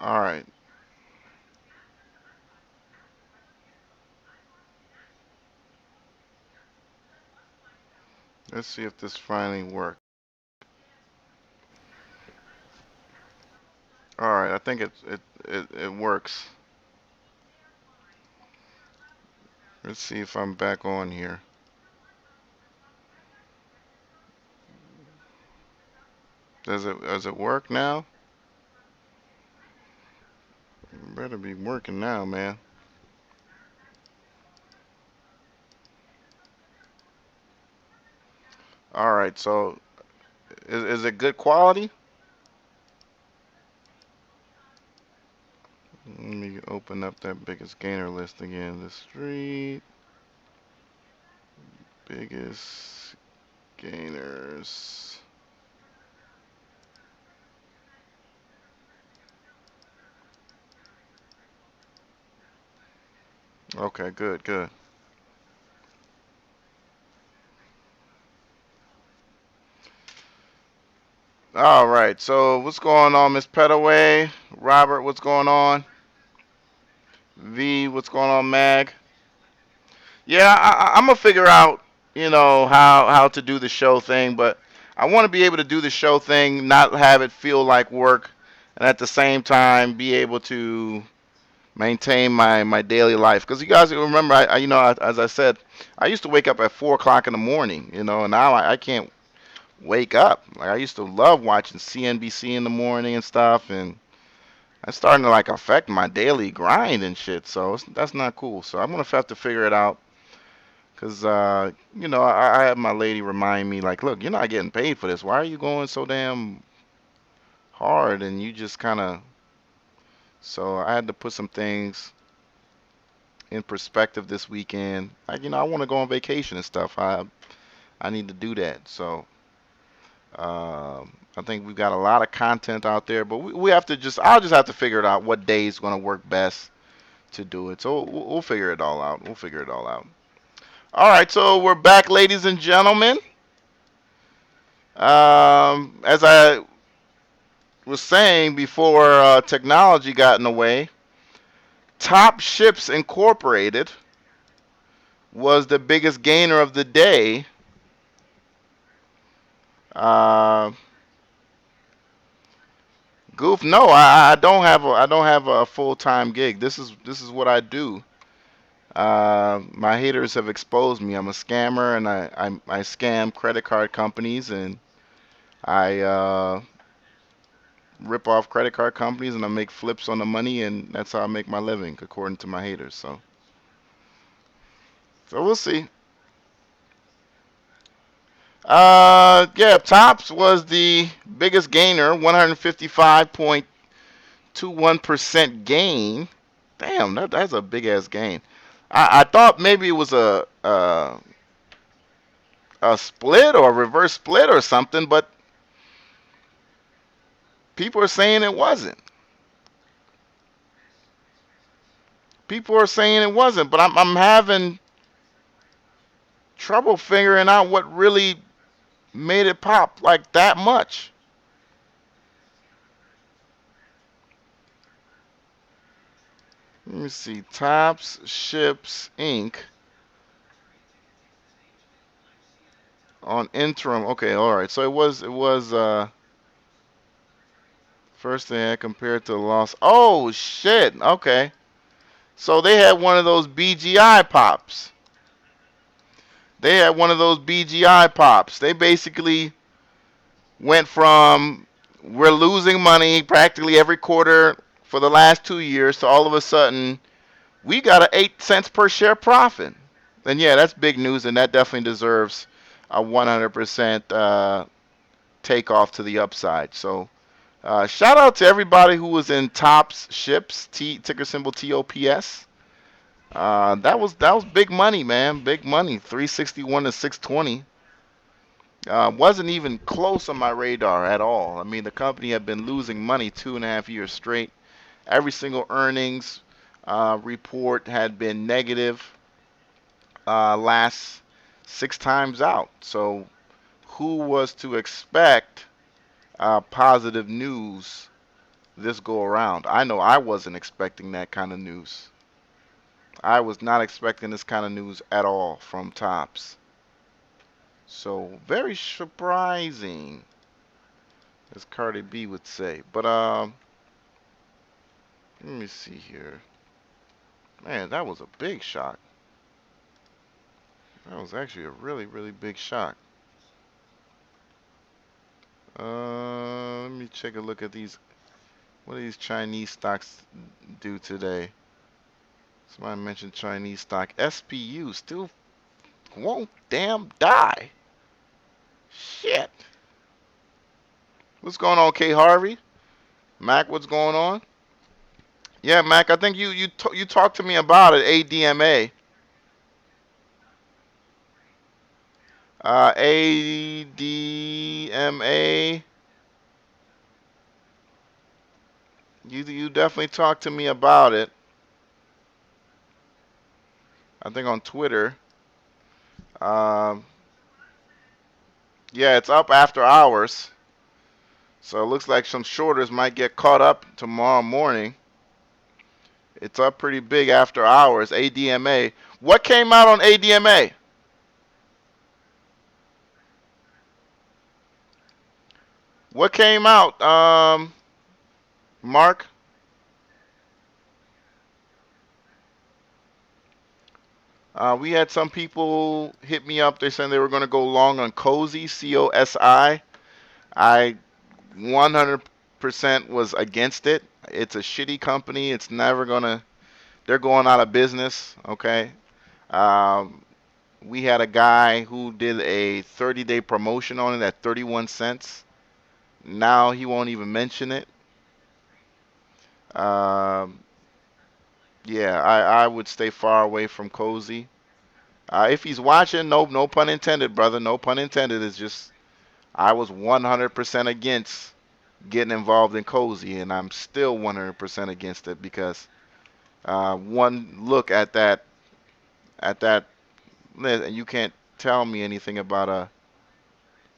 All right. Let's see if this finally works. All right. I think it works. Let's see if I'm back on here. Does it work now? Better be working now, man. All right. So is it good quality? Let me open up that biggest gainer list again. The street biggest gainers. Okay, good, good. All right. So what's going on, Miss Petaway? Robert, what's going on? V, what's going on, Mag? Yeah, I'm gonna figure out, how to do the show thing, but I want to be able to do the show thing, not have it feel like work, and at the same time be able to maintain my daily life. Because you guys remember, as I said, I used to wake up at 4 o'clock in the morning, and now I can't wake up. Like I used to love watching CNBC in the morning and stuff, and that's starting to like affect my daily grind and shit. So that's not cool. So I'm gonna have to figure it out. Cause I had my lady remind me like, look, you're not getting paid for this. Why are you going so damn hard? And you just kind of. So I had to put some things in perspective this weekend. Like, I want to go on vacation and stuff. I need to do that. So I think we've got a lot of content out there, but we have to I'll just have to figure it out what day is going to work best to do it. So we'll figure it all out. We'll figure it all out. All right, so we're back, ladies and gentlemen. As I was saying before technology got in the way, Top Ships Incorporated was the biggest gainer of the day. Uh, Goof, no, I don't have a full time gig. This is what I do. My haters have exposed me. I'm a scammer, and I scam credit card companies, and I rip off credit card companies, and I make flips on the money, and that's how I make my living, according to my haters. So we'll see. Yeah, Tops was the biggest gainer, 155.21% gain. Damn, that's a big ass gain. I thought maybe it was a split or a reverse split or something, but people are saying it wasn't. People are saying it wasn't, but I'm having trouble figuring out what really made it pop like that much. Let me see. Tops Ships Inc. on interim. Okay, all right. So it was first they had compared to the loss. Oh shit. Okay. So they had one of those BGI pops. They had one of those BGI pops. They basically went from we're losing money practically every quarter for the last 2 years to all of a sudden we got an 8 cents per share profit. And yeah, that's big news, and that definitely deserves a 100% takeoff to the upside. So shout out to everybody who was in Tops Ships, ticker symbol TOPS. That was big money, man. Big money. 361 to 620. Wasn't even close on my radar at all. I mean, the company had been losing money 2.5 years straight. Every single earnings report had been negative last 6 times out. So, who was to expect positive news this go around. I know I wasn't expecting that kind of news. I was not expecting this kind of news at all from Tops. So very surprising, as Cardi B would say. But let me see here. Man, that was a big shock. That was actually a really, really big shock. Let me take a look at these. What do these Chinese stocks do today? Somebody mentioned Chinese stock. SPU still won't damn die. Shit. What's going on, K Harvey? Mac, what's going on? Yeah, Mac, I think you talked to me about it. ADMA. ADMA. You definitely talked to me about it. I think on Twitter. Um, yeah, it's up after hours. So it looks like some shorters might get caught up tomorrow morning. It's up pretty big after hours. ADMA. What came out on ADMA? What came out, Mark? We had some people hit me up. They said they were going to go long on Cozy, COSI. I 100% was against it. It's a shitty company. It's never going to, they're going out of business, okay? Um, we had a guy who did a 30-day promotion on it at 31 cents. Now he won't even mention it. Um, yeah, I would stay far away from Cozy. If he's watching, no pun intended, brother. No pun intended. It's just I was 100% against getting involved in Cozy, and I'm still 100% against it because one look at that list, and you can't tell me anything about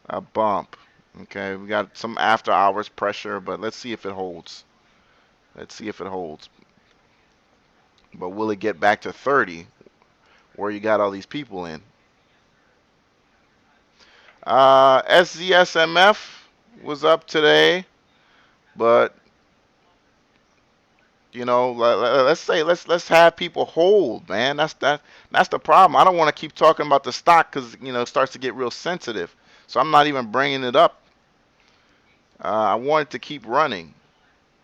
a bump. Okay, we got some after hours pressure, but let's see if it holds. Let's see if it holds. But will it get back to 30 where you got all these people in? SZSMF was up today, but let's say let's have people hold, man. That's the problem. I don't want to keep talking about the stock because it starts to get real sensitive. So I'm not even bringing it up. I want it to keep running,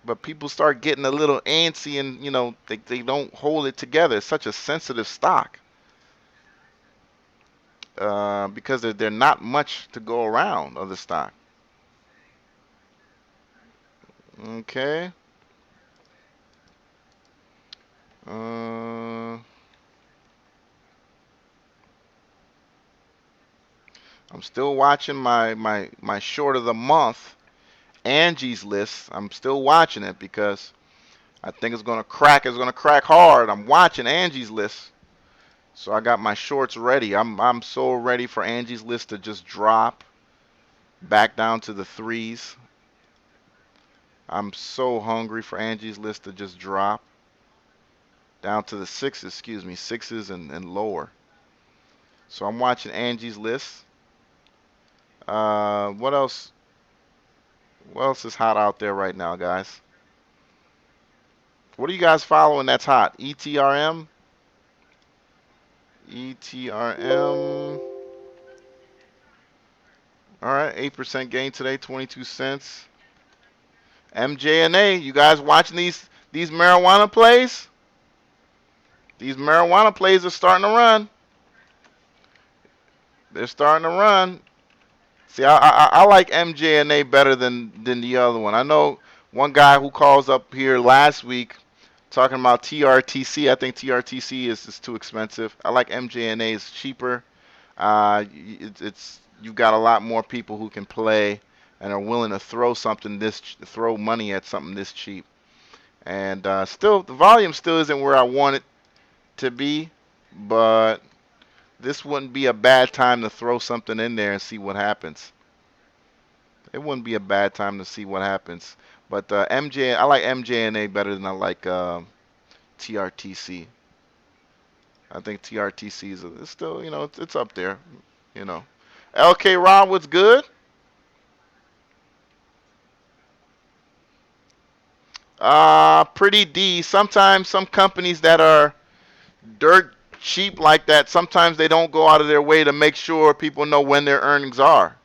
but people start getting a little antsy, and they don't hold it together. It's such a sensitive stock because they're not much to go around of the stock. Okay. Uh, I'm still watching my short of the month, Angie's List. I'm still watching it because I think it's gonna crack. It's gonna crack hard. I'm watching Angie's List, so I got my shorts ready. I'm so ready for Angie's List to just drop back down to the threes. I'm so hungry for Angie's List to just drop down to the sixes. Excuse me, sixes and lower. So I'm watching Angie's List. What else? What else is hot out there right now, guys? What are you guys following that's hot? ETRM? ETRM. All right, 8% gain today, 22 cents. MJNA, you guys watching these marijuana plays? These marijuana plays are starting to run. They're starting to run. See, I like MJNA better than the other one. I know one guy who calls up here last week talking about TRTC. I think TRTC is too expensive. I like MJNA. It's cheaper. It's you've got a lot more people who can play and are willing to throw money at something this cheap. And still, the volume still isn't where I want it to be, but this wouldn't be a bad time to throw something in there and see what happens. It wouldn't be a bad time to see what happens. But I like MJNA better than I like TRTC. I think TRTC is it's still, it's up there. You know. LK Rob, what's good? Pretty D. Sometimes some companies that are dirt cheap like that, sometimes they don't go out of their way to make sure people know when their earnings are.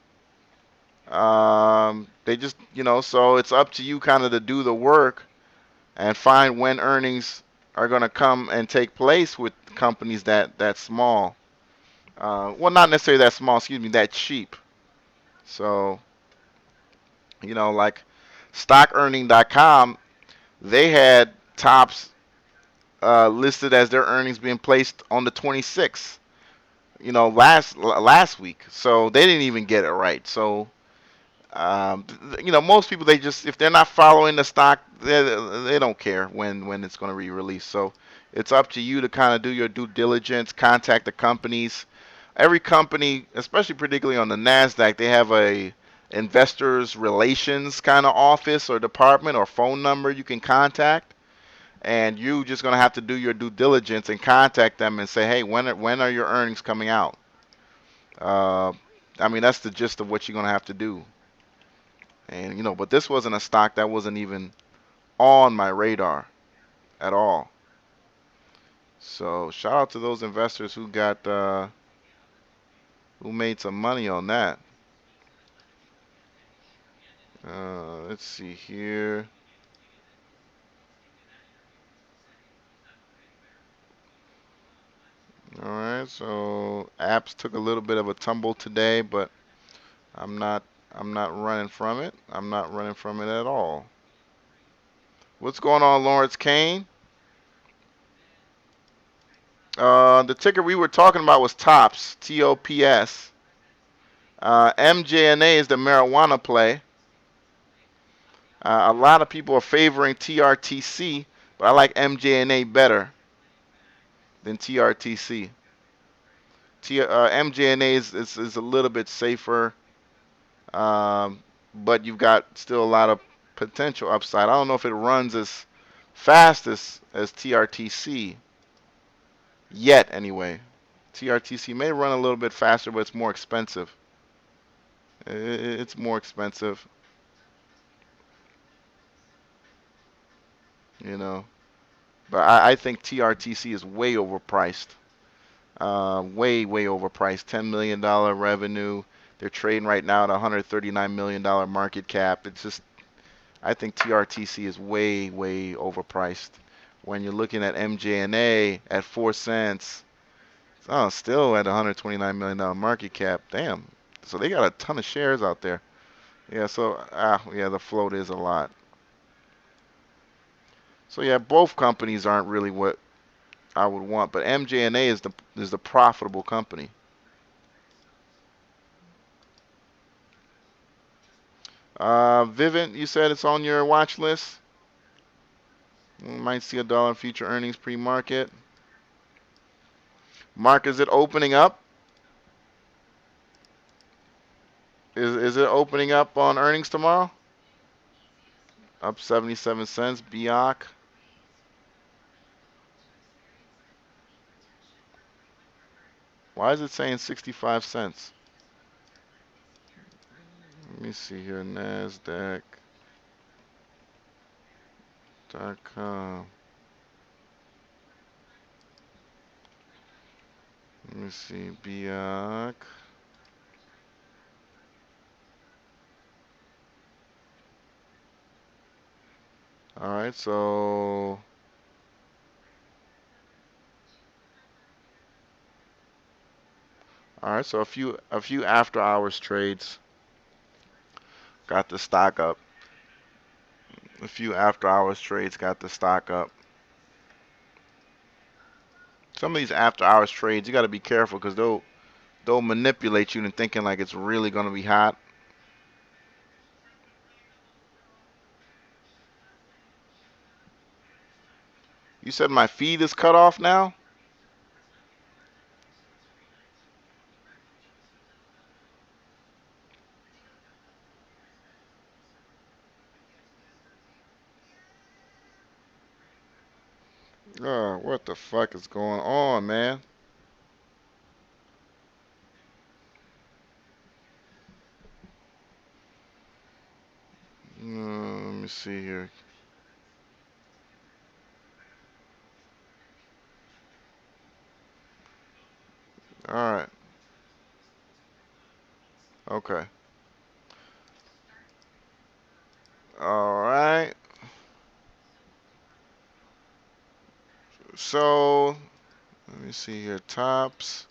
They just, so it's up to you kind of to do the work and find when earnings are going to come and take place with companies that small. Well, not necessarily that small, excuse me, that cheap. So, like stockearning.com, they had tops listed as their earnings being placed on the 26th, last week. So they didn't even get it right. So most people they just if they're not following the stock, they don't care when it's going to be released. So it's up to you to kind of do your due diligence, contact the companies. Every company, especially particularly on the Nasdaq, they have a investors relations kind of office or department or phone number you can contact, and you just going to have to do your due diligence and contact them and say, hey, when are your earnings coming out? Uh, I mean, that's the gist of what you're going to have to do. And but this wasn't a stock that wasn't even on my radar at all. So shout out to those investors who made some money on that. Let's see here. All right, so apps took a little bit of a tumble today, but I'm not I'm not running from it. I'm not running from it at all. What's going on, Lawrence Kane? The ticker we were talking about was TOPS, TOPS. MJNA is the marijuana play. A lot of people are favoring TRTC, but I like MJNA better than TRTC. MJNA is a little bit safer, but you've got still a lot of potential upside. I don't know if it runs as fast as TRTC yet, anyway. TRTC may run a little bit faster, but it's more expensive. It's more expensive, you know. But I think TRTC is way overpriced. Way overpriced. $10 million revenue. They're trading right now at $139 million market cap. It's just, I think TRTC is way overpriced. When you're looking at MJNA at 4 cents, oh, still at $129 million market cap. Damn. So they got a ton of shares out there. Yeah. So yeah, the float is a lot. So yeah, both companies aren't really what I would want, but MJNA is the profitable company. Vivint, you said it's on your watch list. Might see a dollar future earnings pre-market. Mark, is it opening up? Is it opening up on earnings tomorrow? Up 77 cents. BIOC. Why is it saying 65 cents? Let me see here. Nasdaq.com. Let me see. BIOC. All right, so a few after hours trades got the stock up. A few after hours trades got the stock up. Some of these after hours trades, you got to be careful because they'll manipulate you into thinking like it's really going to be hot. You said my feed is cut off now? What the fuck is going on, man? Let me see here. All right. Okay. All right. So let me see here. Tops.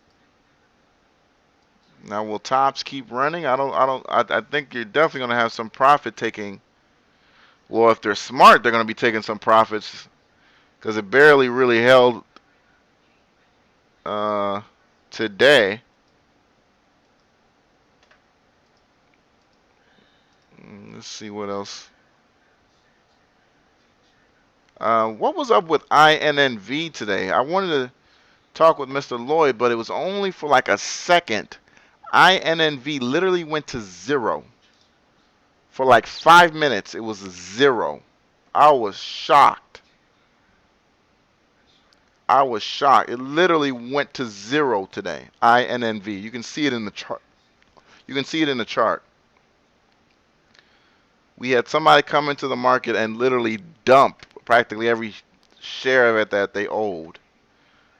Now, will tops keep running? I don't. I don't. I think you're definitely gonna have some profit taking. Well, if they're smart, they're gonna be taking some profits because it barely really held uh, today. Let's see what else. What was up with INNV today? I wanted to talk with Mr. Lloyd, but it was only for like a second. INNV literally went to zero. For like 5 minutes, it was zero. I was shocked. I was shocked. It literally went to zero today. INNV. You can see it in the chart. You can see it in the chart. We had somebody come into the market and literally dump practically every share of it that they owed.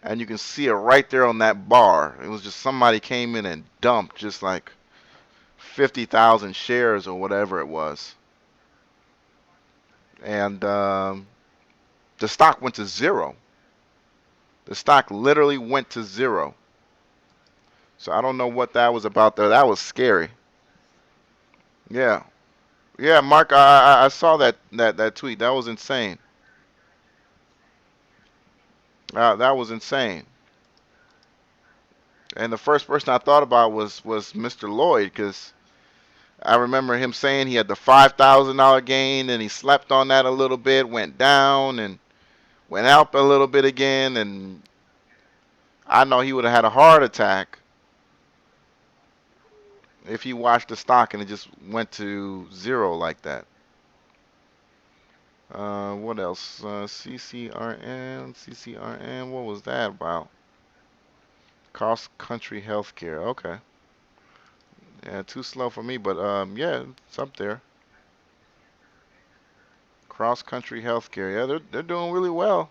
And you can see it right there on that bar. It was just somebody came in and dumped just like 50,000 shares or whatever it was. And the stock went to zero. The stock literally went to zero. So I don't know what that was about there. That was scary. Yeah. Yeah, Mark, I saw that tweet. That was insane. That was insane. And the first person I thought about was Mr. Lloyd because I remember him saying he had the $5,000 gain and he slept on that a little bit, went down and went up a little bit again, and I know he would have had a heart attack if he watched the stock and it just went to zero like that. What else? CCRN. What was that about? Cross Country Healthcare. Okay. Yeah, too slow for me, but yeah, it's up there. Cross Country Healthcare. Yeah, they're doing really well.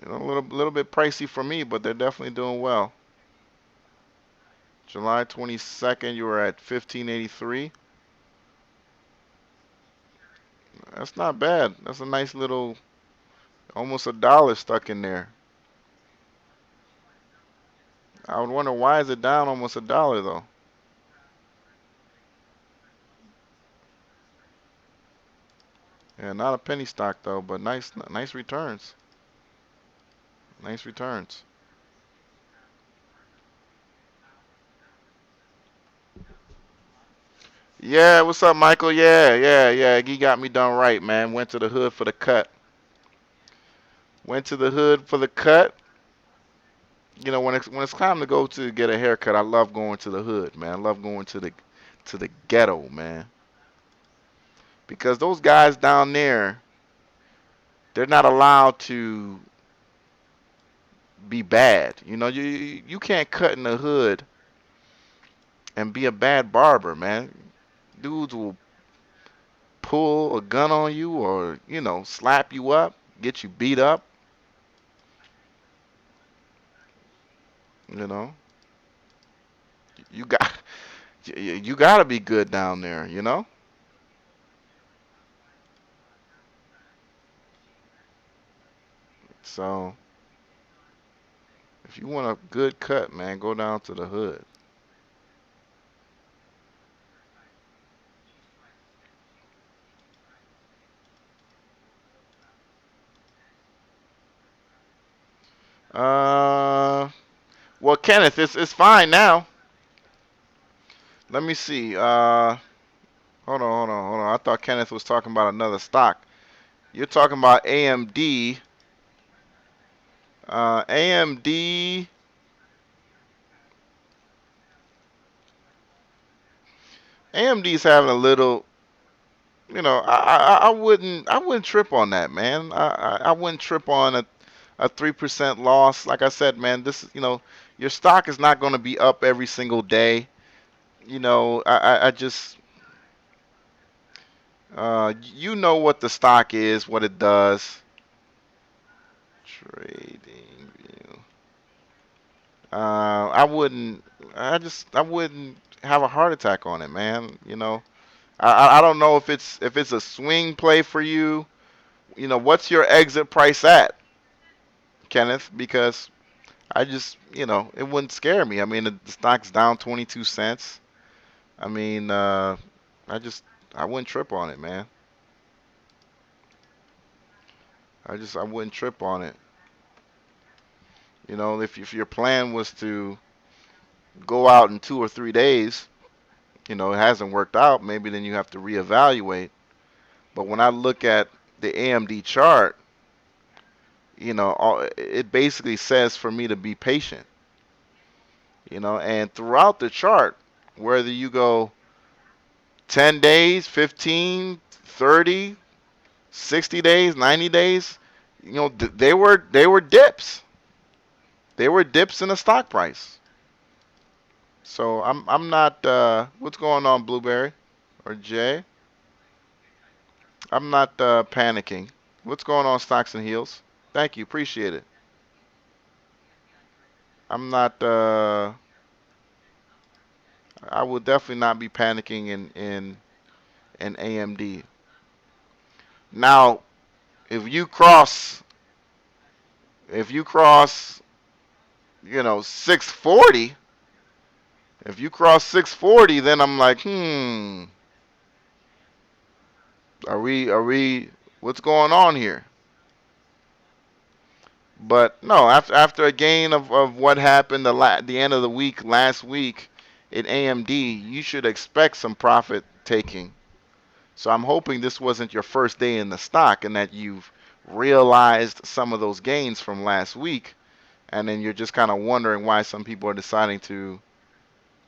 You know, a little bit pricey for me, but they're definitely doing well. July 22nd, you were at 1583. That's not bad. That's a nice little, almost a dollar stuck in there. I would wonder why is it down almost a dollar though. Yeah, not a penny stock though, but nice returns. Nice returns. Yeah, what's up, Michael? Yeah. He got me done right, man. Went to the hood for the cut. Went to the hood for the cut. You know, when it's time to go to get a haircut, I love going to the hood, man. I love going to the ghetto, man. Because those guys down there, they're not allowed to be bad. You know, you can't cut in the hood and be a bad barber, man. Dudes will pull a gun on you or, slap you up, get you beat up, you know. You got you got to be good down there. So, if you want a good cut, man, go down to the hood. Uh, well, Kenneth, it's fine now. Let me see. Hold on. I thought Kenneth was talking about another stock. You're talking about AMD. AMD. AMD's having a little. I wouldn't trip on that, man. I wouldn't trip on a 3% loss. Like I said, man, your stock is not going to be up every single day. I just, you know what the stock is, what it does. Trading view. I wouldn't. I wouldn't have a heart attack on it, man. I don't know if it's a swing play for you. What's your exit price at, Kenneth? Because it wouldn't scare me. I mean, the stock's down 22 cents. I mean, I just, I wouldn't trip on it, man. I wouldn't trip on it. If your plan was to go out in 2 or 3 days, it hasn't worked out, maybe then you have to reevaluate. But when I look at the AMD chart, it basically says for me to be patient. And throughout the chart, whether you go 10 days, 15, 30, 60 days, 90 days, they were dips. They were dips in the stock price. So I'm not what's going on, Blueberry or Jay? I'm not panicking. What's going on, Stocks and Heels? Thank you, appreciate it. I'm not I will definitely not be panicking in AMD. Now, if you cross if you cross, 640, if you cross 640, then I'm like, are we what's going on here? But no, after a gain of what happened the end of the week last week in AMD, you should expect some profit taking. So I'm hoping this wasn't your first day in the stock and that you've realized some of those gains from last week, and then you're just kind of wondering why some people are deciding to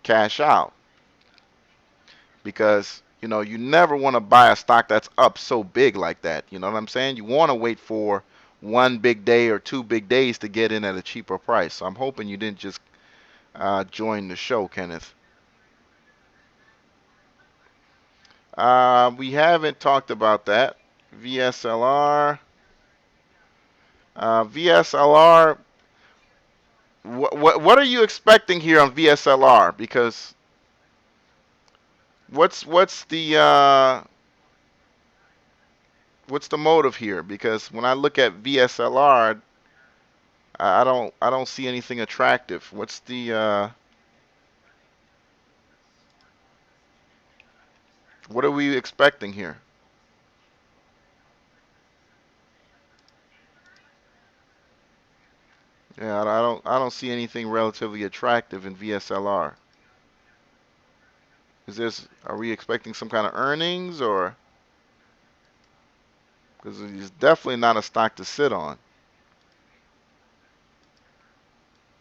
cash out. Because you never want to buy a stock that's up so big like that. You know what I'm saying? You want to wait for one big day or two big days to get in at a cheaper price. So I'm hoping you didn't just join the show, Kenneth. We haven't talked about that. VSLR. VSLR. What are you expecting here on VSLR? Because what's the motive here? Because when I look at VSLR, I don't see anything attractive. What are we expecting here? Yeah, I don't see anything relatively attractive in VSLR. Are we expecting some kind of earnings, or because it's definitely not a stock to sit on,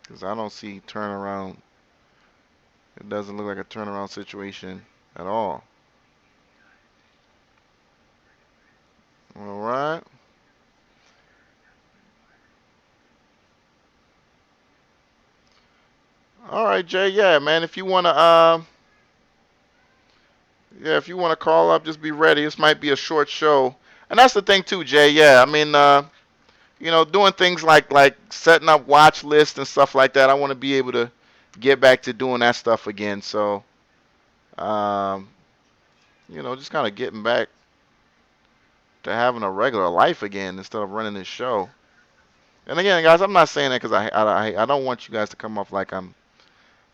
because I don't see turnaround. It doesn't look like a turnaround situation at all. All right. All right, Jay. Yeah, man. If you wanna call up, just be ready. This might be a short show, and that's the thing too, Jay. Yeah, I mean, doing things like setting up watch lists and stuff like that. I want to be able to get back to doing that stuff again. So, um, just kind of getting back to having a regular life again instead of running this show. And again, guys, I'm not saying that because I don't want you guys to come off like I'm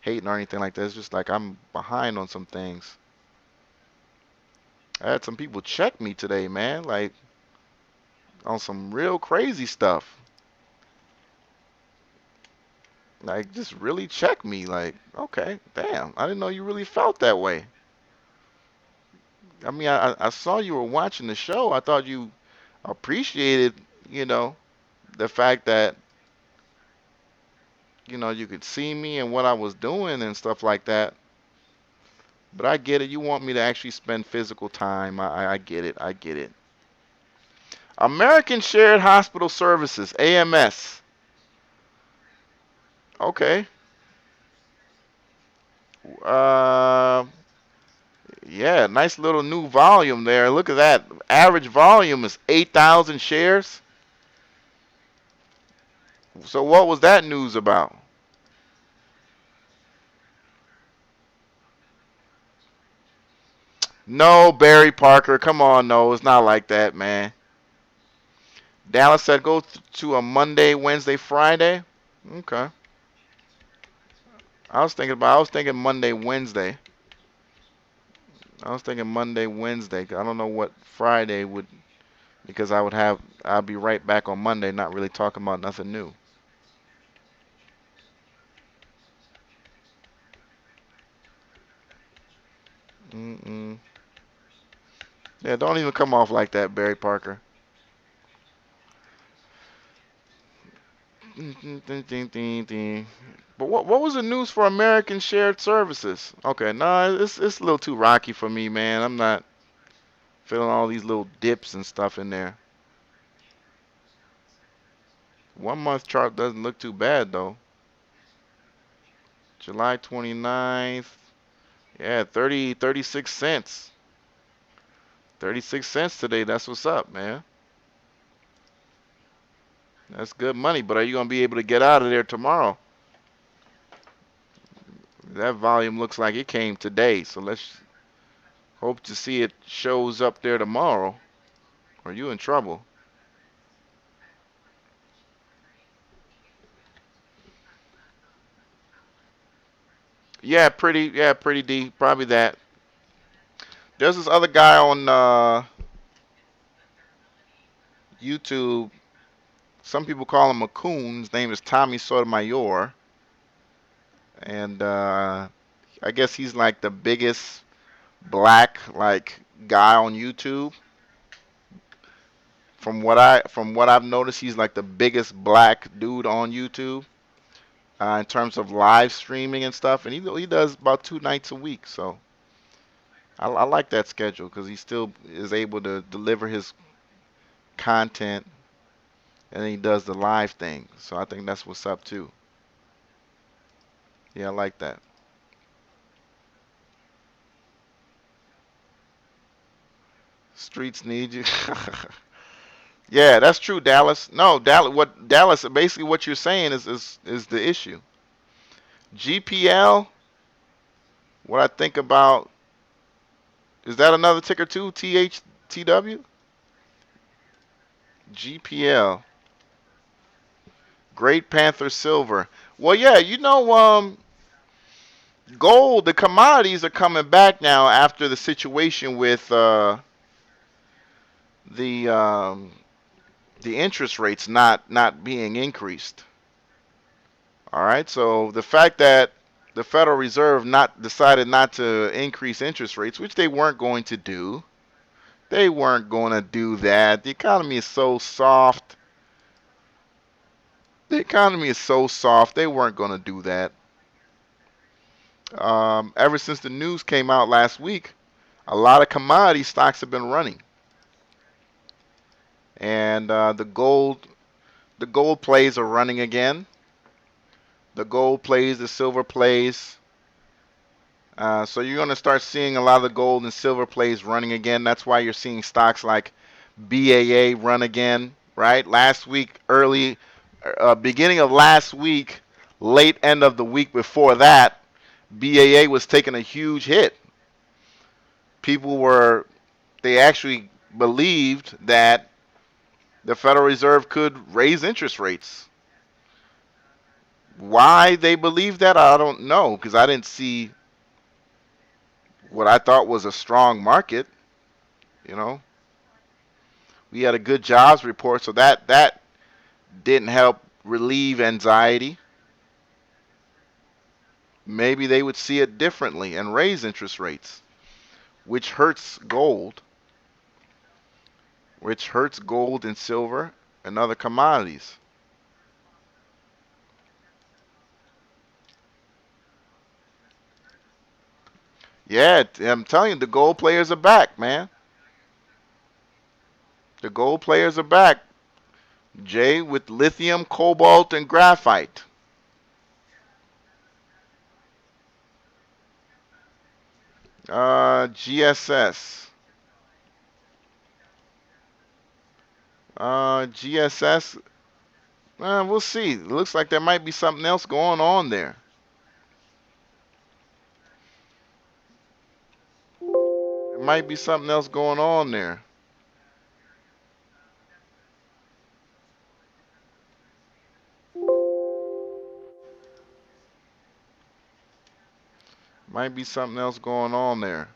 hating or anything like that. It's just like I'm behind on some things. I had some people check me today, man, like on some real crazy stuff. Like just really check me. Like, okay, damn, I didn't know you really felt that way. I mean, I saw you were watching the show. I thought you appreciated, you know, the fact that, you could see me and what I was doing and stuff like that. But I get it. You want me to actually spend physical time. I get it. I get it. American Shared Hospital Services, AMS. Okay. Uh, yeah, nice little new volume there. Look at that. Average volume is 8,000 shares. So what was that news about? No, Barry Parker. Come on, no, it's not like that, man. Dallas said go to a Monday, Wednesday, Friday. Okay. I was thinking Monday, Wednesday. I was thinking Monday, Wednesday. I don't know what Friday would because I'll be right back on Monday, not really talking about nothing new. Mm-mm. Yeah, don't even come off like that, Barry Parker. But what was the news for American Shared Services? Okay, no, it's a little too rocky for me, man. I'm not feeling all these little dips and stuff in there. 1 month chart doesn't look too bad though. July 29th. Yeah, 36 cents. 36 cents today. That's what's up, man. That's good money, but are you going to be able to get out of there tomorrow? That volume looks like it came today, so let's hope to see it shows up there tomorrow. Are you in trouble? Yeah, pretty deep. Probably that. There's this other guy on YouTube. Some people call him a coon. His name is Tommy Sotomayor, and I guess he's like the biggest black like guy on YouTube. From what I've noticed, he's like the biggest black dude on YouTube in terms of live streaming and stuff. And he does about 2 nights a week. So I like that schedule because he still is able to deliver his content and then he does the live thing. So I think that's what's up too. Yeah, I like that. Streets need you. Yeah, that's true, Dallas. No, Dallas? Basically, what you're saying is the issue. GPL. What I think about is that another ticker too? THTW. GPL. Great Panther Silver. Well, yeah, gold. The commodities are coming back now after the situation with the the interest rates not being increased. All right, so the fact that the Federal Reserve not decided not to increase interest rates, which they weren't going to do. They weren't going to do that. The economy is so soft. The economy is so soft. They weren't going to do that. Ever since the news came out last week, a lot of commodity stocks have been running, and the gold plays are running again. The gold plays, the silver plays. So you're going to start seeing a lot of the gold and silver plays running again. That's why you're seeing stocks like BAA run again, right? Last week, beginning of last week, late end of the week before that, BAA was taking a huge hit. People were, they actually believed that the Federal Reserve could raise interest rates. Why they believed that, I don't know, because I didn't see what I thought was a strong market. You know, we had a good jobs report, so that didn't help relieve anxiety. Maybe they would see it differently and raise interest rates, which hurts gold, and silver and other commodities. Yeah, I'm telling you, the gold players are back, man. The gold players are back. Jay, with lithium, cobalt, and graphite. GSS. GSS. We'll see. It looks like there might be something else going on there. There might be something else going on there. Might be something else going on there.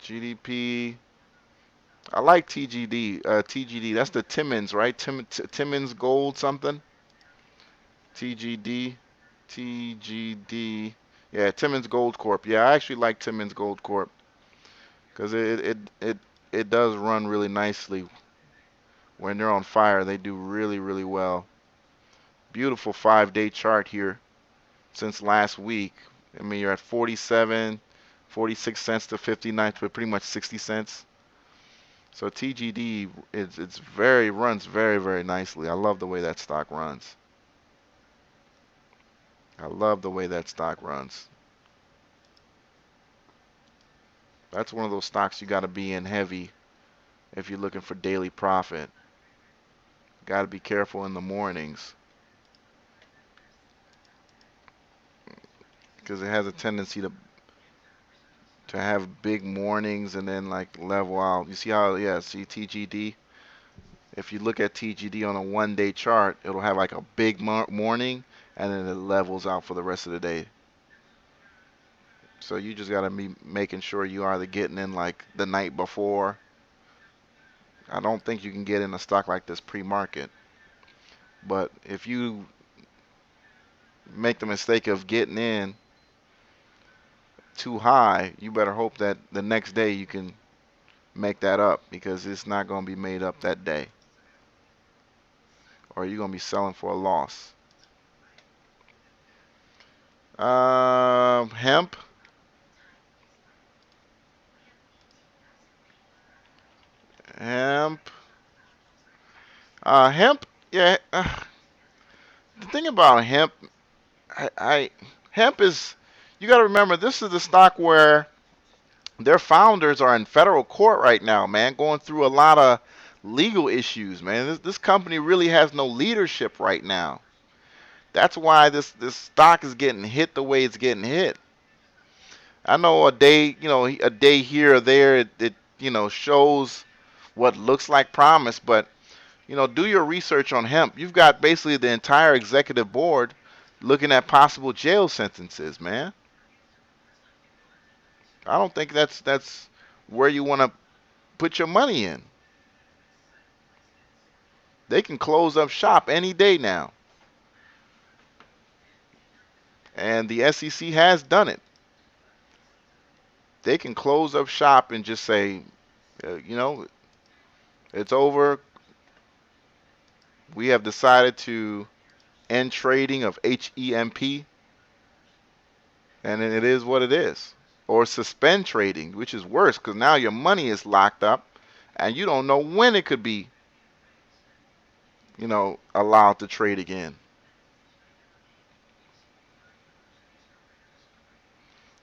GDP. I like TGD. TGD. That's the Timmins, right? Timmins Gold something. TGD. TGD. Yeah, Timmins Gold Corp. Yeah, I actually like Timmins Gold Corp because it does run really nicely when they're on fire. They do really really well. Beautiful 5-day chart here since last week. I mean, you're at 47, 46 cents to 59, but pretty much 60 cents. So TGD it's very runs very very nicely. I love the way that stock runs. I love the way that stock runs. That's one of those stocks you got to be in heavy if you're looking for daily profit. Got to be careful in the mornings because it has a tendency to have big mornings and then like level out. You see how, yeah, see TGD? If you look at TGD on a 1-day chart, it'll have like a big morning and then it levels out for the rest of the day. So you just got to be making sure you either getting in like the night before. I don't think you can get in a stock like this pre-market. But if you make the mistake of getting in too high, you better hope that the next day you can make that up because it's not going to be made up that day. Or you're going to be selling for a loss. Hemp. Hemp. Hemp. Yeah. The thing about hemp, I hemp is, you got to remember, this is the stock where their founders are in federal court right now, man, going through a lot of legal issues, man. This company really has no leadership right now. That's why this stock is getting hit the way it's getting hit. I know a day, a day here or there, it shows what looks like promise, but do your research on hemp. You've got basically the entire executive board looking at possible jail sentences, man. I don't think that's where you want to put your money in. They can close up shop any day now. And the SEC has done it. They can close up shop and just say, it's over. We have decided to end trading of HEMP, and it is what it is. Or suspend trading, which is worse because now your money is locked up and you don't know when it could be, allowed to trade again.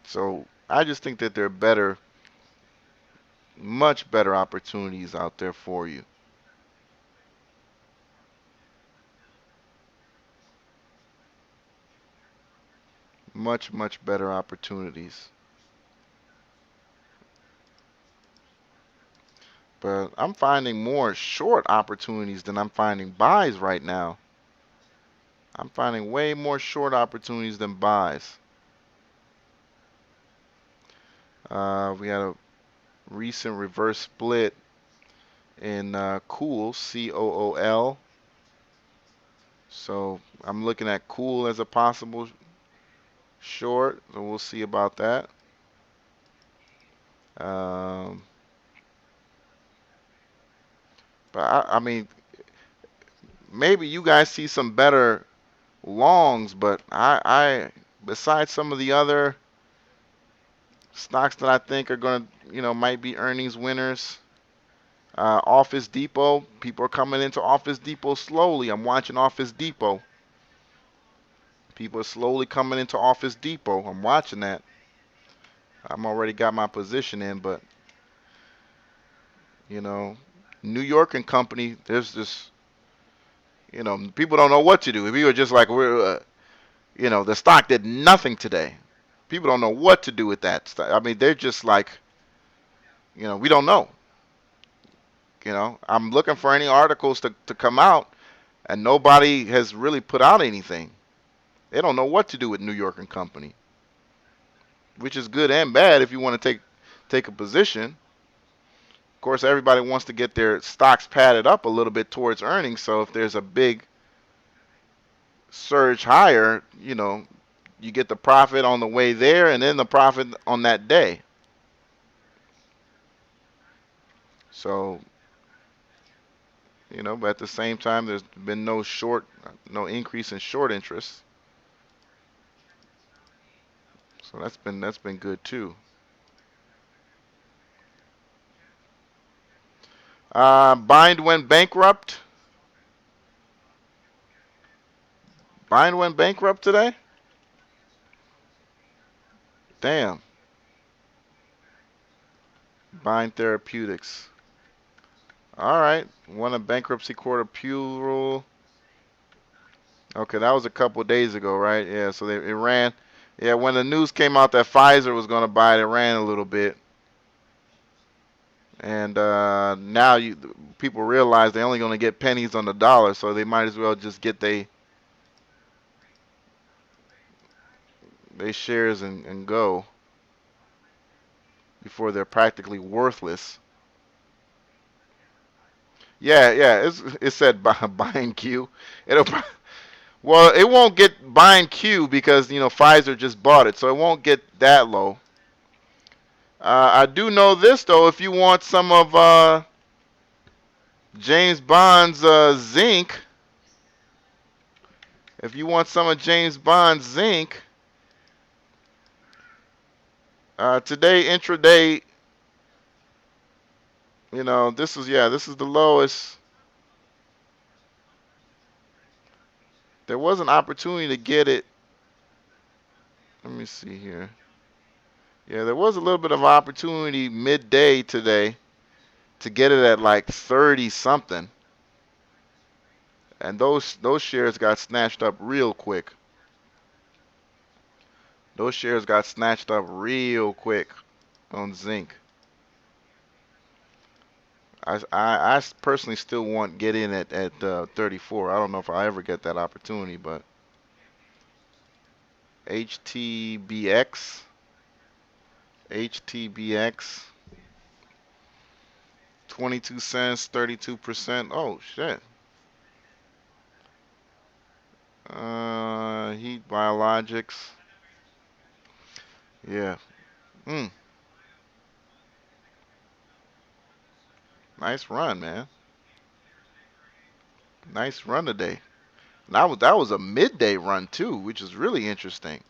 So I just think that there are better, much better opportunities out there for you. Much, much better opportunities. But I'm finding more short opportunities than I'm finding buys right now. I'm finding way more short opportunities than buys. We had a recent reverse split in Cool, COOL. So I'm looking at Cool as a possible short. So we'll see about that. Um, but I mean, maybe you guys see some better longs, but I besides some of the other Stocks that I think are going to, might be earnings winners. Office Depot. People are coming into Office Depot slowly. I'm watching Office Depot. People are slowly coming into Office Depot. I'm watching that. I'm already got my position in, but you know, New York and Company. There's this. People don't know what to do. If you were just like the stock did nothing today. People don't know what to do with that. I mean, they're just like, we don't know. I'm looking for any articles to come out, and nobody has really put out anything. They don't know what to do with New York and Company, which is good and bad if you want to take a position. Of course, everybody wants to get their stocks padded up a little bit towards earnings. So if there's a big surge higher, you get the profit on the way there and then the profit on that day. So, but at the same time, there's been no increase in short interest. So that's been good too. Bind went bankrupt. Bind went bankrupt today. Damn. Bind Therapeutics. All right. Won a bankruptcy court appeal. Okay, that was a couple of days ago, right? Yeah. So it ran. Yeah, when the news came out that Pfizer was going to buy it, it ran a little bit. And now people realize they're only going to get pennies on the dollar, so they might as well just get they shares and go before they're practically worthless. Yeah, yeah. It said buying Q. It'll well, it won't get buying Q because Pfizer just bought it, so it won't get that low. I do know this though. If you want some of James Bond's zinc, if you want some of James Bond's zinc, today intraday, this is the lowest. There was an opportunity to get it. Let me see here. Yeah, there was a little bit of opportunity midday today to get it at like 30 something, and those shares got snatched up real quick. Those shares got snatched up real quick on zinc. I personally still want get in at 34. I don't know if I ever get that opportunity, but HTBX, HTBX, 22 cents, 32%. Oh shit. Heat Biologics. Yeah. Mm, nice run, man. Nice run today. That was a midday run too, which is really interesting.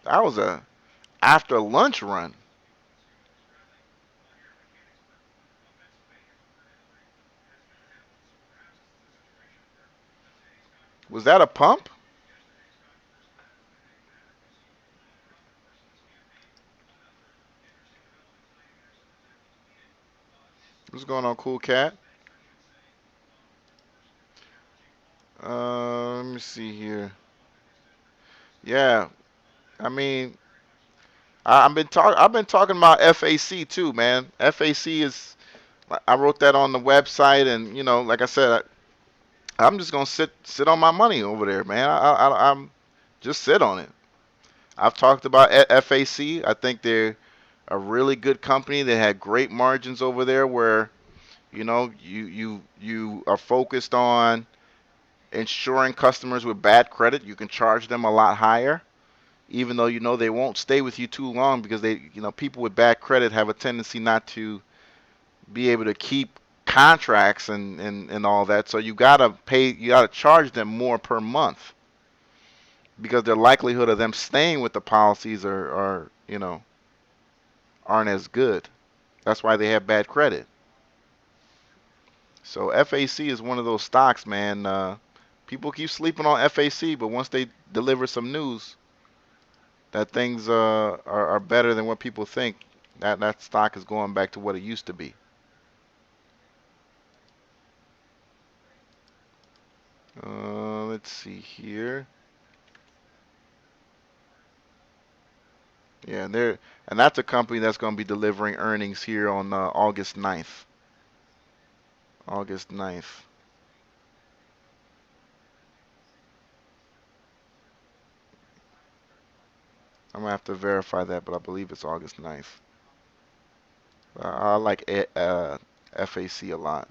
That was a after lunch run. Was that a pump? What's going on, Cool Cat? Let me see here. Yeah, I mean, I've been talking about FAC too, man. FAC is I wrote that on the website, and like I said, I'm just gonna sit on my money over there, man. I'm just sit on it. I've talked about FAC. I think they're a really good company. They had great margins over there, where you are focused on insuring customers with bad credit. You can charge them a lot higher, even though they won't stay with you too long because people with bad credit have a tendency not to be able to keep contracts and all that. So you gotta charge them more per month because the likelihood of them staying with the policies are aren't as good. That's why they have bad credit. So FAC is one of those stocks, man. People keep sleeping on FAC, but once they deliver some news that things are better than what people think, that stock is going back to what it used to be. Let's see here. Yeah, and that's a company that's going to be delivering earnings here on August 9th. August 9th. I'm gonna have to verify that, but I believe it's August 9th. I like FAC a lot.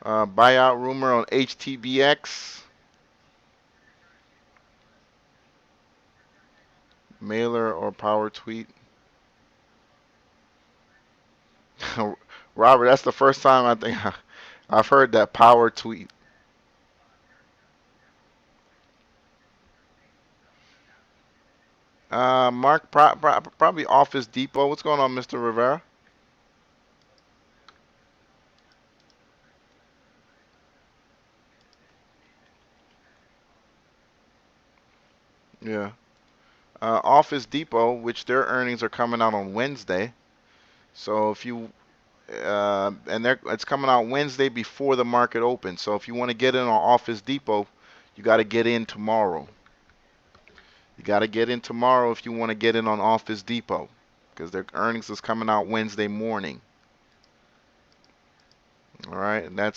Buyout rumor on HTBX. Mailer or power tweet. Robert, that's the first time I think I've heard that power tweet. Mark, probably Office Depot. What's going on, Mr. Rivera? Yeah. Office Depot, which their earnings are coming out on Wednesday. So if you and it's coming out Wednesday before the market opens. So if you want to get in on Office Depot, you got to get in tomorrow. You got to get in tomorrow if you want to get in on Office Depot because their earnings is coming out Wednesday morning. All right, and that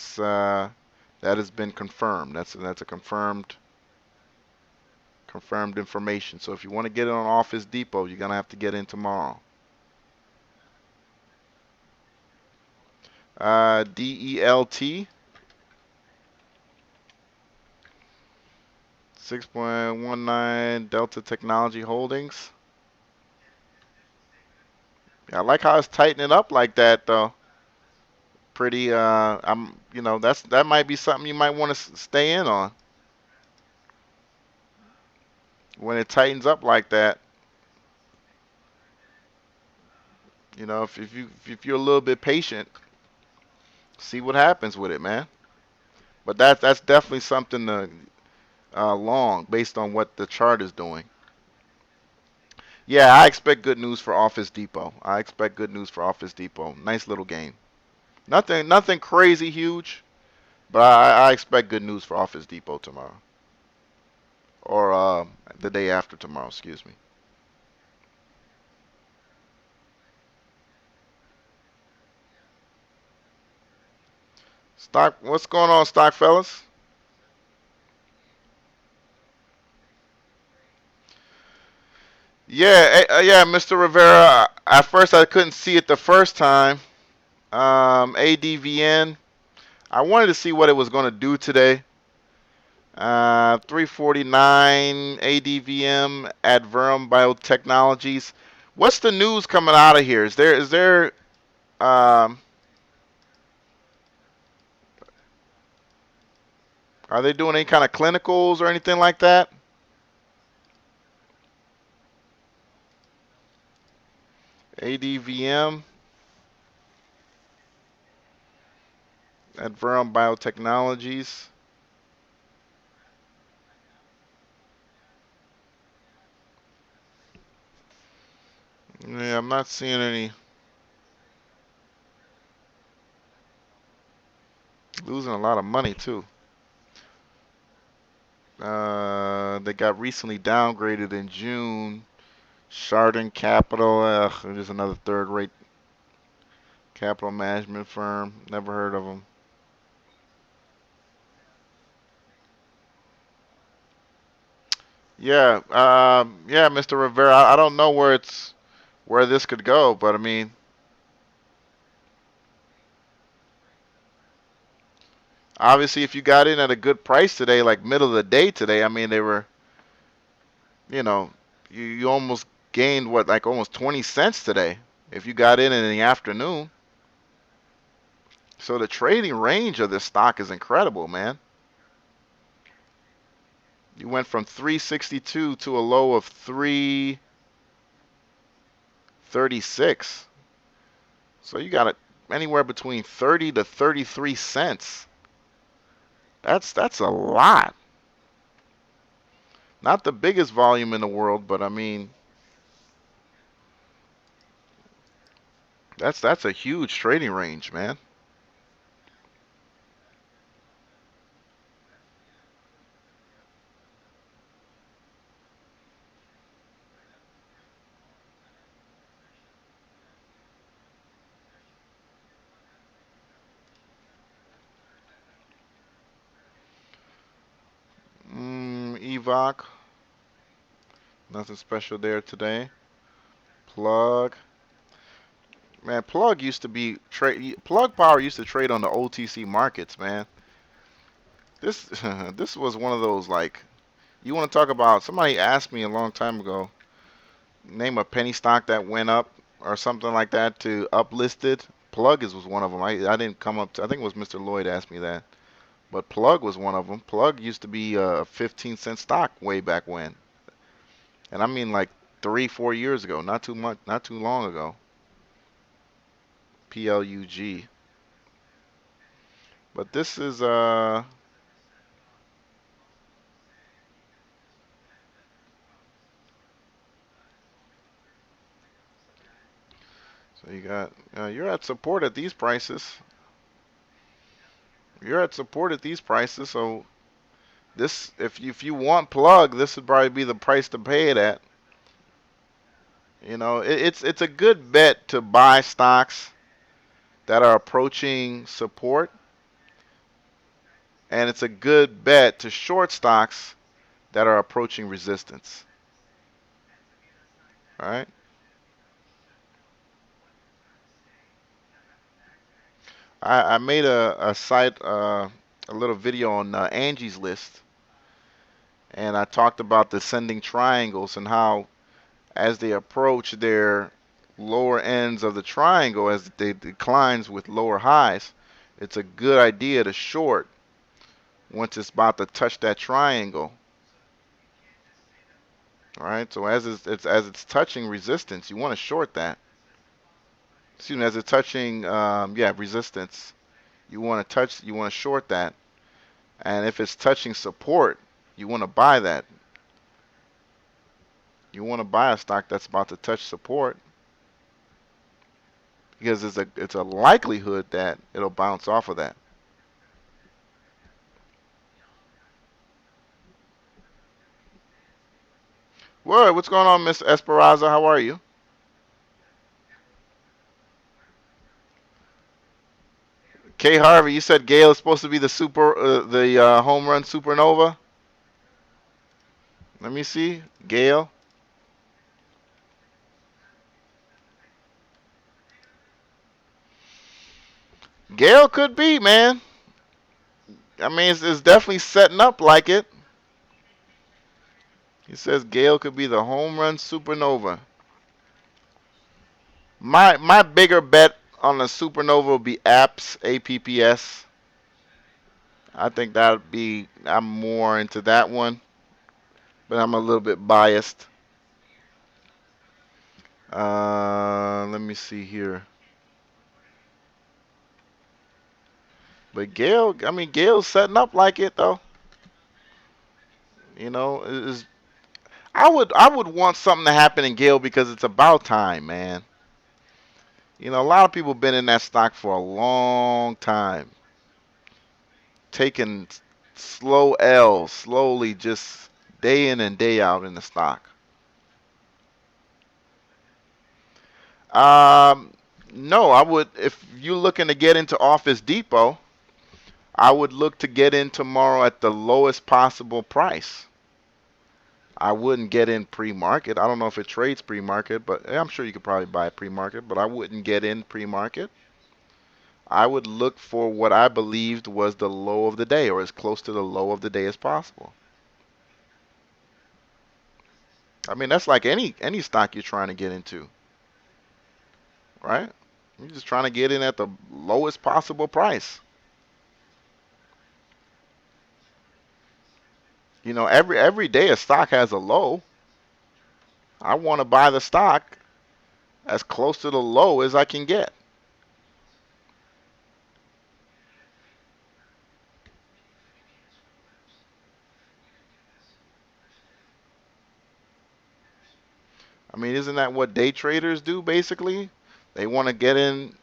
has been confirmed. That's a confirmed information. So if you want to get in on Office Depot, you're gonna have to get in tomorrow. DELT 6.19 Delta Technology Holdings. Yeah, I like how it's tightening up like that though. Pretty I'm that might be something you might want to stay in on when it tightens up like that. If you're a little bit patient, see what happens with it, man. But that's definitely something to long based on what the chart is doing. Yeah, I expect good news for Office Depot. I expect good news for Office Depot. Nice little gain. Nothing crazy huge, but I expect good news for Office Depot tomorrow or the day after tomorrow. Excuse me. Stock. What's going on, stock fellas? Yeah, yeah, Mr. Rivera. At first, I couldn't see it the first time. ADVN. I wanted to see what it was going to do today. 349 ADVM Adverum Biotechnologies. What's the news coming out of here? Is there um, are they doing any kind of clinicals or anything like that? ADVM Adverum Biotechnologies. Yeah, I'm not seeing any. Losing a lot of money too. They got recently downgraded in June. Chardon Capital, just another third-rate capital management firm. Never heard of them. Yeah, yeah, Mr. Rivera. I don't know where this could go, but I mean, obviously, if you got in at a good price today, like middle of the day today, I mean, they were, you know, you almost gained what, like almost 20 cents today if you got in the afternoon. So the trading range of this stock is incredible, man. You went from 362 to a low of 336. So you got it anywhere between 30 to 33 cents. That's a lot. Not the biggest volume in the world, but I mean, that's a huge trading range, man. Evoc, nothing special there today. Plug, man, Plug used to be trade. Plug Power used to trade on the OTC markets, man. This this was one of those like you want to talk about. Somebody asked me a long time ago, name a penny stock that went up or something like that to uplisted. Plug is was one of them. I didn't come up to. I think it was Mr. Lloyd asked me that, but Plug was one of them. Plug used to be a 15-cent stock way back when, and I mean like 3 4 years ago, not too much, not too long ago. PLUG. But this is so you got you're at support at these prices. You're at support at these prices, so this if you want Plug, this would probably be the price to pay it at. It's a good bet to buy stocks that are approaching support, and it's a good bet to short stocks that are approaching resistance. All right. I made a site a little video on Angie's List, and I talked about descending triangles and how as they approach their lower ends of the triangle, as they declines with lower highs, it's a good idea to short once it's about to touch that triangle. All right, so as it's touching resistance, you want to short that. Excuse me, as it's touching resistance, you want to short that, and if it's touching support, you want to buy that. You want to buy a stock that's about to touch support because it's a likelihood that it'll bounce off of that. What's going on, Miss Esperanza? How are you? K Harvey, you said Gale is supposed to be the home run supernova. Let me see, Gale. Gale could be, man. I mean, it's definitely setting up like it. He says Gale could be the home run supernova. My bigger bet on the supernova will be APPS. I think that'd be. I'm more into that one, but I'm a little bit biased. Let me see here. But Gale, I mean, Gale's setting up like it though. You know, is I would want something to happen in Gale because it's about time, man. A lot of people been in that stock for a long time, taking slow L's, slowly, just day in and day out in the stock. Um, no, I would if you're looking to get into Office Depot, I would look to get in tomorrow at the lowest possible price. I wouldn't get in pre-market. I don't know if it trades pre-market, but I'm sure you could probably buy pre-market, but I wouldn't get in pre-market. I would look for what I believed was the low of the day or as close to the low of the day as possible. I mean, that's like any stock you're trying to get into, right? You're just trying to get in at the lowest possible price. You know, every day a stock has a low. I want to buy the stock as close to the low as I can get. I mean, isn't that what day traders do basically? They want to get in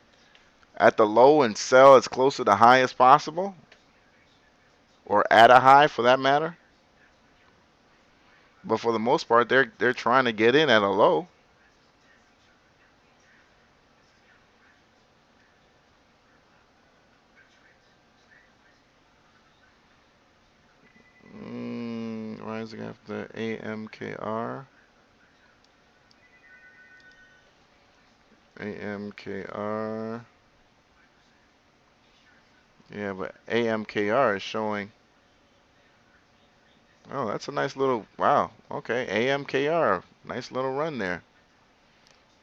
at the low and sell as close to the high as possible, or at a high for that matter. But for the most part, they're trying to get in at a low. Rising after AMKR. AMKR. Yeah, but AMKR is showing. Oh, that's a nice little. Wow. Okay, AMKR. Nice little run there.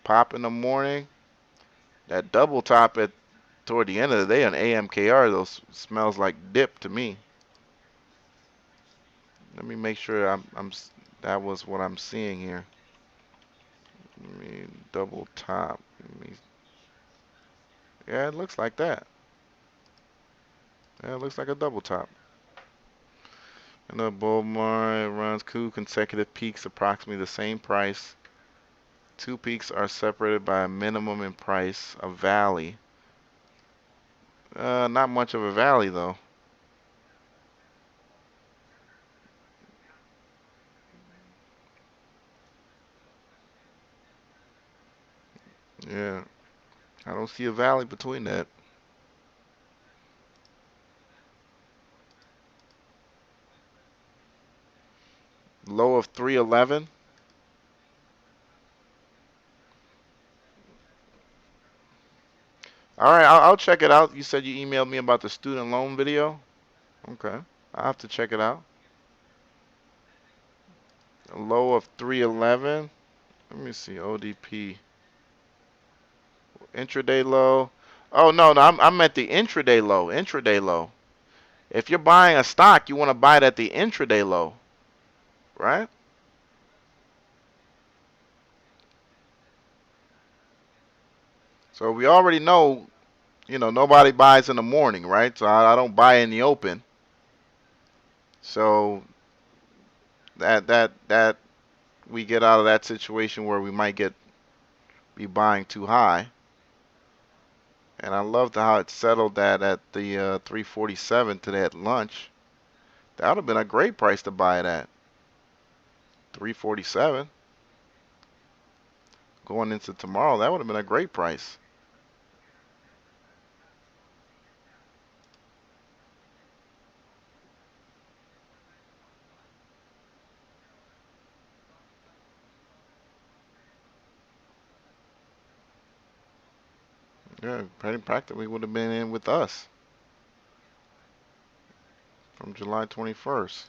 Pop in the morning. That double top at toward the end of the day on AMKR, those smells like dip to me. Let me make sure that was what I'm seeing here. Let me double top. Yeah, it looks like that. Yeah, it looks like a double top. And the bull market runs two consecutive peaks, approximately the same price. Two peaks are separated by a minimum in price, a valley. Not much of a valley though. Yeah, I don't see a valley between that. Low of 311. All right, I'll check it out. You said you emailed me about the student loan video. Okay, I'll have to check it out. A low of 311. Let me see. ODP. Intraday low. Oh no, I'm at the intraday low. Intraday low. If you're buying a stock, you want to buy it at the intraday low, right? So we already know, nobody buys in the morning, right? So I don't buy in the open. So that we get out of that situation where we might be buying too high. And I loved how it settled that at the 347 today at lunch. That would have been a great price to buy it at. 347 going into tomorrow. That would have been a great price. Yeah, pretty practically would have been in with us from July 21st.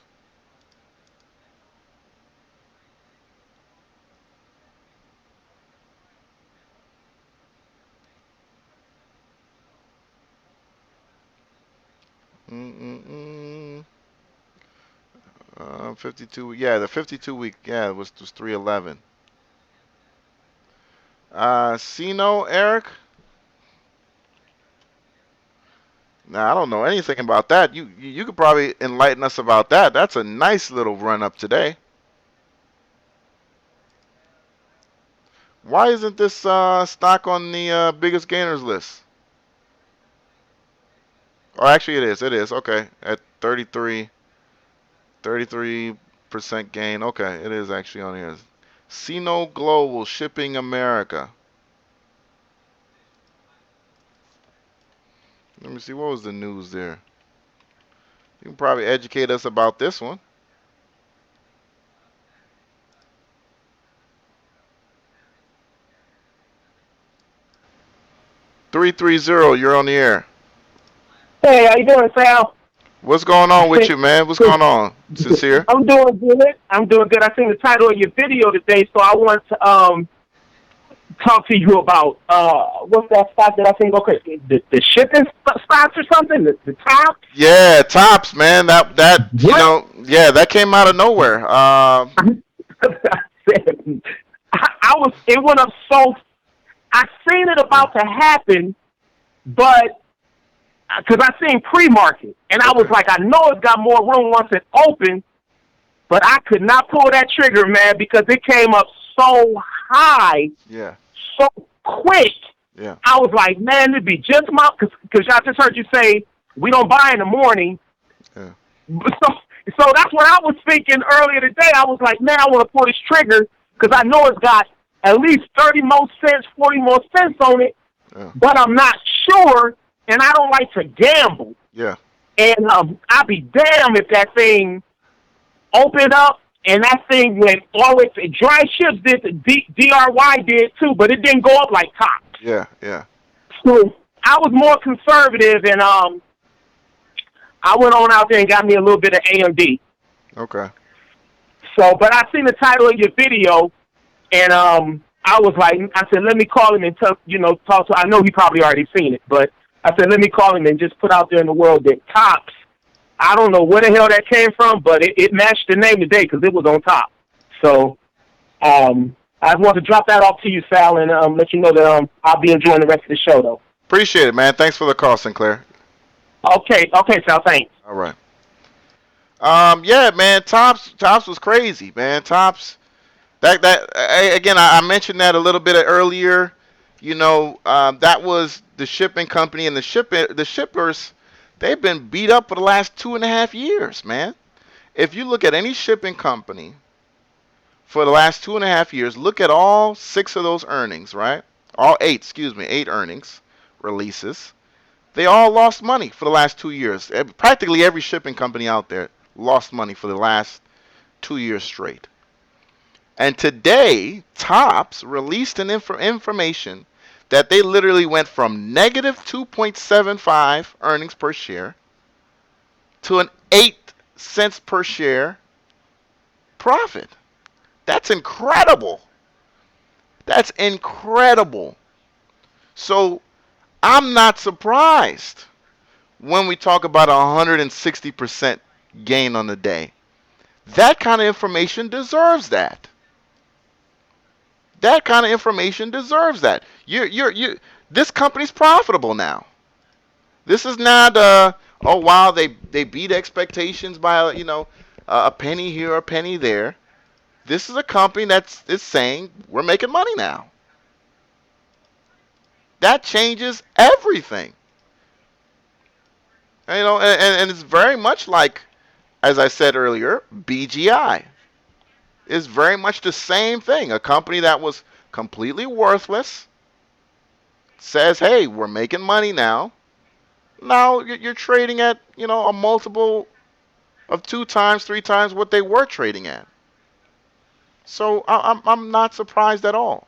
Mm-mm-mm. 52. Yeah, the 52 week. Yeah, it was 311. Sino, Eric. Now I don't know anything about that. You could probably enlighten us about that. That's a nice little run up today. Why isn't this stock on the biggest gainers list? Oh, actually it is. It is. Okay. At 33% gain. Okay, it is actually on here. Sino Global Shipping America. Let me see, what was the news there? You can probably educate us about this one. 330, you're on the air. Hey, how you doing, Sal? What's going on with you, man? What's going on? Sincere? I'm doing good. I'm doing good. I seen the title of your video today, so I want to talk to you about what's that stock that I think okay the shipping stocks or something the top. Yeah, tops, man. That What? yeah, that came out of nowhere. I was it went up so I seen it Yeah. about to happen, but because I seen pre-market and I was Okay. like I know it's got more room once it opens, but I could not pull that trigger, man, because it came up so high, Yeah. so quick. Yeah. I was like, man, it'd be just my because I just heard you say we don't buy in the morning. Yeah. So, so that's what I was thinking earlier today. I was like, man, I want to pull this trigger because I know it's got at least 30 more cents, 40 more cents on it, Yeah. but I'm not sure, and I don't like to gamble. Yeah. And I'd be damned if that thing opened up and that thing went all the way to dry ships did, the DRY did too, but it didn't go up like top. Yeah. Yeah. So I was more conservative, and I went on out there and got me a little bit of AMD. Okay. So, but I seen the title of your video, and I was like, I said, let me call him and talk to. I know he probably already seen it, but I said, let me call him and just put out there in the world that tops. I don't know where the hell that came from, but it matched the name today because it was on top. So, I want to drop that off to you, Sal, and let you know that I'll be enjoying the rest of the show, though. Appreciate it, man. Thanks for the call, Sinclair. Okay, Sal, thanks. All right. Yeah, man. Tops was crazy, man. Tops. Again. I mentioned that a little bit earlier. That was the shipping company and the shippers. They've been beat up for the last 2.5 years, man. If you look at any shipping company for the last 2.5 years, look at all six of those earnings, right? All eight, excuse me, eight earnings releases. They all lost money for the last 2 years. Practically every shipping company out there lost money for the last 2 years straight. And today, Tops released information that they literally went from negative 2.75 earnings per share to an 8 cents per share profit. That's incredible. That's incredible. So I'm not surprised when we talk about a 160% gain on the day. That kind of information deserves that. That kind of information deserves that. This company's profitable now. This is not oh wow, they beat expectations by a penny here, a penny there. This is a company that's is saying we're making money now. That changes everything. And it's very much like, as I said earlier, BGI is very much the same thing. A company that was completely worthless says, "Hey, we're making money now." Now you're trading at a multiple of 2 times, 3 times what they were trading at. So I'm not surprised at all.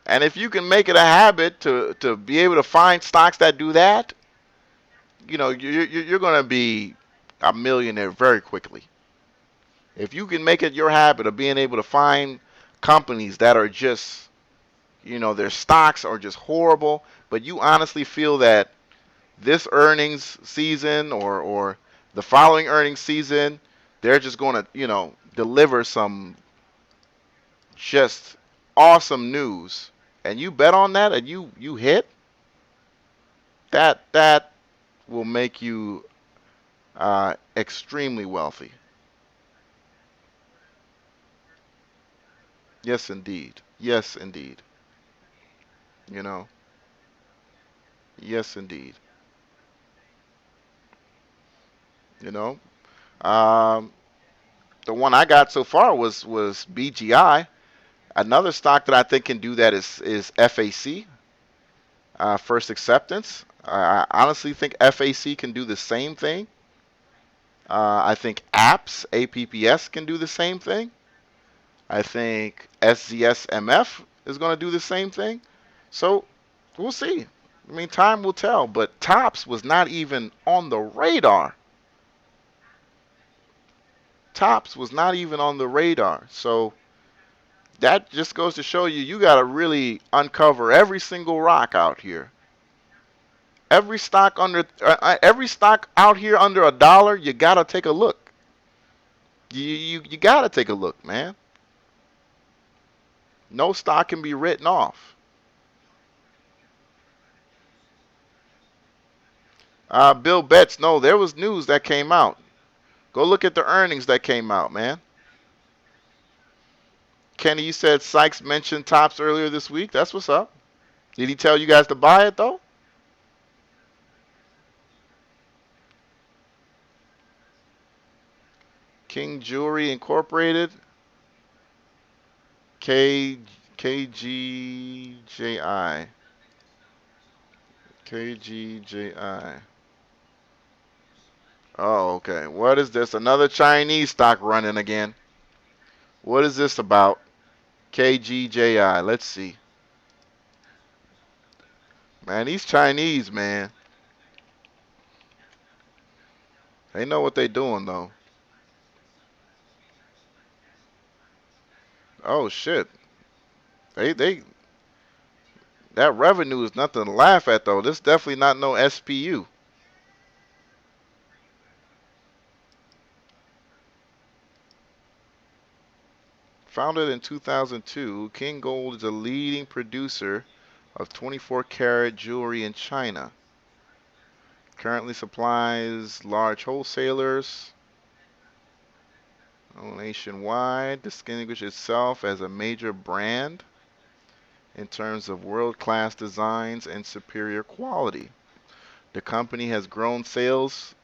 And if you can make it a habit to be able to find stocks that do that, you're going to be a millionaire very quickly. If you can make it your habit of being able to find companies that are just, their stocks are just horrible, but you honestly feel that this earnings season or the following earnings season, they're just going to, deliver some just awesome news, and you bet on that and you hit, that will make you extremely wealthy. Yes, indeed. Yes, indeed. You know. Yes, indeed. You know. Um, the one I got so far was BGI. Another stock that I think can do that is FAC, First Acceptance. I honestly think FAC can do the same thing. I think APPS can do the same thing. I think SZSMF is going to do the same thing. So we'll see. I mean, time will tell. But Tops was not even on the radar. Tops was not even on the radar. So That just goes to show you got to really uncover every single rock out here. Every stock out here under $1, you got to take a look. You got to take a look, man. No stock can be written off. Bill Betts, no, there was news that came out. Go look at the earnings that came out, man. Kenny, you said Sykes mentioned tops earlier this week. That's what's up. Did he tell you guys to buy it though? King Jewelry Incorporated, K KGJI, KGJI. Oh, okay. What is this? Another Chinese stock running again. What is this about? KGJI. Let's see. Man, these Chinese, man, they know what they doing though. Oh shit. They that revenue is nothing to laugh at though. This definitely not no SPU. Founded in 2002, King Gold is a leading producer of 24 karat jewelry in China. Currently supplies large wholesalers nationwide, distinguishes itself as a major brand in terms of world-class designs and superior quality. The company has grown sales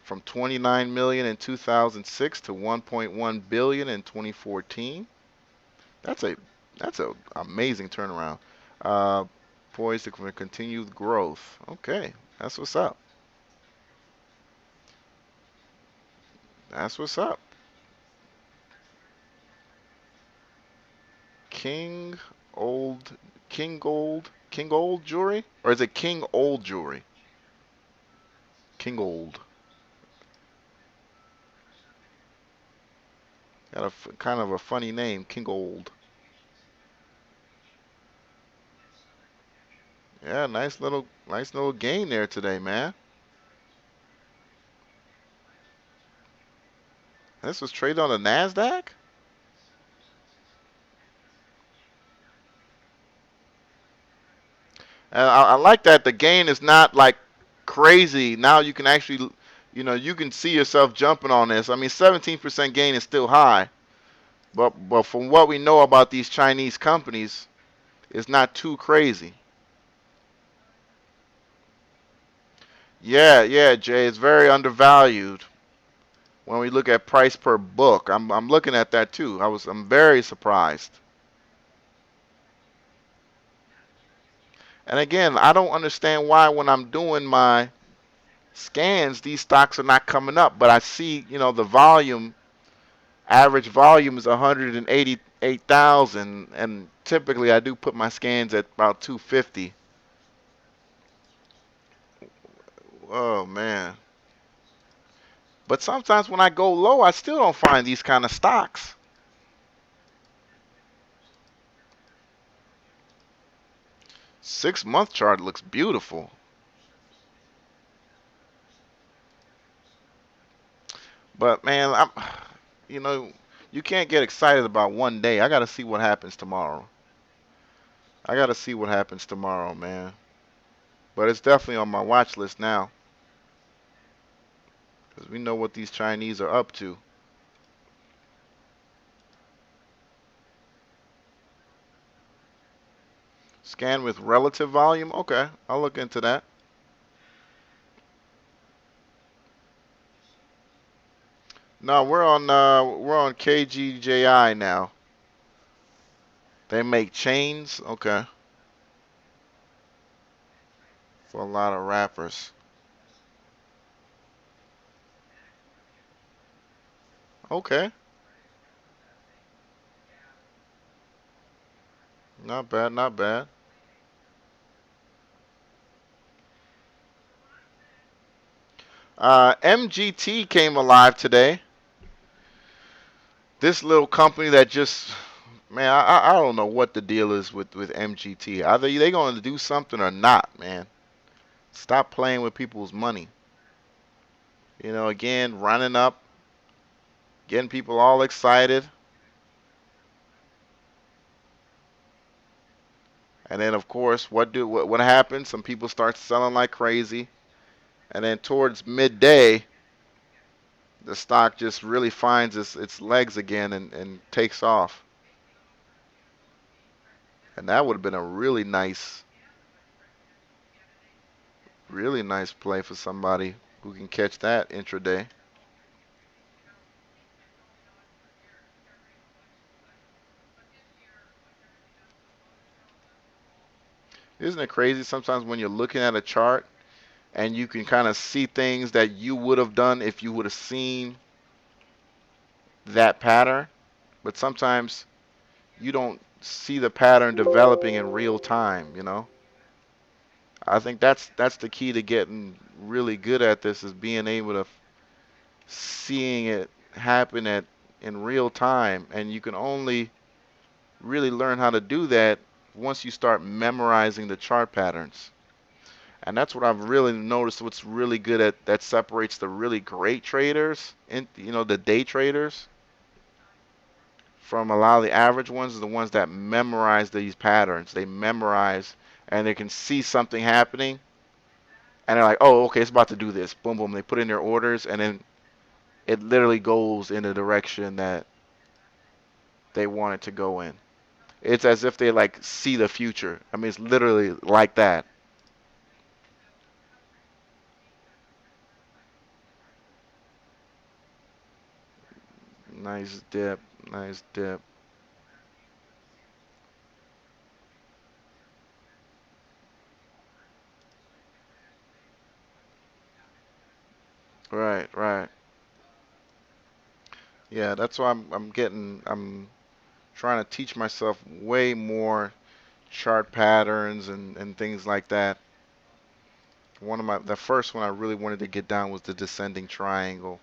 from 29 million in 2006 to 1.1 billion in 2014. That's a that's a amazing turnaround. Uh, Poised for continued growth. Okay, that's what's up. That's what's up. King Old King Old Jewelry, or is it King Old Jewelry? King Old. Got a kind of a funny name, King Old. Yeah, nice little gain there today, man. This was traded on the Nasdaq. And I like that the gain is not like crazy. Now you can actually, you can see yourself jumping on this. I mean, 17% gain is still high, but from what we know about these Chinese companies, it's not too crazy. Yeah, yeah, Jay, it's very undervalued when we look at price per book. I'm looking at that too. I'm very surprised. And again, I don't understand why when I'm doing my scans, these stocks are not coming up. But I see, the volume, average volume is 188,000, and typically I do put my scans at about 250. Oh man. But sometimes when I go low, I still don't find these kind of stocks. 6 month chart looks beautiful. But man, you know, you can't get excited about one day. I got to see what happens tomorrow. I got to see what happens tomorrow, man. But it's definitely on my watch list now because we know what these Chinese are up to. Scan with relative volume. Okay, I'll look into that. No, we're on KGJI now. They make chains. Okay, for a lot of rappers. Okay, not bad, not bad. MGT came alive today. This little company that just Man, I don't know what the deal is with MGT. Either they going to do something or not, man. Stop playing with people's money. Again, running up, getting people all excited, and then of course, what happens? Some people start selling like crazy, and then towards midday, the stock just really finds its legs again and takes off. And that would have been a really nice play for somebody who can catch that intraday. Isn't it crazy sometimes when you're looking at a chart and you can kind of see things that you would have done if you would have seen that pattern, but sometimes you don't see the pattern developing in real time. I think that's the key to getting really good at this is being able to seeing it happen in real time, and you can only really learn how to do that once you start memorizing the chart patterns. And that's what I've really noticed what's really good at that separates the really great traders and the day traders from a lot of the average ones is the ones that memorize these patterns. They memorize and they can see something happening and they're like, "Oh, okay, it's about to do this." Boom boom, they put in their orders and then it literally goes in the direction that they want it to go in. It's as if they like see the future. I mean, it's literally like that. Nice dip, nice dip. Right, right. Yeah, that's why I'm trying to teach myself way more chart patterns and things like that. The first one I really wanted to get down was the descending triangle.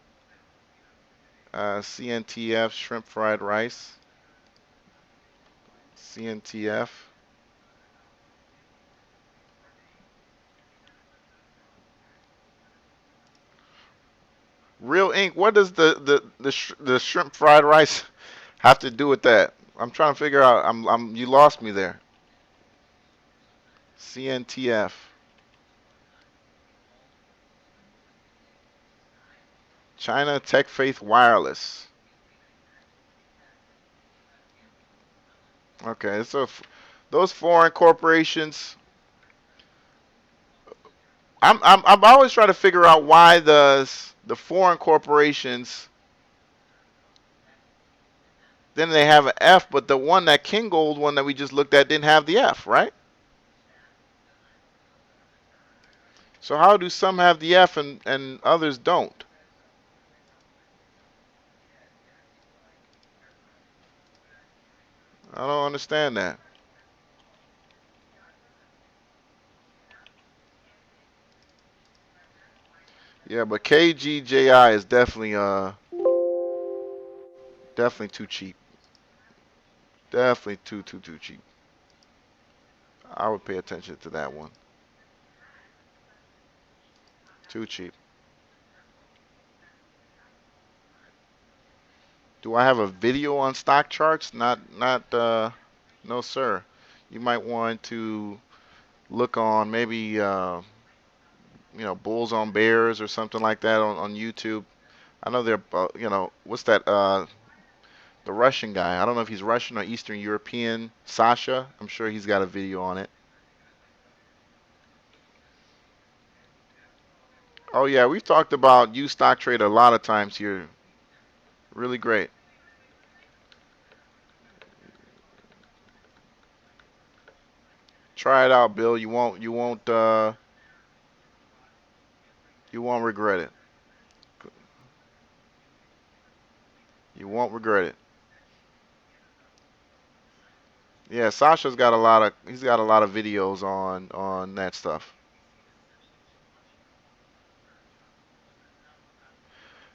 CNTF, shrimp fried rice. CNTF. Real ink. What does the shrimp fried rice have to do with that? I'm trying to figure out. You lost me there. CNTF. China Tech Faith Wireless. Okay, so those foreign corporations, I'm always trying to figure out why the foreign corporations then they have an F, but the one that King Gold one that we just looked at didn't have the F, right? So how do some have the F and others don't? I don't understand that. Yeah, but KGJI is definitely too cheap. Definitely too cheap. I would pay attention to that one. Too cheap. Do I have a video on stock charts? Not no sir. You might want to look on maybe Bulls on Bears or something like that on YouTube. I know they're what's that the Russian guy. I don't know if he's Russian or Eastern European. Sasha. I'm sure he's got a video on it. Oh yeah, we've talked about you stock trader a lot of times here. Really great. Try it out, Bill. You won't regret it. You won't regret it. Yeah, Sasha's got he's got a lot of videos on that stuff.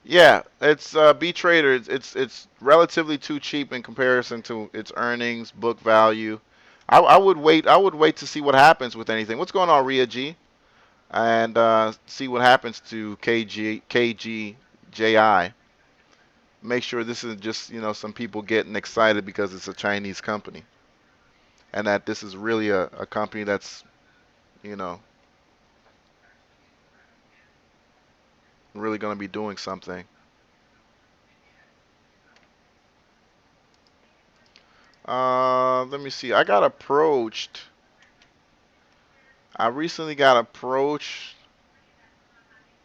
Yeah, it's B Trader. It's relatively too cheap in comparison to its earnings, book value. I would wait. I would wait to see what happens with anything. What's going on, Ria G? And see what happens to KGJI. Make sure this is just some people getting excited because it's a Chinese company, and that this is really a company that's you know really going to be doing something. Let me see. I recently got approached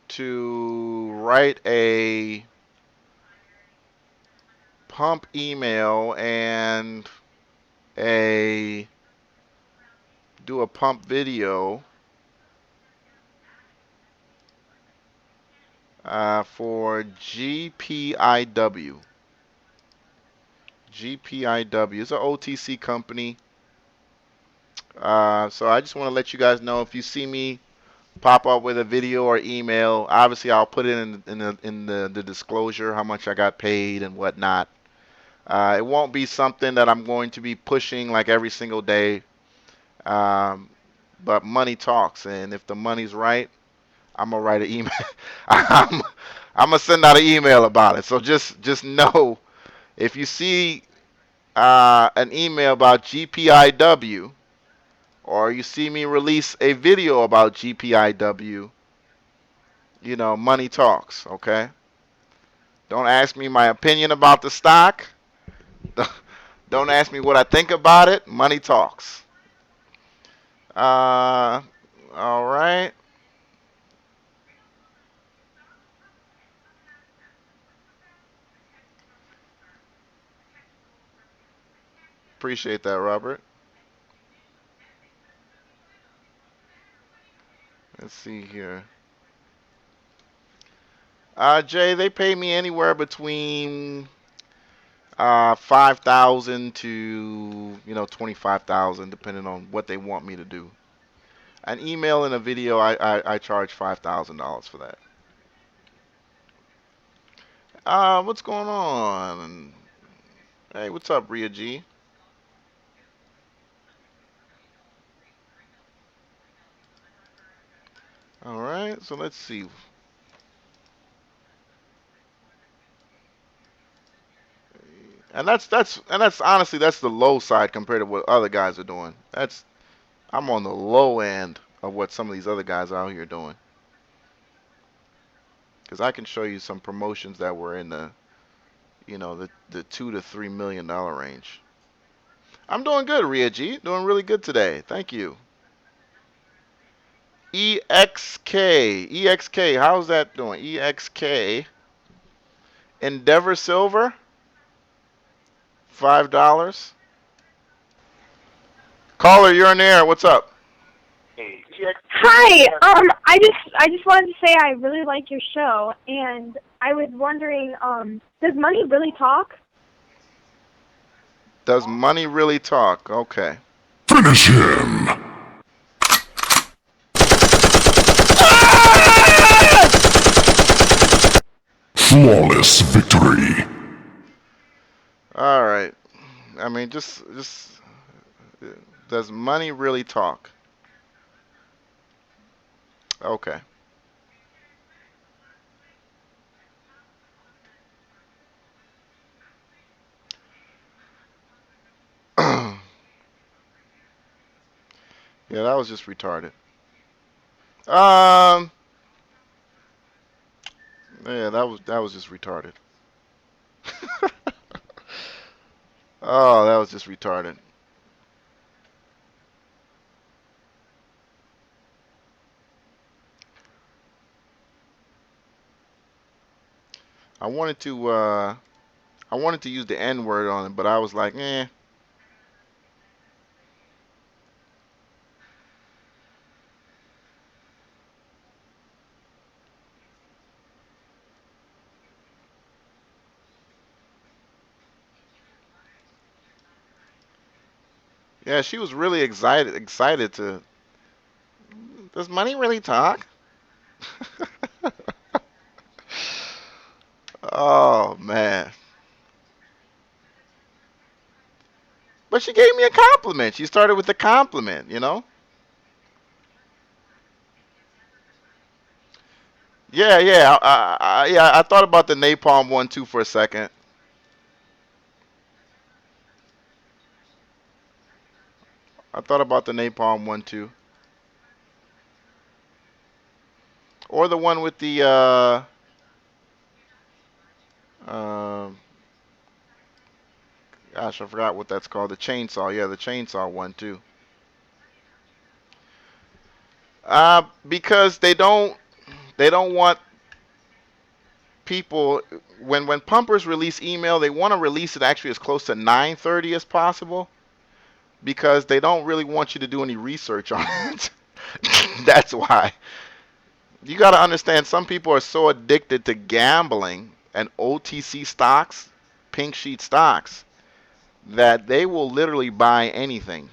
to write a pump email and a do a pump video for GPIW. GPIW. It's an OTC company. So I just want to let you guys know if you see me pop up with a video or email, obviously I'll put it in the disclosure how much I got paid and whatnot. It won't be something that I'm going to be pushing like every single day. Um, but money talks, and if the money's right, I'm gonna write an email. I'm, I'm gonna send out an email about it. So just know if you see an email about GPIW or you see me release a video about GPIW, money talks. Okay. Don't ask me my opinion about the stock. Don't ask me what I think about it. Money talks. Uh, all right. Appreciate that, Robert. Let's see here. Jay, they pay me anywhere between 5,000 to 25,000, depending on what they want me to do. An email and a video, I charge $5,000 for that. What's going on? Hey, what's up, Ria G? All right, so let's see. And that's honestly that's the low side compared to what other guys are doing. I'm on the low end of what some of these other guys out here doing. Because I can show you some promotions that were in the 2 to $3 million range. I'm doing good, Ria G. Doing really good today. Thank you. EXK, how's that doing? EXK, Endeavor Silver, $5. Caller, you're in the air. What's up? Hi. I just wanted to say I really like your show, and I was wondering, does money really talk? Does money really talk? Okay. Finish him! Flawless victory. All right. I mean, just does money really talk? Okay. Yeah, that was just retarded. Um, yeah, that was just retarded. Oh, that was just retarded. I wanted to I wanted to use the N word on it, but I was like, eh. Yeah, she was really excited to. Does money really talk? Oh man. But she gave me a compliment. She started with a compliment, you know? Yeah, yeah. Yeah, I thought about the napalm one too for a second. I thought about the napalm one too. Or the one with the um gosh, I forgot what that's called. The chainsaw. Yeah, the chainsaw one too. Because they don't want people when pumpers release email, they want to release it actually as close to 9:30 as possible because they don't really want you to do any research on it. That's why. You got to understand some people are so addicted to gambling and OTC stocks, pink sheet stocks, that they will literally buy anything.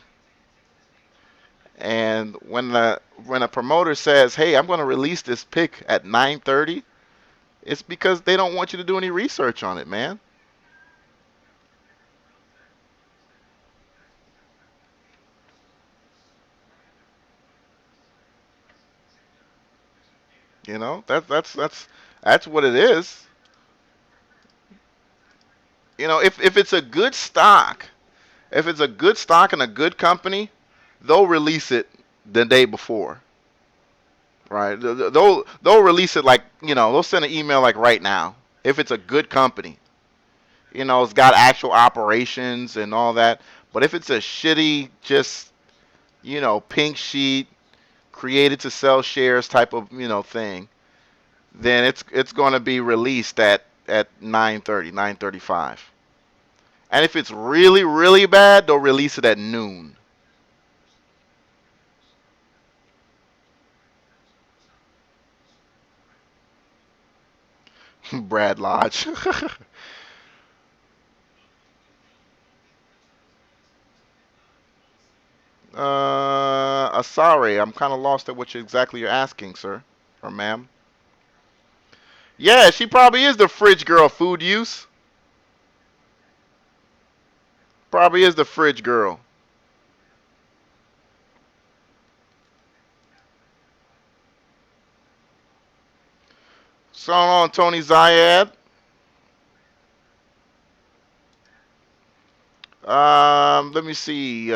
And when a promoter says, "Hey, I'm going to release this pick at 9:30," it's because they don't want you to do any research on it, man. You know, that's what it is. You know, if it's a good stock, if it's a good stock and a good company, they'll release it the day before, right? They'll release it like, they'll send an email like right now if it's a good company. It's got actual operations and all that. But if it's a shitty, just pink sheet created to sell shares type of thing, then it's going to be released at 9:30, 9:35. And if it's really really bad, they'll release it at noon. Brad Lodge. Sorry, I'm kind of lost at what exactly you're asking, sir or ma'am. Yeah, she probably is the fridge girl. Food use probably is the fridge girl. So on Tony Zayad. Let me see.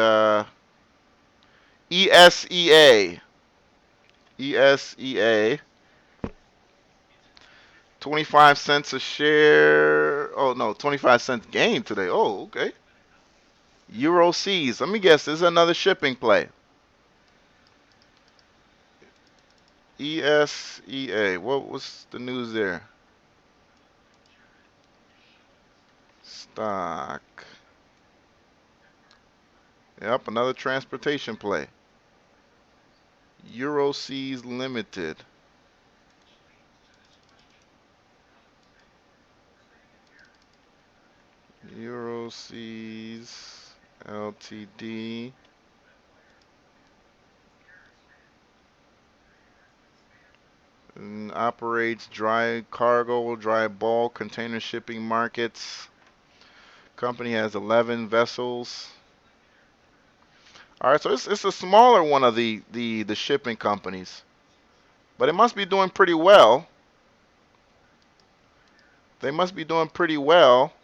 ESEA. ESEA. 25 cents a share. Oh no, 25 cents gain today. Oh, okay. Euro C's. Let me guess. This is another shipping play. ESEA. What was the news there? Stock. Yep, another transportation play. Euro C's Limited. Euro C's Ltd. And operates dry cargo, dry bulk, container shipping markets. Company has 11 vessels. All right, so it's a smaller one of the shipping companies, but it must be doing pretty well. They must be doing pretty well.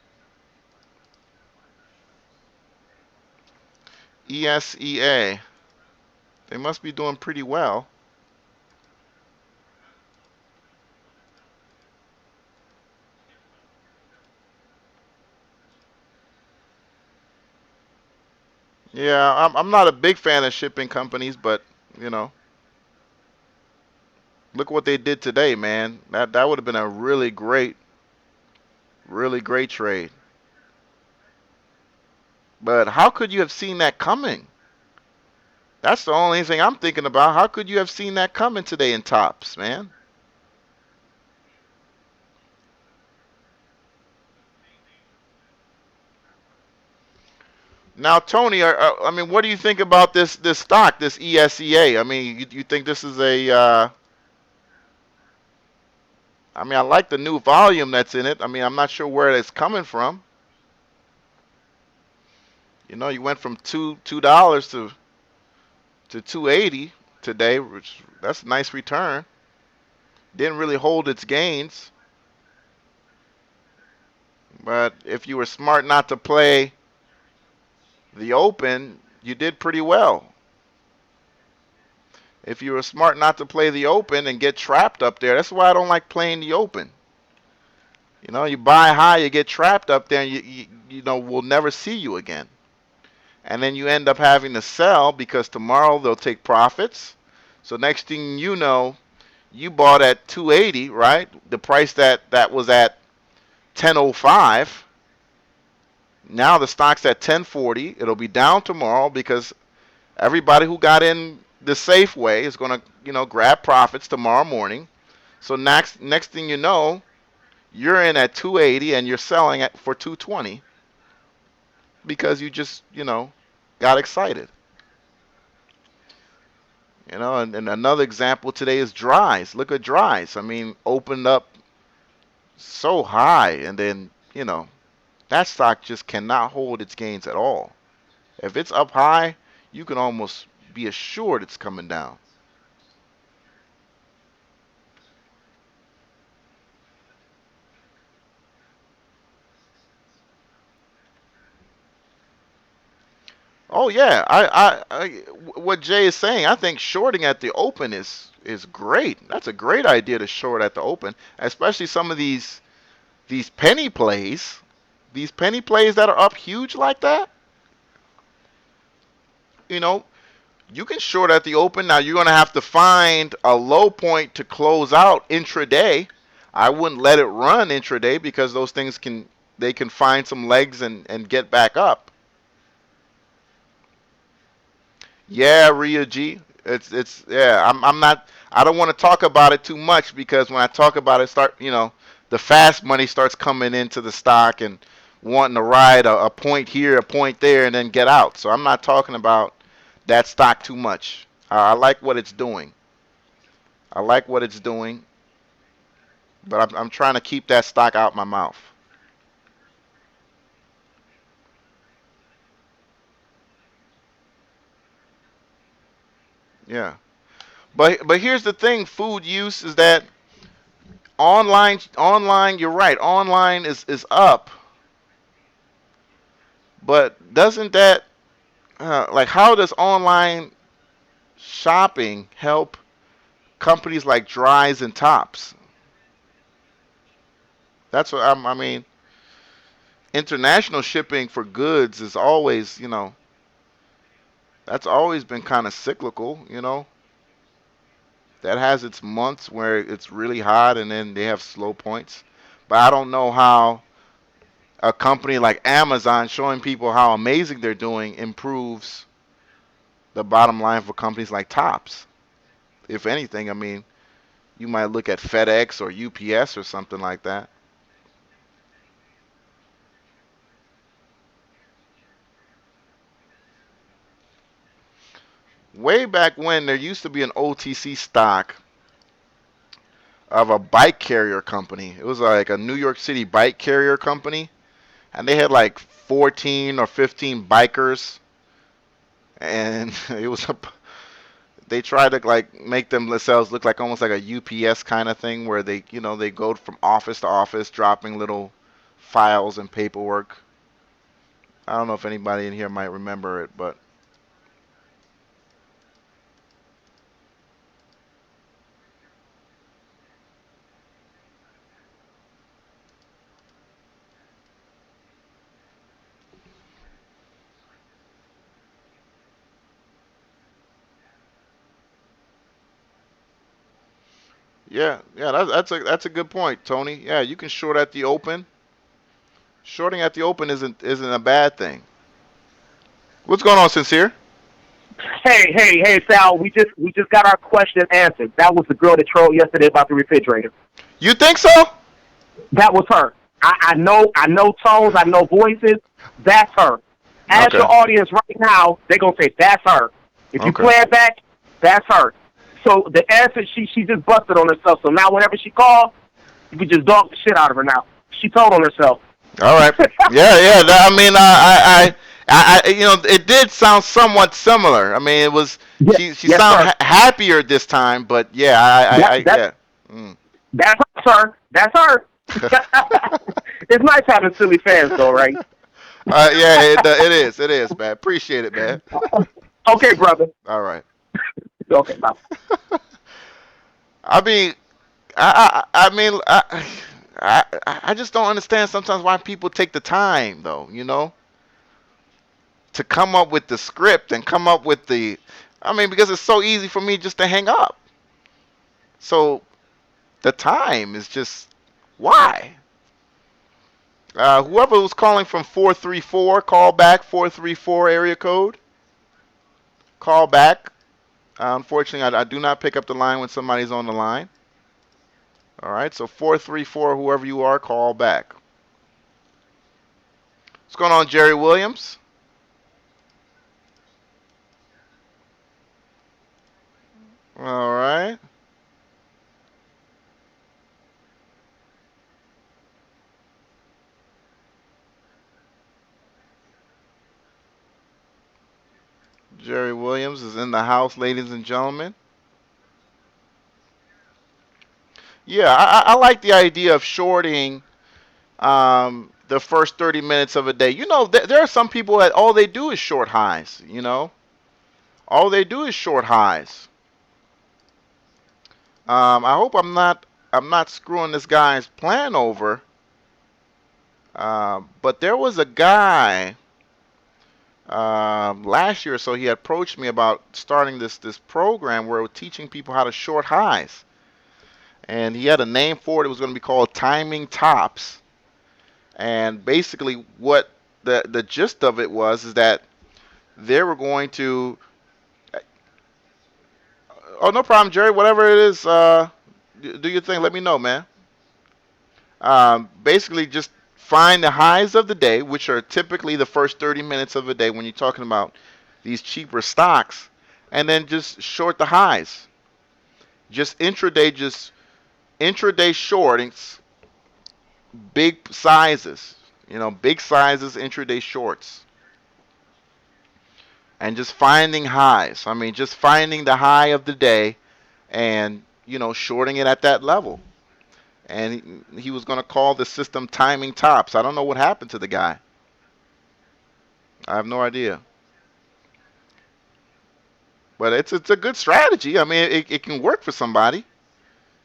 ESEA. They must be doing pretty well. Yeah, I'm not a big fan of shipping companies, but you know, look what they did today, man. That would have been a really great trade. But how could you have seen that coming? That's the only thing I'm thinking about. How could you have seen that coming today in tops, man? Now, Tony, I mean, what do you think about this stock, this ESEA? I mean, you think this is a I mean, I like the new volume that's in it. I mean, I'm not sure where it's coming from. You know, you went from $2 to 280 today, which that's a nice return. Didn't really hold its gains, but if you were smart not to play the open, you did pretty well. If you were smart not to play the open and get trapped up there, that's why I don't like playing the open. You know, you buy high, you get trapped up there, and you know we'll never see you again. And then you end up having to sell because tomorrow they'll take profits. So next thing you know, you bought at 280, right? The price that was at 1005. Now the stock's at 1040. It'll be down tomorrow because everybody who got in the safe way is going to, grab profits tomorrow morning. So next thing you know, you're in at 280 and you're selling at for 220 because you just, got excited. And another example today is Dries. Look at Dries. I mean, opened up so high, and then, that stock just cannot hold its gains at all. If it's up high, you can almost be assured it's coming down. Oh yeah, what Jay is saying, I think shorting at the open is great. That's a great idea to short at the open, especially some of these penny plays, that are up huge like that. You know, you can short at the open. Now you're gonna have to find a low point to close out intraday. I wouldn't let it run intraday because those things can find some legs and get back up. Yeah, Ria G. It's yeah. I'm not. I don't want to talk about it too much because when I talk about it, the fast money starts coming into the stock and wanting to ride a point here, a point there, and then get out. So I'm not talking about that stock too much. I like what it's doing. I like what it's doing, but I'm trying to keep that stock out my mouth. Yeah. But here's the thing, food use is that online you're right, online is up, but doesn't that like how does online shopping help companies like Dries and Tops? That's what I mean. International shipping for goods is always, that's always been kind of cyclical. That has its months where it's really hot and then they have slow points. But I don't know how a company like Amazon showing people how amazing they're doing improves the bottom line for companies like Tops. If anything, I mean, you might look at FedEx or UPS or something like that. Way back when, there used to be an OTC stock of a bike carrier company. It was like a New York City bike carrier company, and they had like 14 or 15 bikers, and they tried to like make themselves look like almost like a UPS kind of thing where they go from office to office dropping little files and paperwork. I don't know if anybody in here might remember it, but yeah, yeah, that's a good point, Tony. Yeah, you can short at the open. Shorting at the open isn't a bad thing. What's going on, Sincere? Hey, Sal. We just got our question answered. That was the girl that trolled yesterday about the refrigerator. You think so? That was her. I know tones. I know voices. That's her. Ask Okay. your audience right now. They're gonna say that's her. If you Okay. play it back, that's her. So the answer, she just busted on herself. So now whenever she calls, You could just dog the shit out of her now. She told on herself. All right. Yeah, yeah. I mean, you know, it did sound somewhat similar. I mean, it was Yeah, she yes, sounded sir. happier this time, but yeah, That that yeah. Mm. that's her, sir. That's her. It's nice having silly fans, though, right? Yeah, it is. It is, man. Appreciate it, man. Okay, brother. All right. Okay, bye. I mean, I mean, I just don't understand sometimes why people take the time, though. You know, to come up with the script and come up with the. I mean, because it's so easy for me just to hang up. So the time is just why. Whoever was calling from 434, call back 434 area code. Call back. Unfortunately, I do not pick up the line when somebody's on the line. All right, so 434, whoever you are, call back. What's going on, Jerry Williams? All right. Jerry Williams is in the house, ladies and gentlemen. Yeah, I like the idea of shorting the first 30 minutes of a day. You know, there are some people that all they do is short highs, you know? All they do is short highs. I hope I'm not screwing this guy's plan over. But there was a guy last year or so. He approached me about starting this program where we're teaching people how to short highs, and he had a name for it. It was going to be called timing tops. And basically, what the gist of it was is that they were going to. Oh, no problem, Jerry. Whatever it is, do your thing. Let me know, man. Basically, just find the highs of the day, which are typically the first 30 minutes of a day when you're talking about these cheaper stocks, and then just short the highs. Just intraday shortings, big sizes, big sizes, intraday shorts, and just finding highs. I mean, just finding the high of the day and, shorting it at that level. And he was going to call the system timing tops. I don't know what happened to the guy. I have no idea. But it's a good strategy. I mean, it can work for somebody.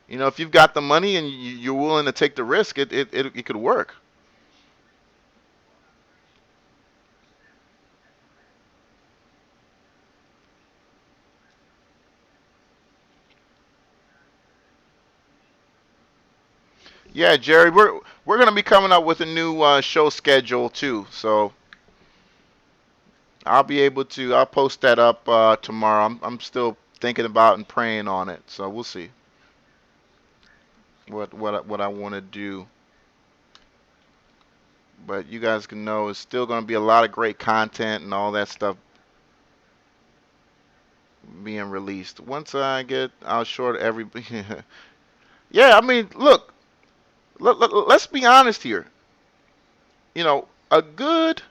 If you've got the money and you're willing to take the risk, it could work. Yeah, Jerry, we're gonna be coming up with a new show schedule too. So I'll post that up tomorrow. I'm still thinking about and praying on it. So we'll see what I want to do. But you guys can know it's still gonna be a lot of great content and all that stuff being released. Once I'll short every. Yeah, I mean, look, let's be honest here. A good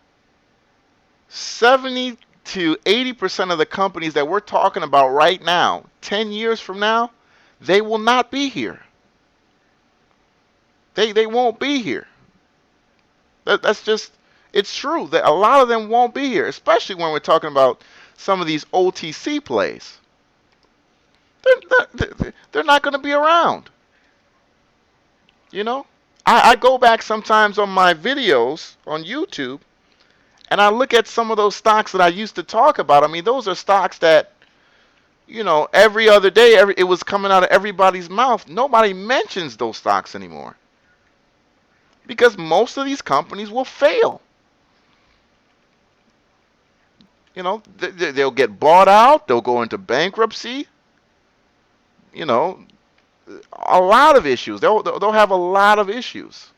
70 to 80% of the companies that we're talking about right now, 10 years from now, they will not be here. They won't be here. That's just, it's true that a lot of them won't be here, especially when we're talking about some of these OTC plays. They're not going to be around. You know, I go back sometimes on my videos on YouTube and I look at some of those stocks that I used to talk about. I mean, those are stocks that, every other day, it was coming out of everybody's mouth. Nobody mentions those stocks anymore because most of these companies will fail. They'll get bought out. They'll go into bankruptcy. You know, a lot of issues. They'll have a lot of issues,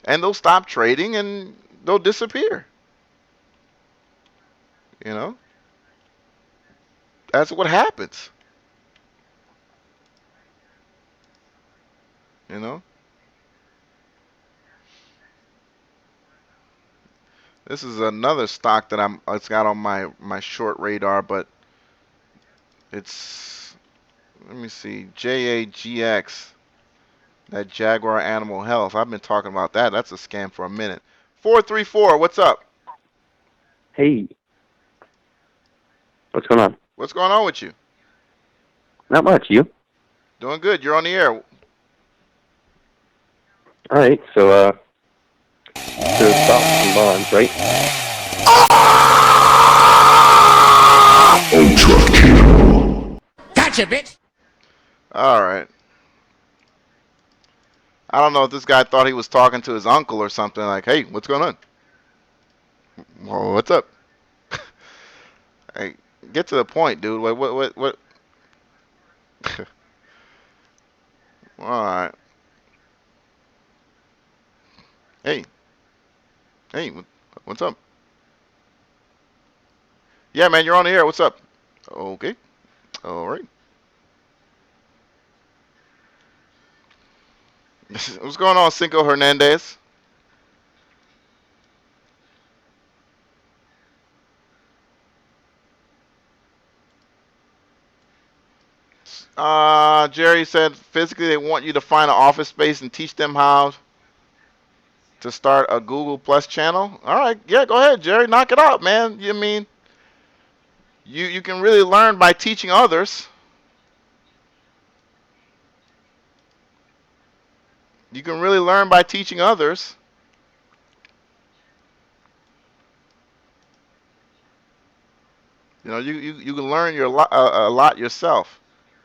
and they'll stop trading and they'll disappear. You know, that's what happens. You know, this is another stock that it's got on my short radar, but it's, let me see, JAGX, that Jaguar Animal Health. I've been talking about that. That's a scam for a minute. 434, what's up? Hey, what's going on? What's going on with you? Not much. You? Doing good. You're on the air. All right. So, stocks and bonds, right? Ultra kill. Gotcha, bitch. All right. I don't know if this guy thought he was talking to his uncle or something. Like, hey, what's going on? Well, what's up? Hey, get to the point, dude. What? All right. Hey, hey, what's up? Yeah, man, you're on the air. What's up? Okay. All right. What's going on, Cinco Hernandez? Jerry said physically they want you to find an office space and teach them how to start a Google Plus channel. All right, yeah, go ahead, Jerry, knock it out, man. You mean you can really learn by teaching others. You can really learn by teaching others. You know, you can learn a lot yourself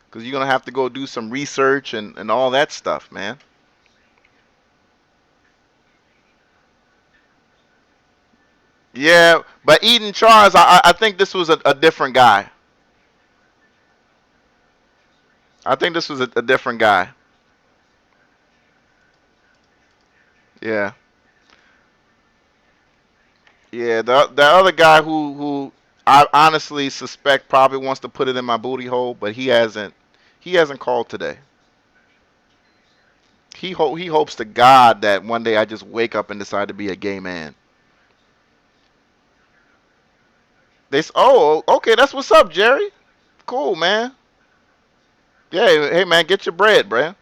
because you're gonna have to go do some research and all that stuff, man. Yeah, but Eden Charles, I think this was a different guy. I think this was a different guy. Yeah, yeah. The other guy who I honestly suspect probably wants to put it in my booty hole, but he hasn't called today. He hopes to God that one day I just wake up and decide to be a gay man. Oh, okay, that's what's up, Jerry. Cool, man. Yeah, hey man, get your bread, bruh.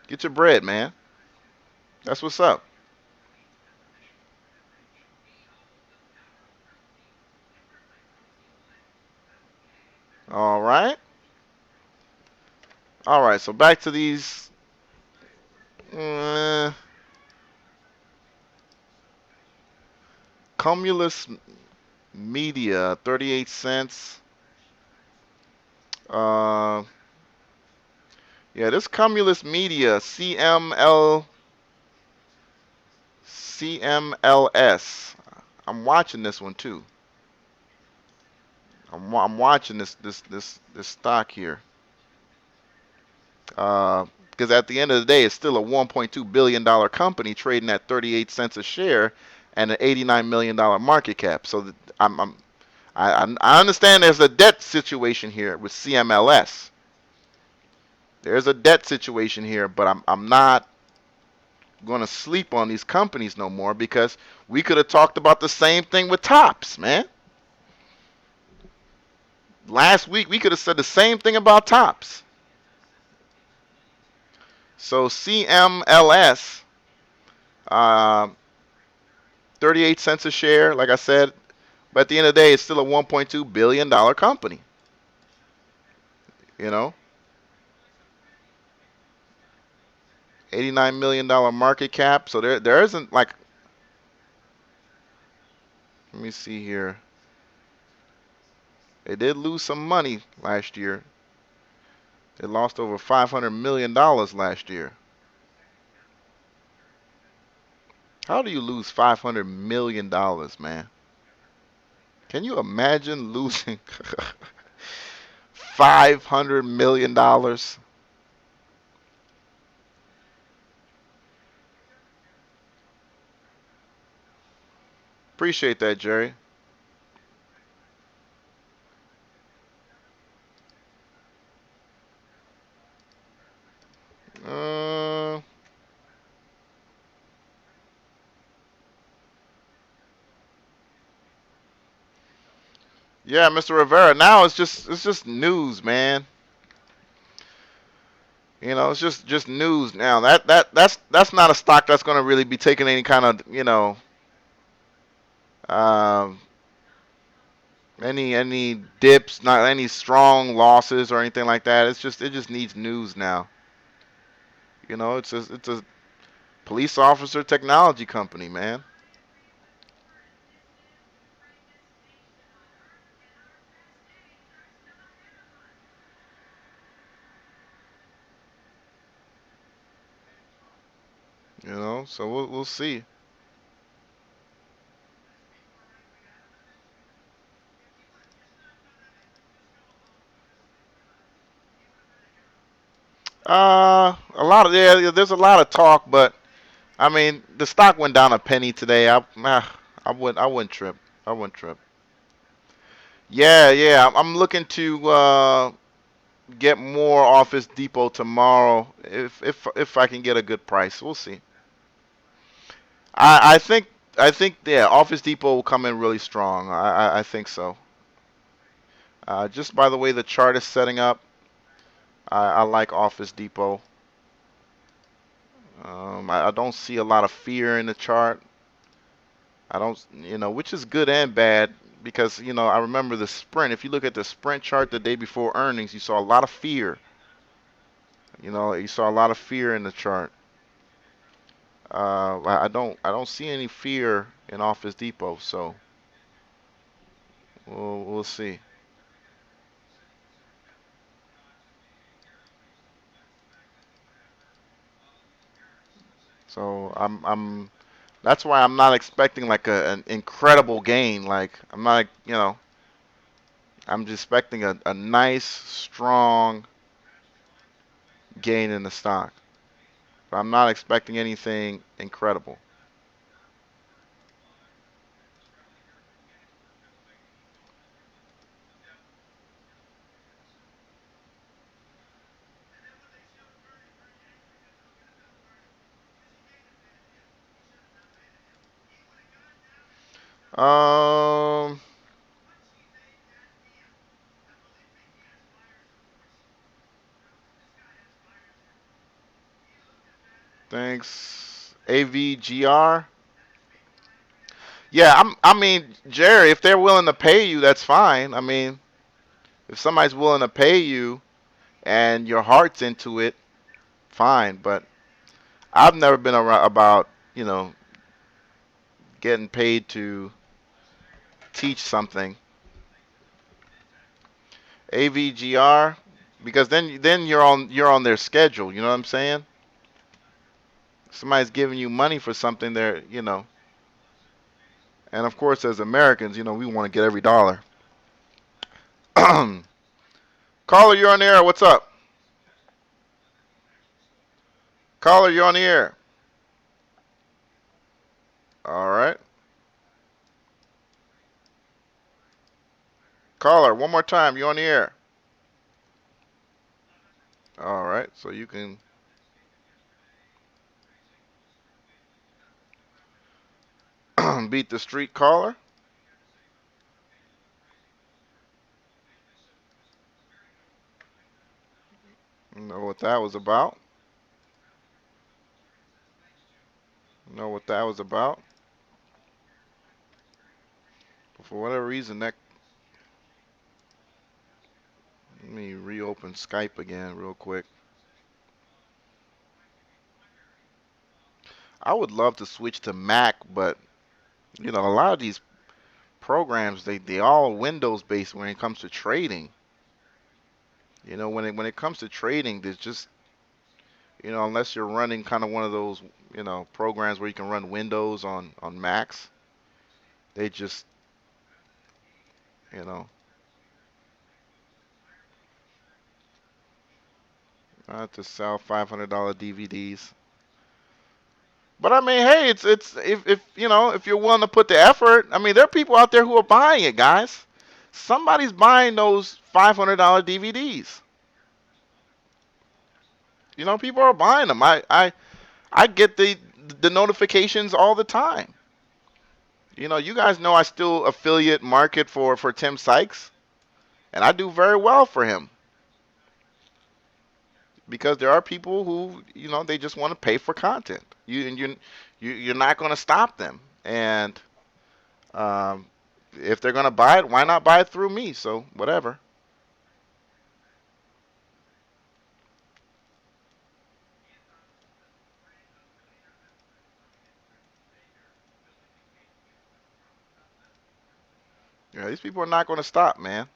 Get your bread, man. That's what's up. All right. All right, so back to these. Uh, Cumulus Media, 38 cents. Uh, yeah, this Cumulus Media, CMLS. I'm watching this one too. I'm watching this stock here. Because at the end of the day, it's still a $1.2 billion company trading at 38 cents a share and an $89 million market cap. So I understand there's a debt situation here with CMLS. There's a debt situation here, but I'm not going to sleep on these companies no more because we could have talked about the same thing with Tops, man. Last week we could have said the same thing about Tops. So CMLS, uh, 38 cents a share, like I said, but at the end of the day, it's still a $1.2 billion company. You know, $89 million market cap. So there isn't like, let me see here. They did lose some money last year. They lost over $500 million last year. How do you lose $500 million, man? Can you imagine losing $500 million? Appreciate that, Jerry. Yeah, Mr. Rivera. Now it's just news, man. It's just news now. That's not a stock that's going to really be taking any kind of um, any dips, not any strong losses or anything like that. It just needs news now. It's a police officer technology company, man. So we'll see. There's a lot of talk, but I mean, the stock went down a penny today. I wouldn't trip. I wouldn't trip. Yeah. I'm looking to get more Office Depot tomorrow if I can get a good price. We'll see. I think yeah, Office Depot will come in really strong. I think so. Just by the way the chart is setting up, I like Office Depot. I don't see a lot of fear in the chart. I don't, which is good and bad because I remember the sprint. If you look at the sprint chart the day before earnings, you saw a lot of fear. You saw a lot of fear in the chart. I don't see any fear in Office Depot, so we'll see. So that's why I'm not expecting like an incredible gain. Like I'm not, I'm just expecting a nice strong gain in the stock. But I'm not expecting anything incredible. Um, thanks. AVGR. Yeah, I mean, Jerry, if they're willing to pay you, that's fine. I mean, if somebody's willing to pay you and your heart's into it, fine. But I've never been around about, getting paid to teach something. AVGR, because then you're on their schedule. You know what I'm saying? Somebody's giving you money for something they're. And of course, as Americans, we want to get every dollar. Caller, you're on the air. What's up? Caller, you're on the air. All right. Caller, one more time. You're on the air. All right. So you can beat the street caller. Know what that was about. Know what that was about. But for whatever reason, let me reopen Skype again real quick. I would love to switch to Mac, but a lot of these programs they all Windows based when it comes to trading. When it comes to trading, there's just unless you're running kind of one of those programs where you can run Windows on Macs, they just you know not to sell $500 DVDs. But I mean, hey, it's if you're willing to put the effort, I mean, there are people out there who are buying it, guys. Somebody's buying those $500 DVDs. People are buying them. I get the notifications all the time. You guys know I still affiliate market for Tim Sykes, and I do very well for him because there are people who they just want to pay for content. You're not going to stop them, and um, if they're going to buy it, why not buy it through me? So whatever. Yeah, these people are not going to stop, man.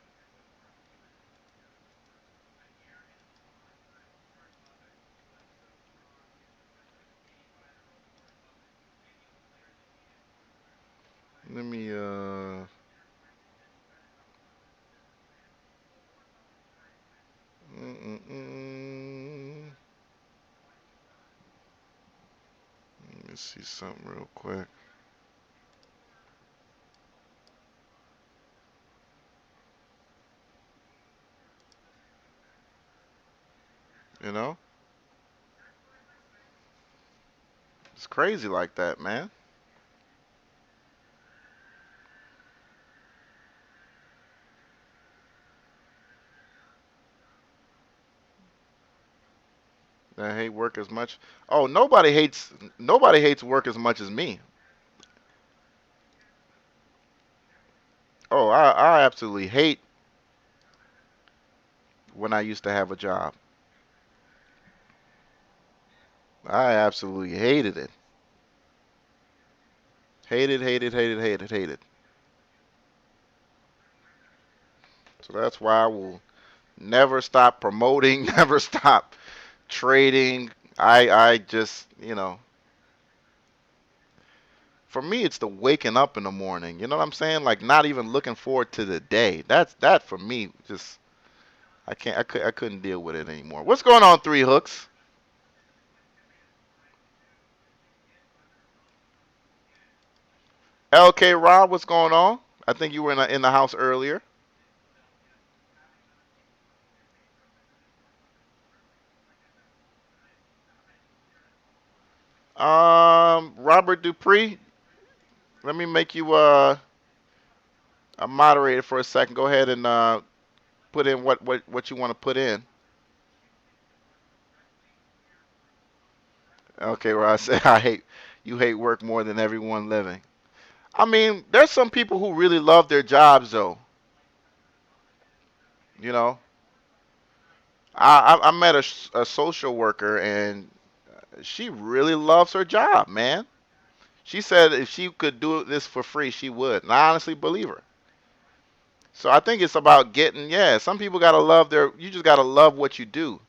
Let me mm, mm, mm. Let me see something real quick. You know, it's crazy like that, man. I hate work as much. Oh, nobody hates work as much as me. Oh, I absolutely hate when I used to have a job. I absolutely hated it. Hated, hated, hated, hated, hated. So that's why I will never stop promoting, never stop trading. I just, for me it's the waking up in the morning. You know what I'm saying? Like not even looking forward to the day. That for me just I couldn't deal with it anymore. What's going on, Three Hooks? LK Rob, what's going on? I think you were in the house earlier. Robert Dupree, let me make you a moderator for a second. Go ahead and put in what you want to put in. Okay, Rob said you hate work more than everyone living. I mean, there's some people who really love their jobs though. You know, I met a social worker and she really loves her job, man. She said if she could do this for free, she would. And I honestly believe her. So I think it's about getting, yeah, some people got to love you just got to love what you do.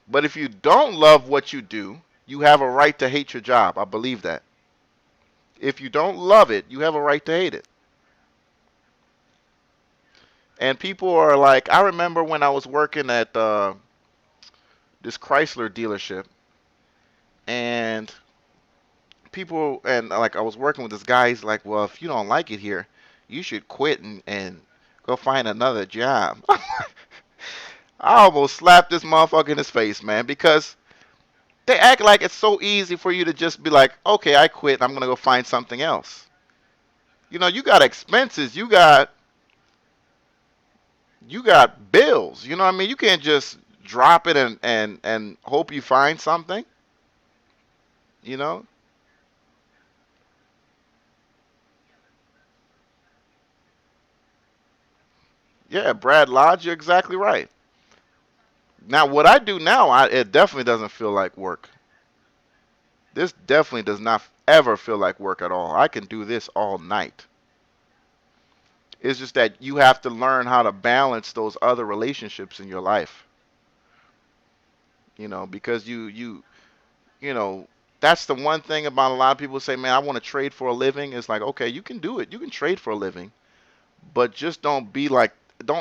But if you don't love what you do, you have a right to hate your job. I believe that. If you don't love it, you have a right to hate it. And people are like, I remember when I was working at this Chrysler dealership, and people, and like I was working with this guy, he's like, well, if you don't like it here, you should quit and go find another job. I almost slapped this motherfucker in his face, man, because they act like it's so easy for you to just be like, okay, I quit. I'm gonna go find something else. You got expenses. You got bills. You know what I mean? You can't just drop it and hope you find something. You know? Yeah, Brad Lodge, you're exactly right. Now, what I do now, it definitely doesn't feel like work. This definitely does not ever feel like work at all. I can do this all night. It's just that you have to learn how to balance those other relationships in your life. Because you know, that's the one thing about a lot of people say, man, I want to trade for a living. It's like, okay, you can do it. You can trade for a living, but just don't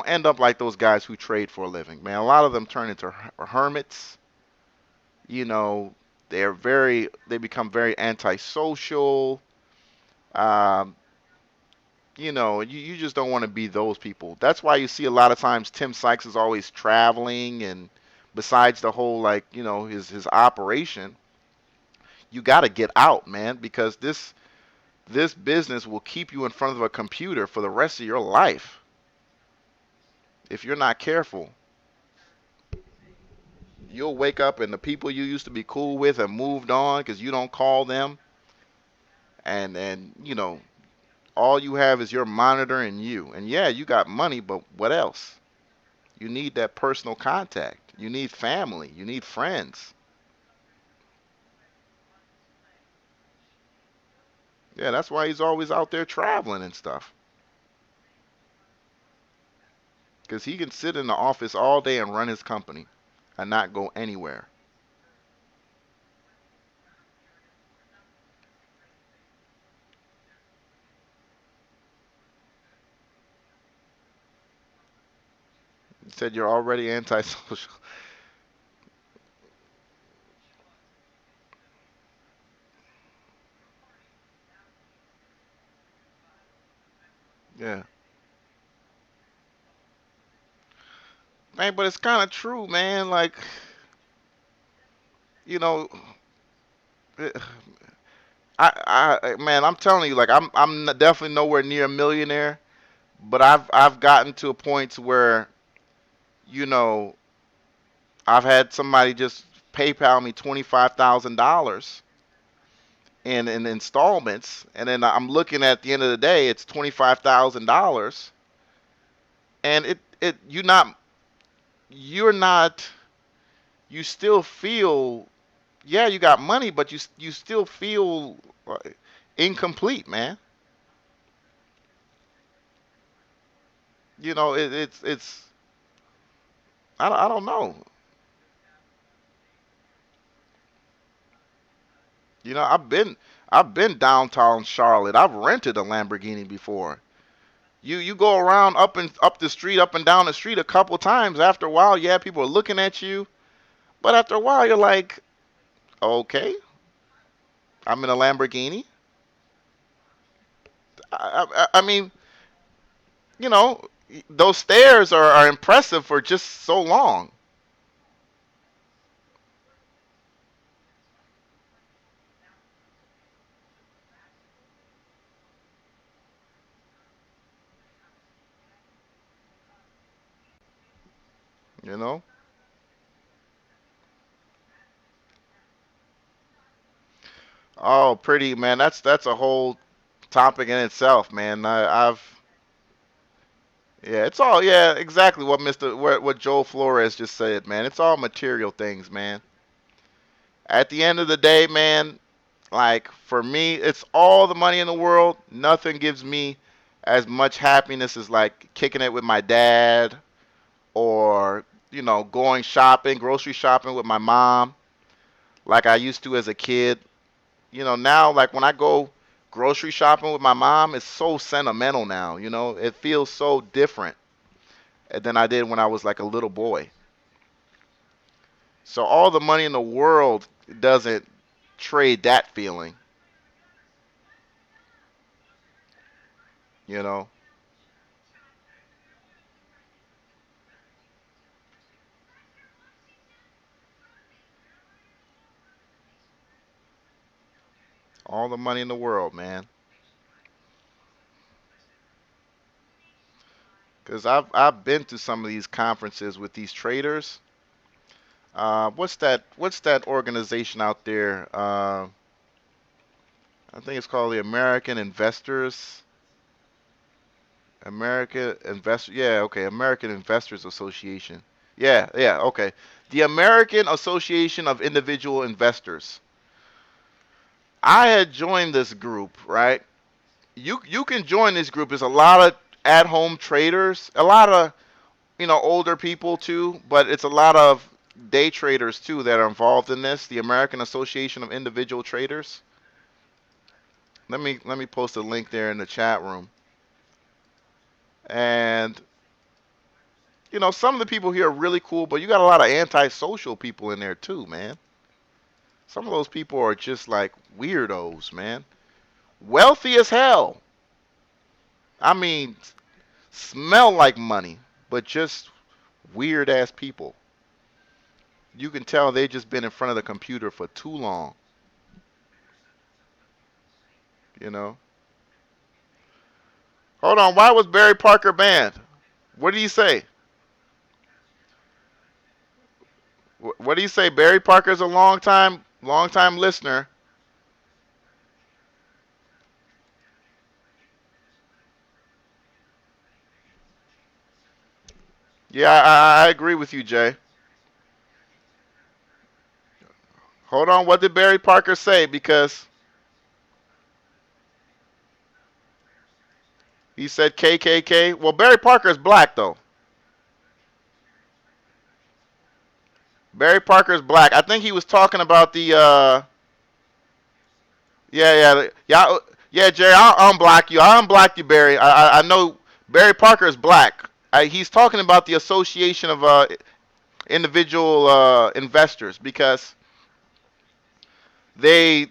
end up like those guys who trade for a living, man. A lot of them turn into hermits. You know, they become very antisocial. Um, you just don't want to be those people. That's why you see a lot of times Tim Sykes is always traveling, and besides the whole like, his operation, you got to get out, man, because This business will keep you in front of a computer for the rest of your life if you're not careful. You'll wake up and the people you used to be cool with have moved on because you don't call them, and all you have is your monitor and you. And yeah, you got money, but what else? You need that personal contact. You need family. You need friends. Yeah, that's why he's always out there traveling and stuff. Because he can sit in the office all day and run his company and not go anywhere. He said you're already antisocial. Yeah. Man, but it's kind of true, man. Like, you know, man, I'm telling you, like, I'm definitely nowhere near a millionaire, but I've gotten to a point to where, you know, I've had somebody just PayPal me $25,000 in installments, and then I'm looking at the end of the day, it's $25,000, and you're not you still feel, yeah, you got money, but you still feel uh, incomplete, man. It's I don't know. I've been downtown Charlotte. I've rented a Lamborghini before. You go around up the street, up and down the street a couple times. After a while, yeah, people are looking at you, but after a while, you're like, okay, I'm in a Lamborghini. I mean, you know, those stairs are impressive for just so long. You know. Oh, pretty man. That's a whole topic in itself, man. Yeah, it's all, yeah, exactly what Joel Flores just said, man. It's all material things, man. At the end of the day, man, like for me, it's all the money in the world. Nothing gives me as much happiness as like kicking it with my dad, or going shopping, grocery shopping with my mom, like I used to as a kid. Now, like when I go grocery shopping with my mom, it's so sentimental now. It feels so different than I did when I was like a little boy. So all the money in the world doesn't trade that feeling. you know all the money in the world, man. Because I've been to some of these conferences with these traders. What's that organization out there? I think it's called the Yeah, okay, American Investors Association. Yeah, yeah, okay. The American Association of Individual Investors. I had joined this group, right? You can join this group. There's a lot of at-home traders, a lot of older people too, but it's a lot of day traders too that are involved in this. The American Association of Individual Traders. Let me post a link there in the chat room. And some of the people here are really cool, but you got a lot of antisocial people in there too, man. Some of those people are just like weirdos, man. Wealthy as hell. I mean, smell like money, but just weird ass people. You can tell they've just been in front of the computer for too long, you know. Hold on. Why was Barry Parker banned? What did he say? What did he say? Barry Parker's a long time listener. Yeah, I agree with you, Jay. Hold on. What did Barry Parker say? Because he said KKK. Well, Barry Parker is black though. Barry Parker is black. I think he was talking about the yeah, yeah, Jerry. I'll unblock you. I'll unblock you, Barry. I know Barry Parker is black. He's talking about the association of individual investors because they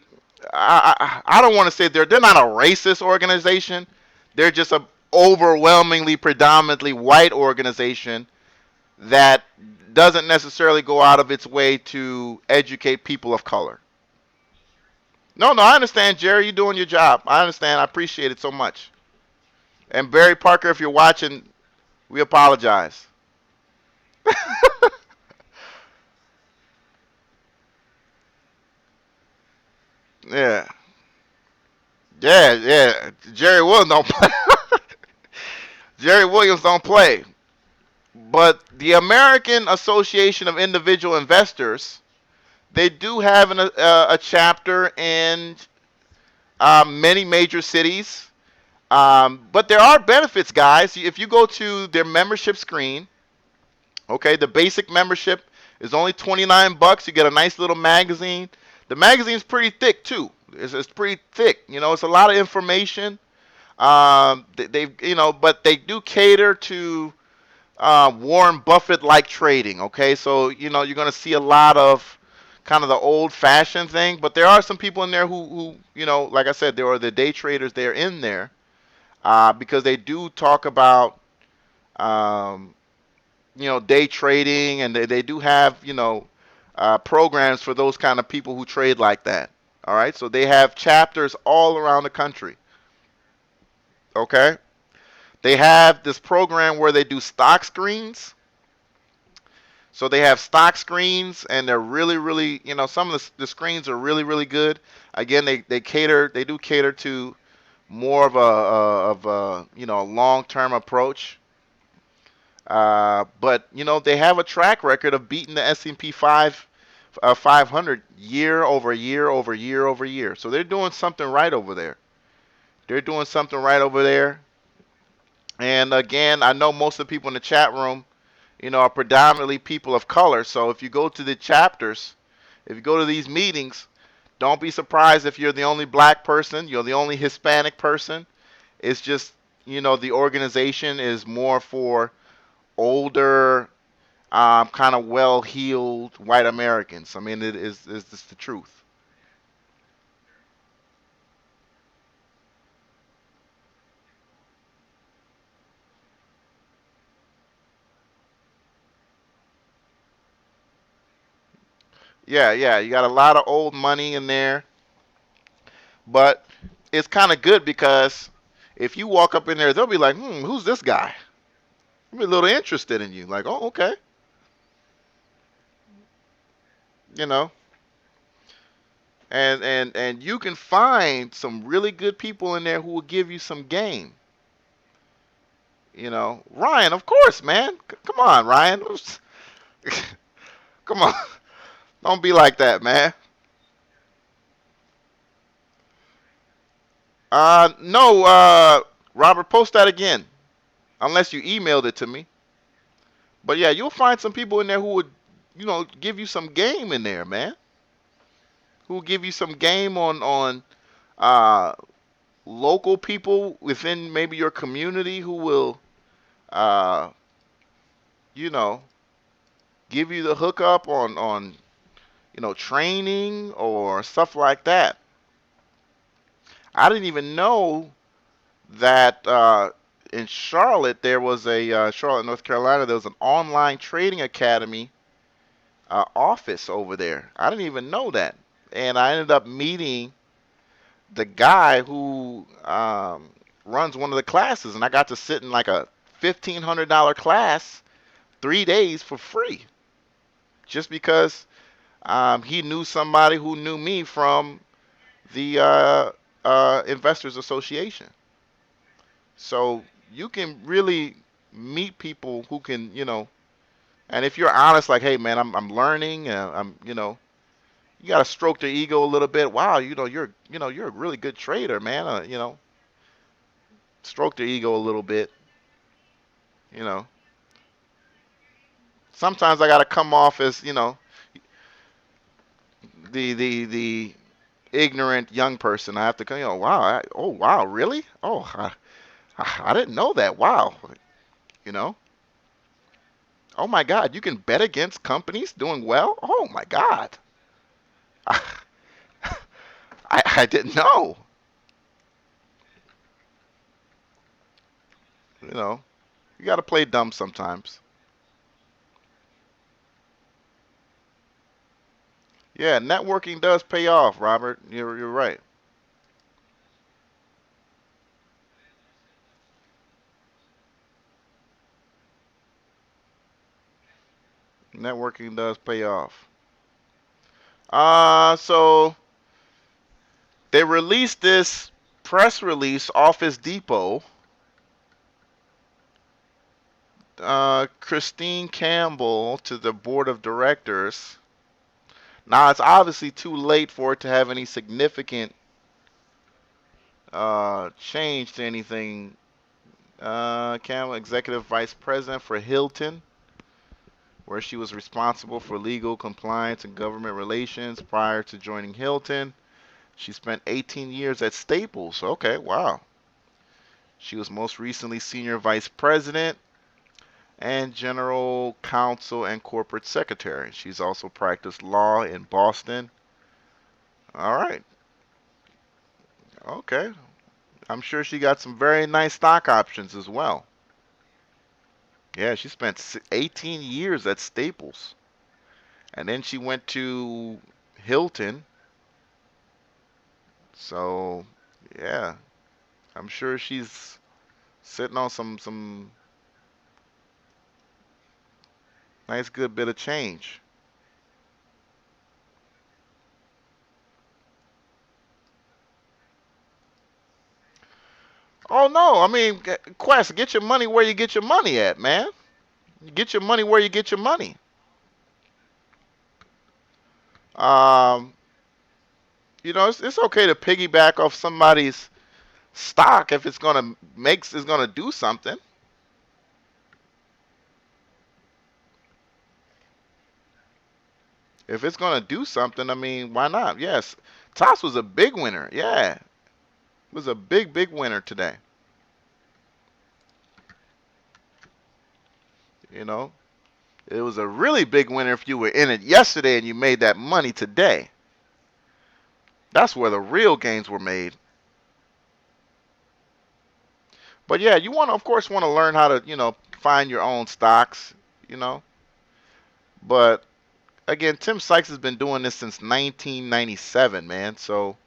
I don't want to say they're not a racist organization. They're just a overwhelmingly predominantly white organization that doesn't necessarily go out of its way to educate people of color. No, no, I understand, Jerry. You're doing your job. I understand. I appreciate it so much. And Barry Parker, if you're watching, we apologize. Yeah, yeah. Jerry Williams don't play. Jerry Williams don't play. But the American Association of Individual Investors, they do have a chapter in many major cities. But there are benefits, guys. If you go to their membership screen, okay, the basic membership is only 29 bucks. You get a nice little magazine. The magazine's pretty thick too. It's pretty thick. You know, it's a lot of information. But they do cater to Warren Buffett-like trading. Okay, so you're going to see a lot of kind of the old-fashioned thing. But there are some people in there who like I said, there are the day traders. They're in there because they do talk about um, day trading, and they do have programs for those kind of people who trade like that. All right, so they have chapters all around the country. Okay, they have this program where they do stock screens. So they have stock screens, and they're really, really, some of the screens are really, really good. Again, they do cater to more of a long-term approach. But they have a track record of beating the S&P 500 year over year over year over year. So they're doing something right over there. They're doing something right over there. And again, I know most of the people in the chat room, are predominantly people of color. So if you go to the chapters, if you go to these meetings, don't be surprised if you're the only black person, you're the only Hispanic person. It's just, the organization is more for older, kind of well-heeled white Americans. I mean, it's just the truth. Yeah, yeah, you got a lot of old money in there, but it's kind of good because if you walk up in there, they'll be like, who's this guy? They'll be a little interested in you. Like, oh, okay. You know, and you can find some really good people in there who will give you some game. Ryan, of course, man. Come on, Ryan. Come on. Don't be like that, man. No, Robert, post that again. Unless you emailed it to me. But yeah, you'll find some people in there who would, give you some game in there, man. Who will give you some game on uh, local people within maybe your community who will, uh, you know, give you the hookup on training or stuff like that. I didn't even know that in Charlotte there was a Charlotte, North Carolina. There was an online trading academy office over there. I didn't even know that, and I ended up meeting the guy who runs one of the classes, and I got to sit in like a $1,500 class 3 days for free, just because he knew somebody who knew me from the Investors Association. So you can really meet people who can, and if you're honest, like, hey man, I'm learning, you gotta stroke their ego a little bit. Wow, you're a really good trader, man. Stroke their ego a little bit. You know, sometimes I gotta come off as, the ignorant young person. I have to come, wow, oh wow, really? Oh, I didn't know that. Wow, you know. Oh my God, you can bet against companies doing well? Oh my God. I didn't know. You know, you got to play dumb sometimes. Yeah, networking does pay off, Robert. You're right. Networking does pay off. So they released this press release, Office Depot. Christine Campbell to the board of directors. Now it's obviously too late for it to have any significant change to anything. Campbell, executive vice president for Hilton, where she was responsible for legal compliance and government relations prior to joining Hilton. She spent 18 years at Staples. Okay, wow. She was most recently senior vice president and general counsel and corporate secretary. She's also practiced law in Boston. All right. Okay. I'm sure she got some very nice stock options as well. Yeah, she spent 18 years at Staples. And then she went to Hilton. So, yeah, I'm sure she's sitting on some nice good bit of change. Oh no, I mean, Quest, get your money where you get your money at, man. You get your money where you get your money. Um, it's okay to piggyback off somebody's stock if it's gonna do something. If it's gonna do something, I mean, why not? Yes, Toss was a big winner. Yeah, it was a big winner today. You know, it was a really big winner if you were in it yesterday and you made that money today. That's where the real gains were made. But yeah, you want to, of course, want to learn how to, find your own stocks, you know. But again, Tim Sykes has been doing this since 1997, man. So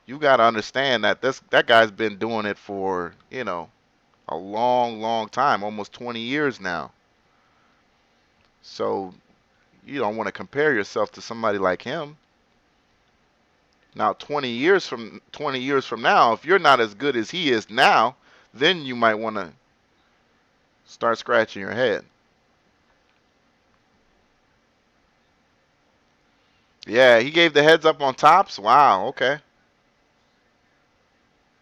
you got to understand that that guy's been doing it for, a long time, almost 20 years now. So you don't want to compare yourself to somebody like him. Now, 20 years from now, if you're not as good as he is now, then you might want to start scratching your head. Yeah, he gave the heads up on tops. Wow, okay.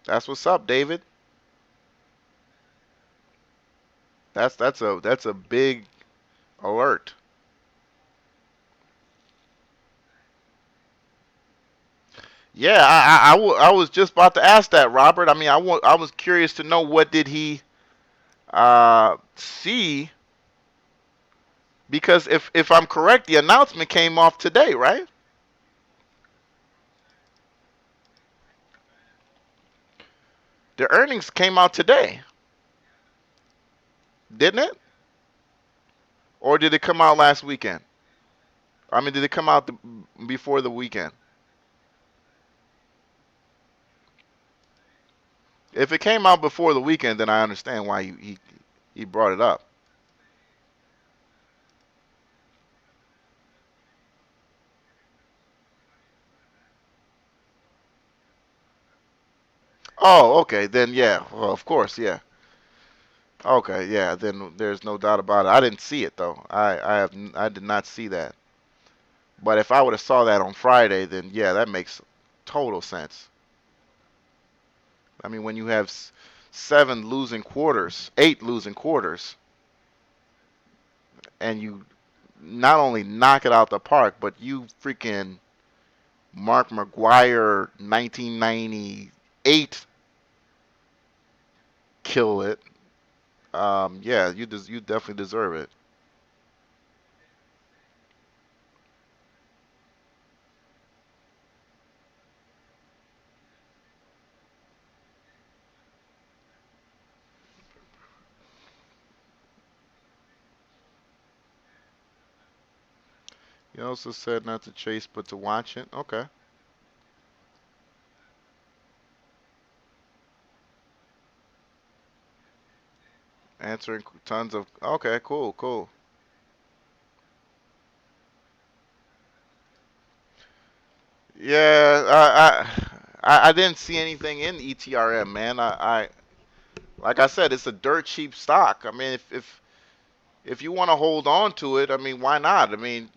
That's what's up, David. That's a big alert. Yeah, I was just about to ask that, Robert. I mean, I was curious to know what did he see, because if I'm correct, the announcement came off today, right? The earnings came out today, didn't it? Or did it come out last weekend? I mean, did it come out before the weekend? If it came out before the weekend, then I understand why he brought it up. Oh, okay. Then yeah. Well, of course, yeah. Okay, yeah. Then there's no doubt about it. I didn't see it though. I did not see that. But if I would have saw that on Friday, then yeah, that makes total sense. I mean, when you have seven losing quarters, eight losing quarters, and you not only knock it out the park, but you freaking Mark McGuire 1998 kill it. Yeah, you definitely deserve it. You also said not to chase, but to watch it. Okay. Answering tons of. Okay, cool, cool. Yeah, I didn't see anything in ETRM, man. Like I said, it's a dirt cheap stock. I mean, if you want to hold on to it, I mean, why not? I mean,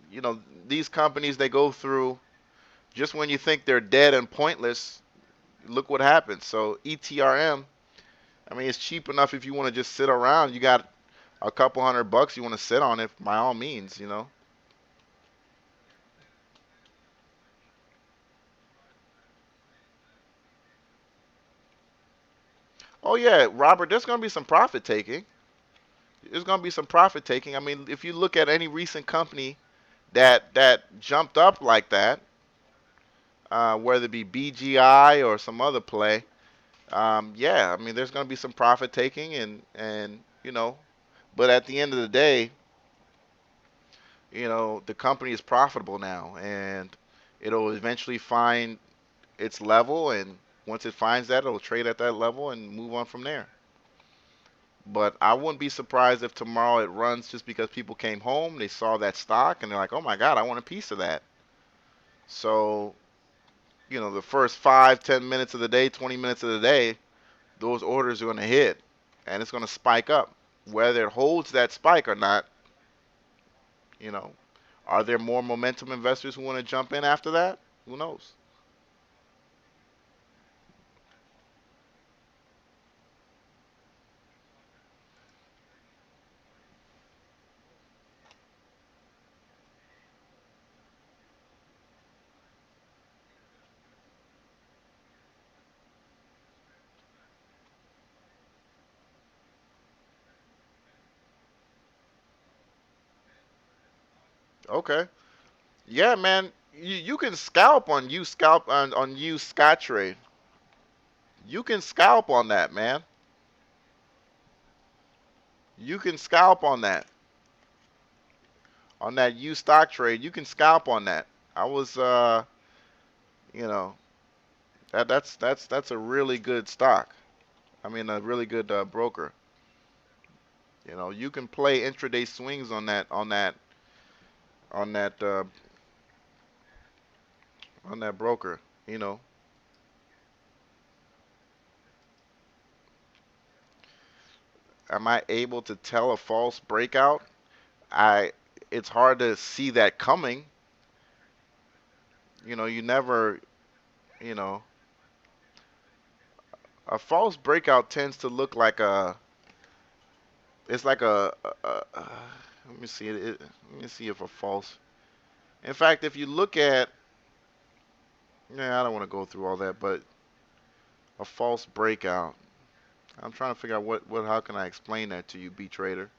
these companies they go through just when you think they're dead and pointless, look what happens. So ETRM, I mean, it's cheap enough if you want to just sit around. You got a couple $100 you want to sit on it, by all means. Oh yeah, Robert, there's gonna be some profit taking. There's gonna be some profit taking. I mean, if you look at any recent company that jumped up like that, whether it be BGI or some other play, yeah, I mean, there's gonna be some profit taking, and but at the end of the day, the company is profitable now, and it'll eventually find its level, and once it finds that, it'll trade at that level and move on from there. But I wouldn't be surprised if tomorrow it runs just because people came home, they saw that stock, and they're like, "Oh my God, I want a piece of that." So, the first 5, 10 minutes of the day, 20 minutes of the day, those orders are going to hit, and it's going to spike up. Whether it holds that spike or not, you know, are there more momentum investors who want to jump in after that? Who knows? Okay. Yeah, man. You can scalp on you Scott trade. You can scalp on that, man. You can scalp on that U stock trade. You can scalp on that. I was you know, that's a really good stock. I mean, a really good broker. You can play intraday swings on that on that broker. You know, am I able to tell a false breakout? I It's hard to see that coming. You never, you know, a false breakout tends to look like it's like let me see let me see if a false. In fact, if you look at, yeah, I don't want to go through all that, but a false breakout. I'm trying to figure out how can I explain that to you, B trader.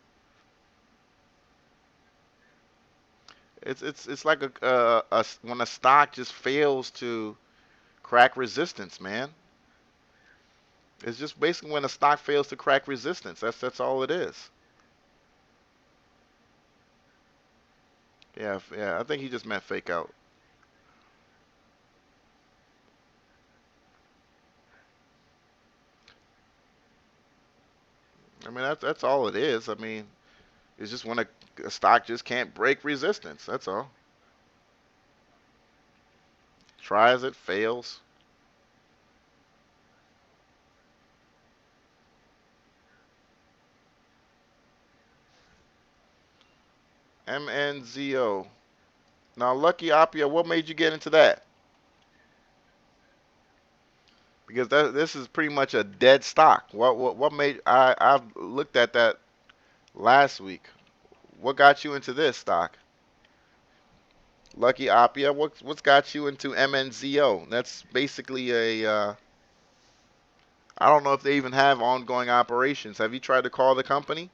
It's like when a stock just fails to crack resistance, man. It's just basically when a stock fails to crack resistance. That's all it is. Yeah, yeah. I think he just meant fake out. I mean, that's all it is. I mean, it's just when a stock just can't break resistance. That's all. Tries it, fails. MNZO. Now, Lucky Appia, what made you get into that? Because this is pretty much a dead stock. What made I looked at that last week. What got you into this stock? Lucky Appia, what's got you into MNZO? That's basically a I don't know if they even have ongoing operations. Have you tried to call the company?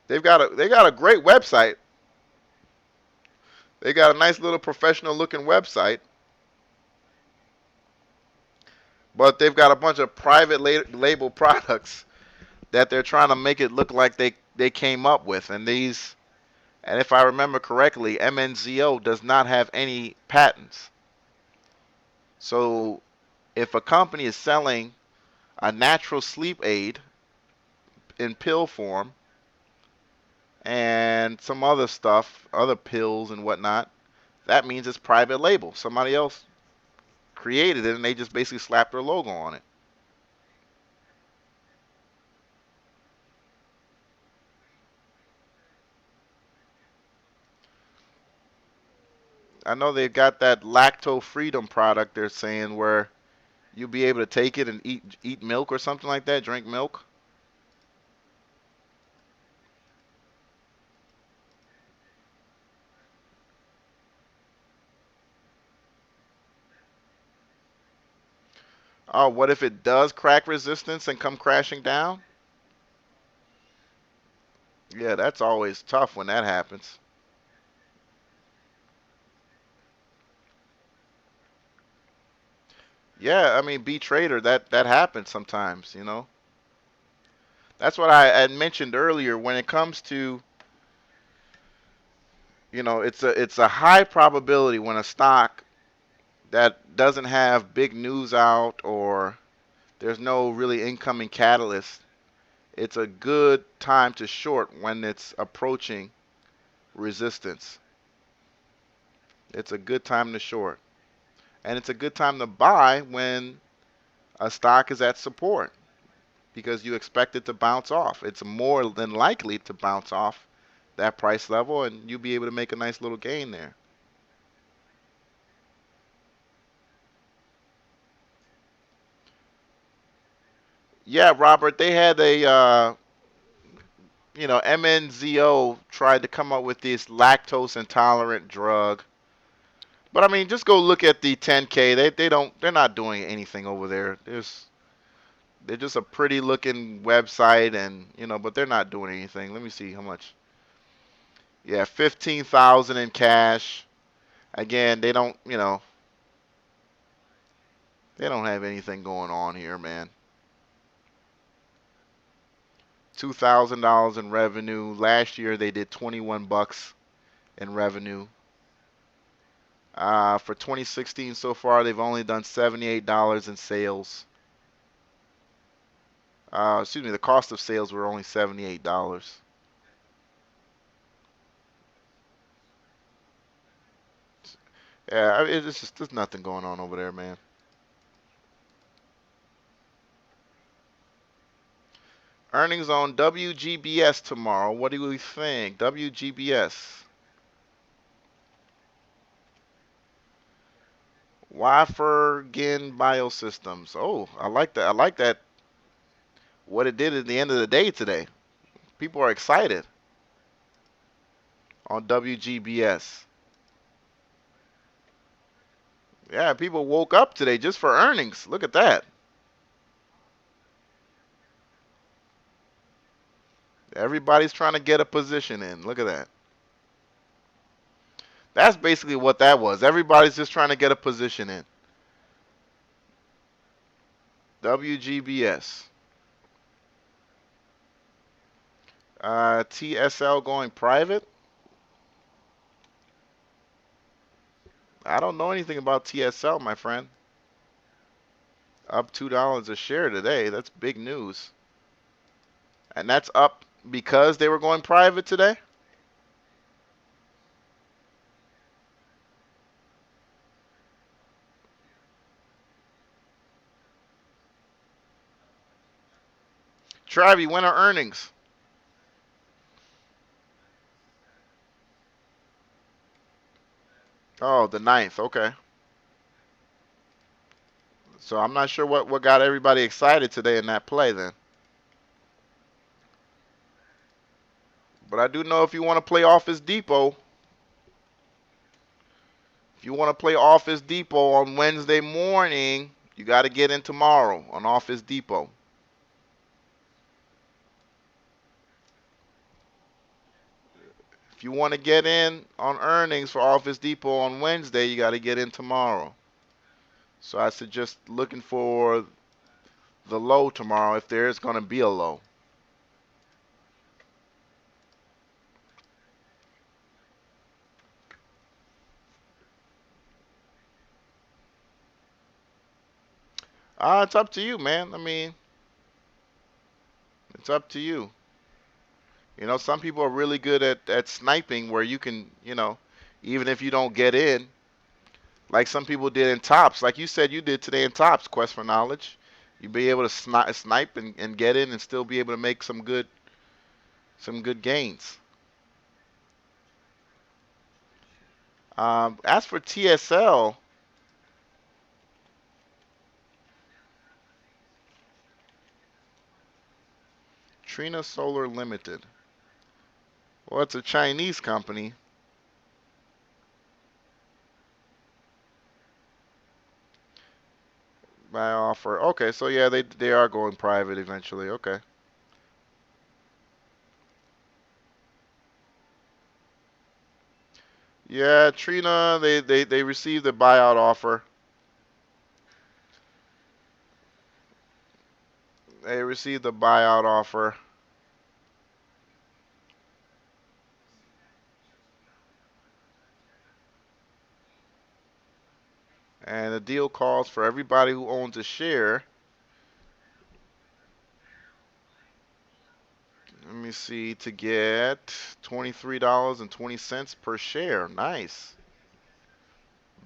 They got a great website. They got a nice little professional looking website, but they've got a bunch of private label products that they're trying to make it look like they came up with. And if I remember correctly, MNZO does not have any patents. So if a company is selling a natural sleep aid in pill form and some other stuff, other pills and whatnot, that means it's private label. Somebody else created it and they just basically slapped their logo on it. I know they've got that lacto freedom product they're saying where you'll be able to take it and eat milk or something like that, drink milk. Oh, what if it does crack resistance and come crashing down? Yeah, that's always tough when that happens. Yeah, I mean, B Trader, that happens sometimes, you know. That's what I had mentioned earlier. When it comes to, it's a high probability when a stock that doesn't have big news out or there's no really incoming catalyst, it's a good time to short when it's approaching resistance. It's a good time to short. And it's a good time to buy when a stock is at support because you expect it to bounce off. It's more than likely to bounce off that price level and you'll be able to make a nice little gain there. Yeah, Robert, they had MNZO tried to come up with this lactose intolerant drug. But I mean, just go look at the 10K. They're not doing anything over there. They're just a pretty looking website and, but they're not doing anything. Let me see how much. Yeah, 15,000 in cash. Again, they don't have anything going on here, man. $2,000 in revenue. Last year they did 21 bucks in revenue. For 2016 so far, they've only done $78 in sales. Excuse me, the cost of sales were only $78. Yeah, it's just there's nothing going on over there, man. Earnings on WGBS tomorrow. What do we think? WGBS. Wafergen Biosystems. Oh, I like that. I like that. What it did at the end of the day today. People are excited on WGBS. Yeah, people woke up today just for earnings. Look at that. Everybody's trying to get a position in. Look at that. That's basically what that was. Everybody's just trying to get a position in. WGBS. TSL going private. I don't know anything about TSL, my friend. Up $2 a share today. That's big news. And that's up because they were going private today? Travi, when are earnings? Oh, the ninth. Okay. So I'm not sure what got everybody excited today in that play then. But I do know if you want to play Office Depot, if you want to play Office Depot on Wednesday morning, you got to get in tomorrow on Office Depot. If you want to get in on earnings for Office Depot on Wednesday, you got to get in tomorrow. So I suggest looking for the low tomorrow if there is going to be a low. It's up to you, man. I mean, it's up to you. You know, some people are really good at sniping where you can, even if you don't get in, like some people did in tops, like you said you did today in tops, Quest for Knowledge. You'd be able to snipe and get in and still be able to make some good gains. As for TSL, Trina Solar Limited. Well, it's a Chinese company. By offer. Okay, so yeah, they are going private eventually. Okay. Yeah, Trina, they received a buyout offer. They received a buyout offer, and the deal calls for everybody who owns a share. Let me see, to get $23.20 per share. Nice.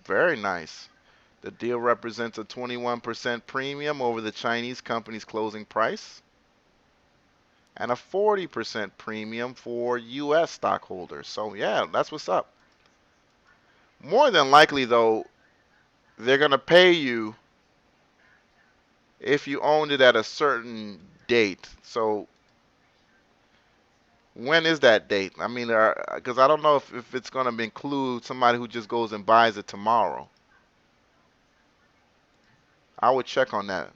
Very nice. The deal represents a 21% premium over the Chinese company's closing price and a 40% premium for U.S. stockholders. So, yeah, that's what's up. More than likely, though, they're going to pay you if you owned it at a certain date. So, when is that date? I mean, because I don't know if it's going to include somebody who just goes and buys it tomorrow. I would check on that.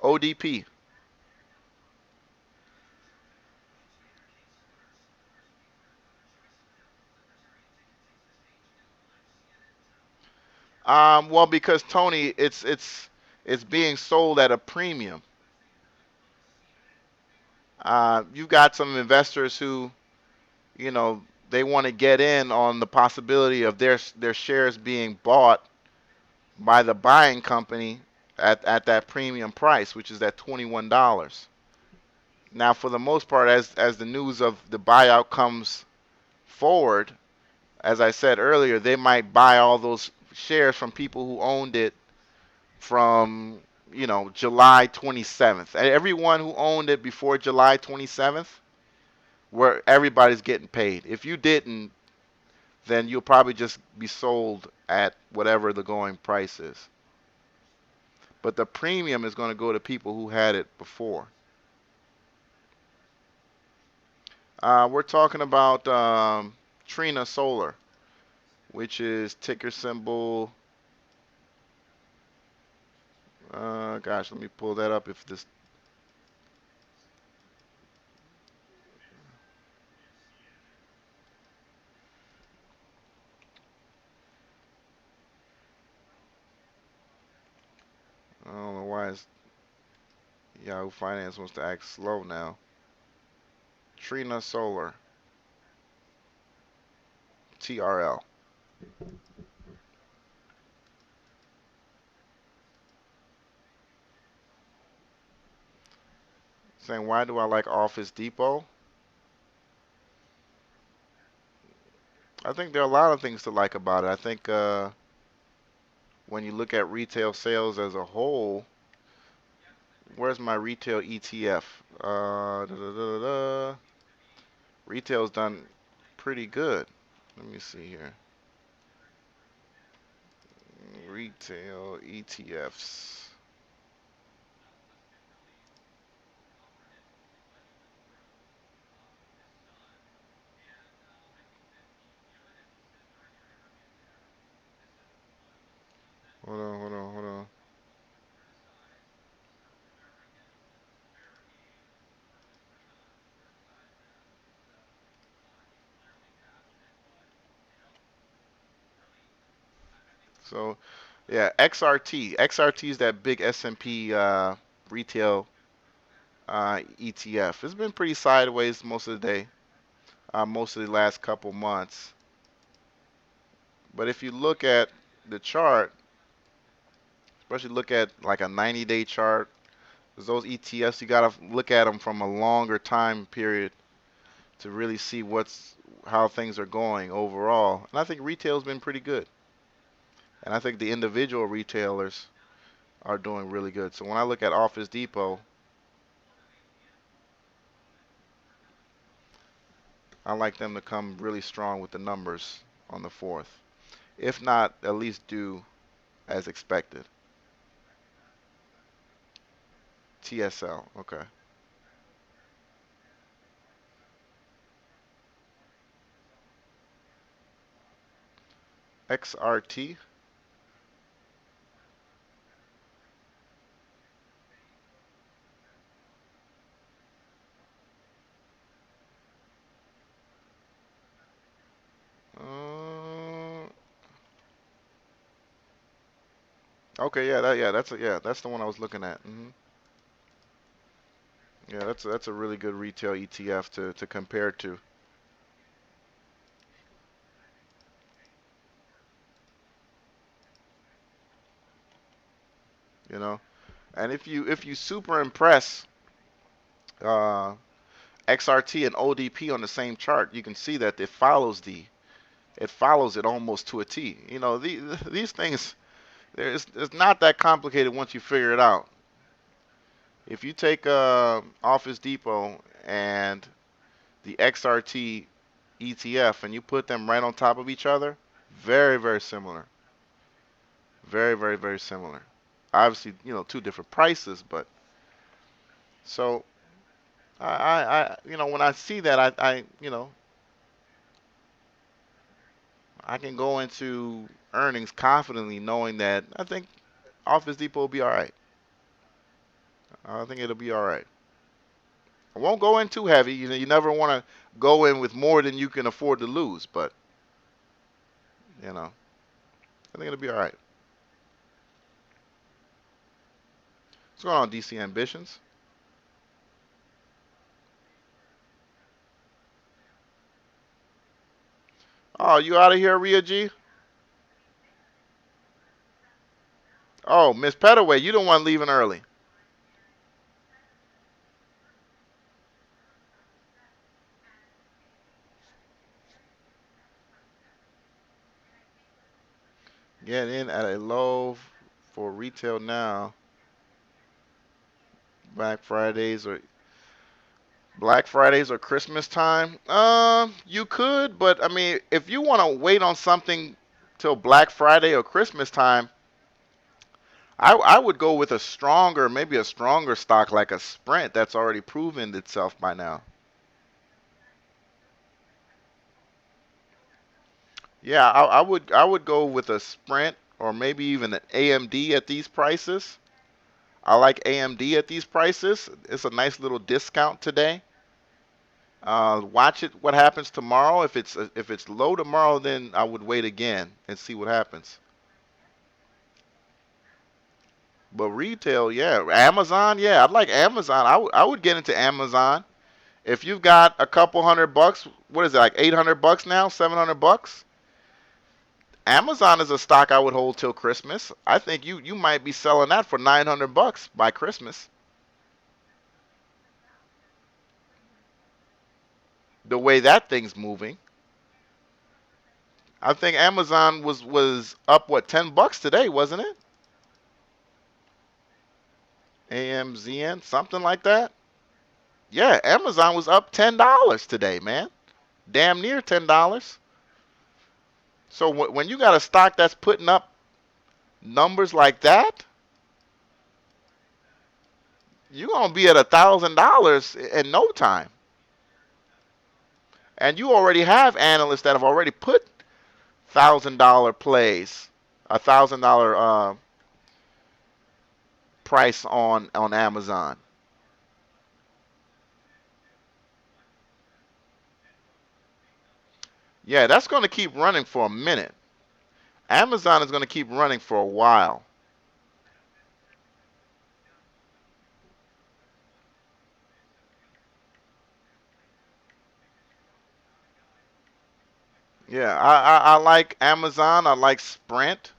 ODP. Well, because Tony, it's being sold at a premium. You've got some investors who, you know, they want to get in on the possibility of their shares being bought by the buying company at that premium price, which is that $21. Now, for the most part, as the news of the buyout comes forward, as I said earlier, they might buy all those shares from people who owned it from, July 27th. And everyone who owned it before July 27th, where everybody's getting paid. If you didn't, then you'll probably just be sold at whatever the going price is. But the premium is going to go to people who had it before. We're talking about Trina Solar, which is ticker symbol. Gosh, let me pull that up. If this, I don't know why Yahoo Finance wants to act slow now. Trina Solar, TRL. Saying why do I like Office Depot? I think there are a lot of things to like about it. I think when you look at retail sales as a whole, where's my retail ETF? Da, da, da, da. Retail's done pretty good. Let me see here. Retail ETFs. Hold on, hold on, hold on. So, yeah, XRT. XRT is that big S&P retail ETF. It's been pretty sideways most of the day, most of the last couple months. But if you look at the chart, especially look at like a 90-day chart, 'cause those ETFs, you gotta look at them from a longer time period to really see how things are going overall. And I think retail's been pretty good. And I think the individual retailers are doing really good. So when I look at Office Depot, I like them to come really strong with the numbers on the 4th. If not, at least do as expected. TSL, okay. XRT. Uh, okay, that's the one I was looking at. Yeah, that's a really good retail ETF to compare to, you know. And if you superimpress uh, XRT and ODP on the same chart, you can see that it follows it almost to a T. You know, these things, it's not that complicated once you figure it out. If you take Office Depot and the XRT ETF and you put them right on top of each other, very, very similar. Very, very, very similar. Obviously, two different prices, but so when I see that, I can go into earnings confidently knowing that I think Office Depot will be all right. I think it'll be all right. I won't go in too heavy. You never want to go in with more than you can afford to lose, but I think it'll be all right. What's going on, DC Ambitions? Oh, you out of here, Rhea G? Oh, Miss Petaway, you don't want leaving early. Get in at a low for retail now. Black Fridays or Christmas time. You could, but I mean, if you want to wait on something till Black Friday or Christmas time, I would go with maybe a stronger stock like a Sprint that's already proven itself by now. Yeah, I would go with a Sprint or maybe even an AMD at these prices. I like AMD at these prices. It's a nice little discount today. Watch it. What happens tomorrow? If it's low tomorrow, then I would wait again and see what happens. But retail, yeah, Amazon, yeah, I'd like Amazon. I would get into Amazon if you've got a couple $100. What is it, like $800 now? $700? Amazon is a stock I would hold till Christmas. I think you might be selling that for $900 by Christmas. the way that thing's moving. I think Amazon was up what $10 today, wasn't it? AMZN, something like that. Yeah, Amazon was up $10 today, man. Damn near $10. So when you got a stock that's putting up numbers like that, you're gonna be at $1,000 in no time. And you already have analysts that have already put $1,000 plays, $1,000 price on Amazon. Yeah, that's going to keep running for a minute. Amazon is going to keep running for a while. Yeah, I like Amazon. I like Sprint.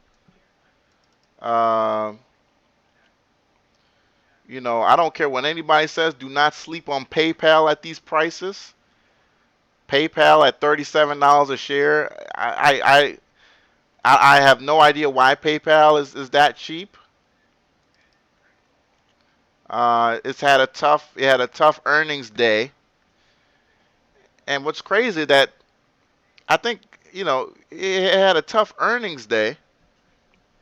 Uh, I don't care what anybody says. Do not sleep on PayPal at these prices. PayPal at $37 a share. I have no idea why PayPal is that cheap. It had a tough earnings day, and what's crazy that I think it had a tough earnings day,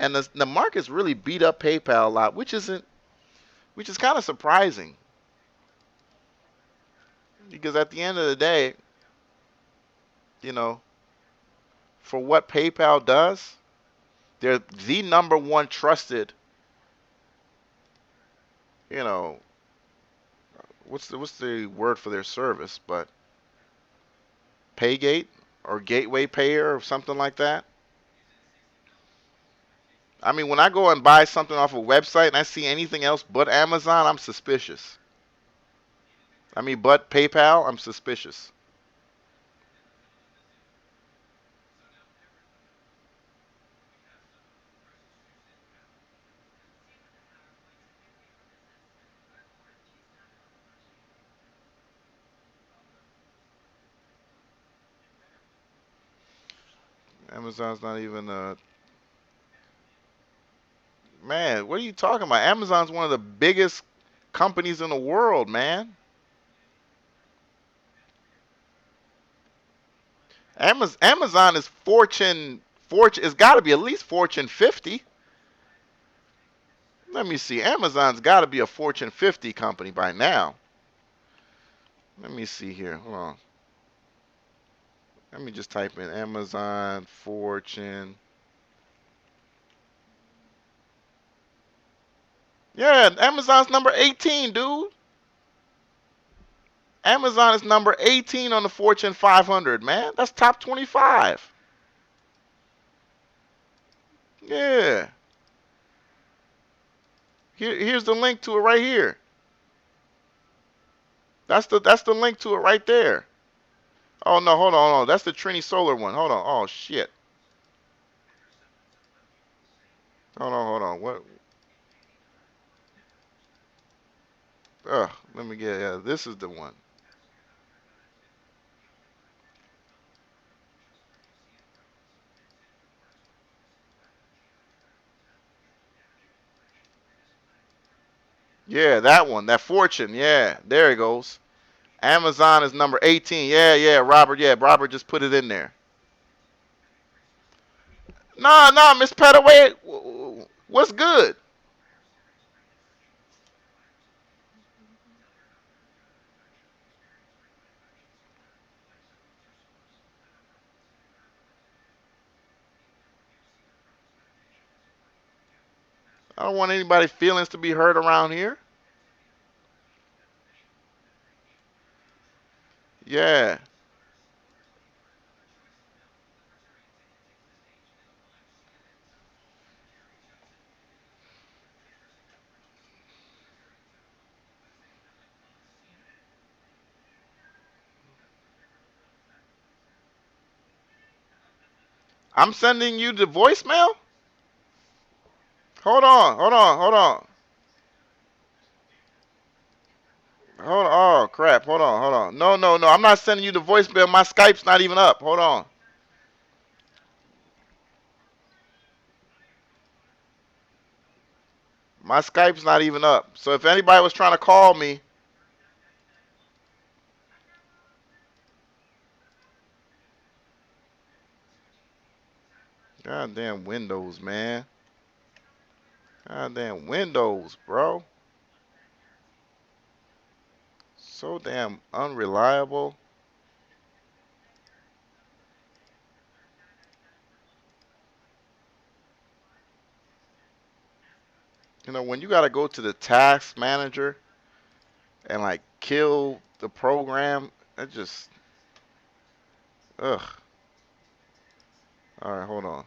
and the market's really beat up PayPal a lot, which is kind of surprising because at the end of the day, you know, for what PayPal does, they're the number one trusted, you know, what's the word for their service, but Paygate or Gateway Payer or something like that. I mean, when I go and buy something off a website and I see anything else but Amazon, I'm suspicious. I mean, but PayPal, I'm suspicious. Amazon's not even a man. What are you talking about? Amazon's one of the biggest companies in the world, man. Amazon is Fortune. It's got to be at least Fortune 50. Let me see. Amazon's got to be a Fortune 50 company by now. Let me see here. Hold on. Let me just type in Amazon Fortune. Yeah, Amazon's number 18, dude. Amazon is number 18 on the Fortune 500, man. That's top 25. Yeah. Here's the link to it right here. That's the link to it right there. Oh no, hold on, hold on. That's the Trini Solar one. Hold on. Oh shit. Hold on, hold on. What? Let me get. Yeah, this is the one. Yeah, that one. That Fortune. Yeah, there it goes. Amazon is number 18. Yeah, yeah, Robert. Yeah, Robert just put it in there. Nah, nah, Miss Petaway. What's good? I don't want anybody's feelings to be hurt around here. Yeah. I'm sending you the voicemail? Hold on, hold on, hold on. Hold on. Oh crap. Hold on. Hold on. No, no, no. I'm not sending you the voicemail. My Skype's not even up. Hold on. My Skype's not even up. So if anybody was trying to call me, goddamn Windows, man. Goddamn Windows, bro. So damn unreliable. You know, when you gotta go to the task manager and like kill the program, that just ugh. All right, hold on.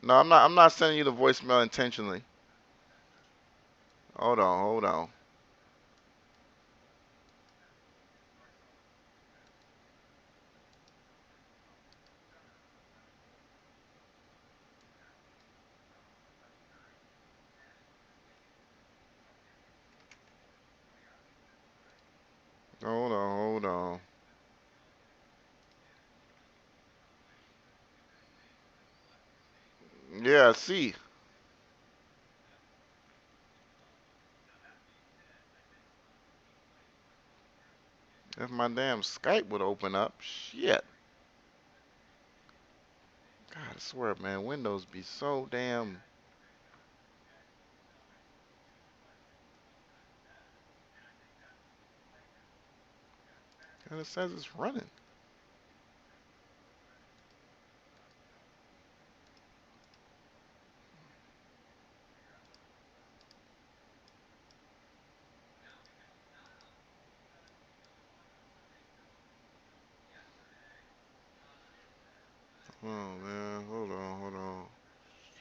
No, I'm not. I'm not sending you the voicemail intentionally. Hold on, hold on, hold on, hold on. Yeah, see, if my damn Skype would open up, shit. God, I swear, man, Windows be so damn. And it says it's running. Oh man, hold on, hold on.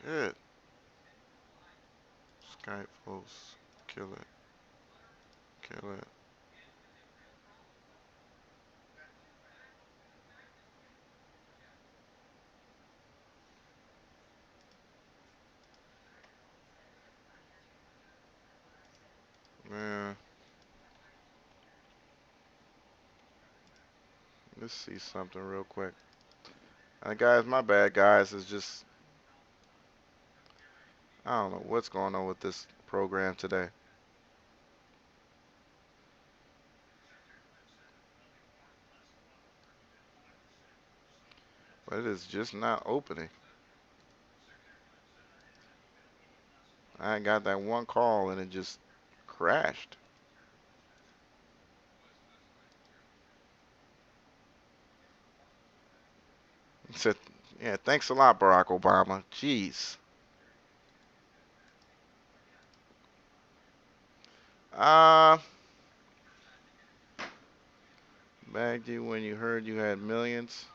Shit. Skype host, kill it, kill it. Man, let's see something real quick. Guys, my bad, guys. It's just I don't know what's going on with this program today, but it is just not opening. I got that one call and it just crashed. It said, "Yeah, thanks a lot, Barack Obama." Jeez. Uh, Bagged you when you heard you had millions.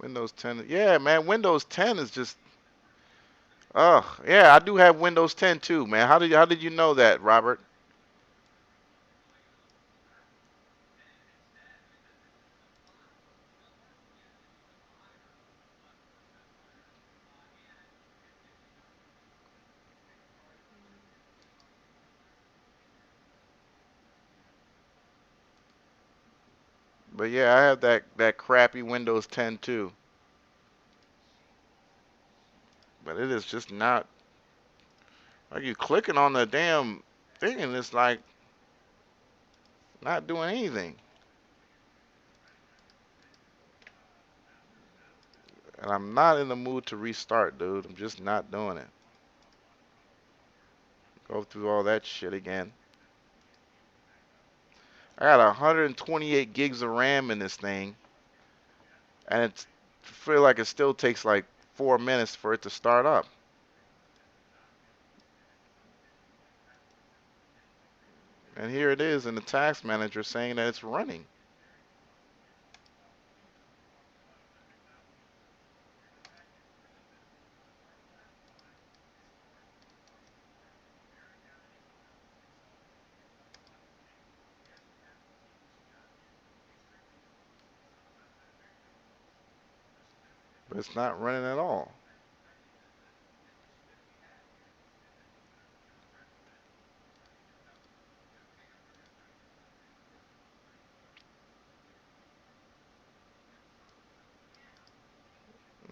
Windows 10. Yeah, man. Windows 10 is just. Oh, yeah. I do have Windows 10 too, man. How did you know that, Robert? But yeah, I have that crappy Windows 10 too. But it is just not like you clicking on the damn thing and it's like not doing anything. And I'm not in the mood to restart, dude. I'm just not doing it. Go through all that shit again. I got 128 gigs of RAM in this thing, and I feel like it still takes like 4 minutes for it to start up. And here it is in the task manager saying that it's running. It's not running at all.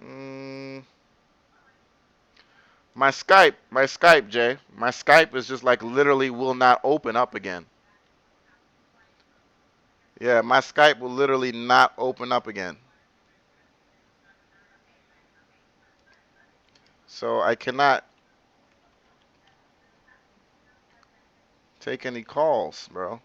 Mm, Jay. My Skype is just like literally will not open up again. Yeah, my Skype will literally not open up again. So I cannot take any calls, bro.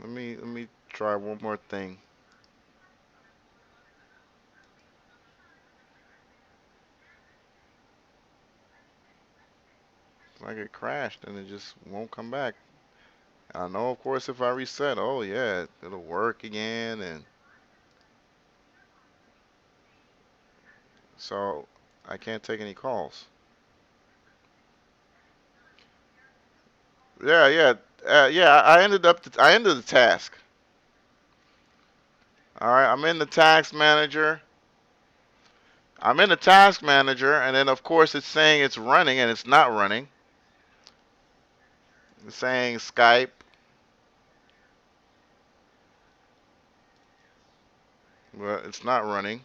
Let me try one more thing. Like it crashed and it just won't come back. I know, of course, if I reset, oh yeah, it'll work again, and so I can't take any calls. Yeah, yeah, yeah. I ended the task. All right, I'm in the task manager. I'm in the task manager, and then of course it's saying it's running, and it's not running. It's saying Skype, but it's not running.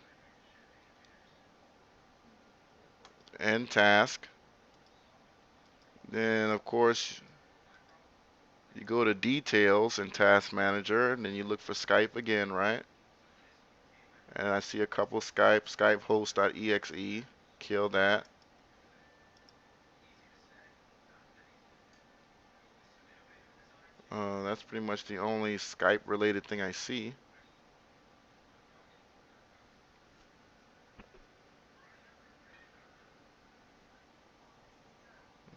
End task. Then of course you go to details in task manager, and then you look for Skype again, right? And I see a couple Skype host.exe. Kill that. That's pretty much the only Skype related thing I see.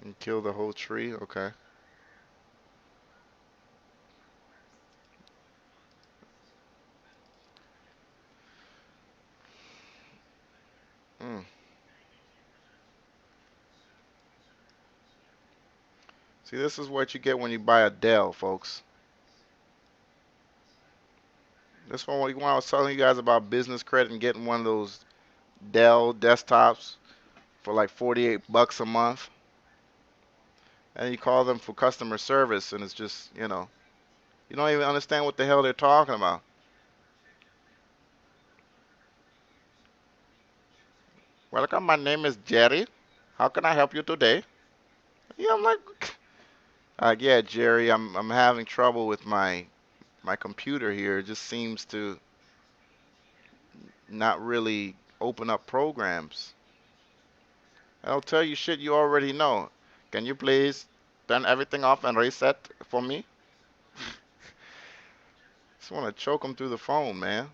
And kill the whole tree. Okay. Mm. See, this is what you get when you buy a Dell, folks. This one, when I was telling you guys about business credit and getting one of those Dell desktops for like 48 bucks a month, and you call them for customer service, and it's just, you don't even understand what the hell they're talking about. Welcome, my name is Jerry. How can I help you today? Yeah, I'm like, yeah, Jerry, I'm having trouble with my computer here. It just seems to not really open up programs. I'll tell you shit you already know. Can you please turn everything off and reset for me? Just want to choke them through the phone, man.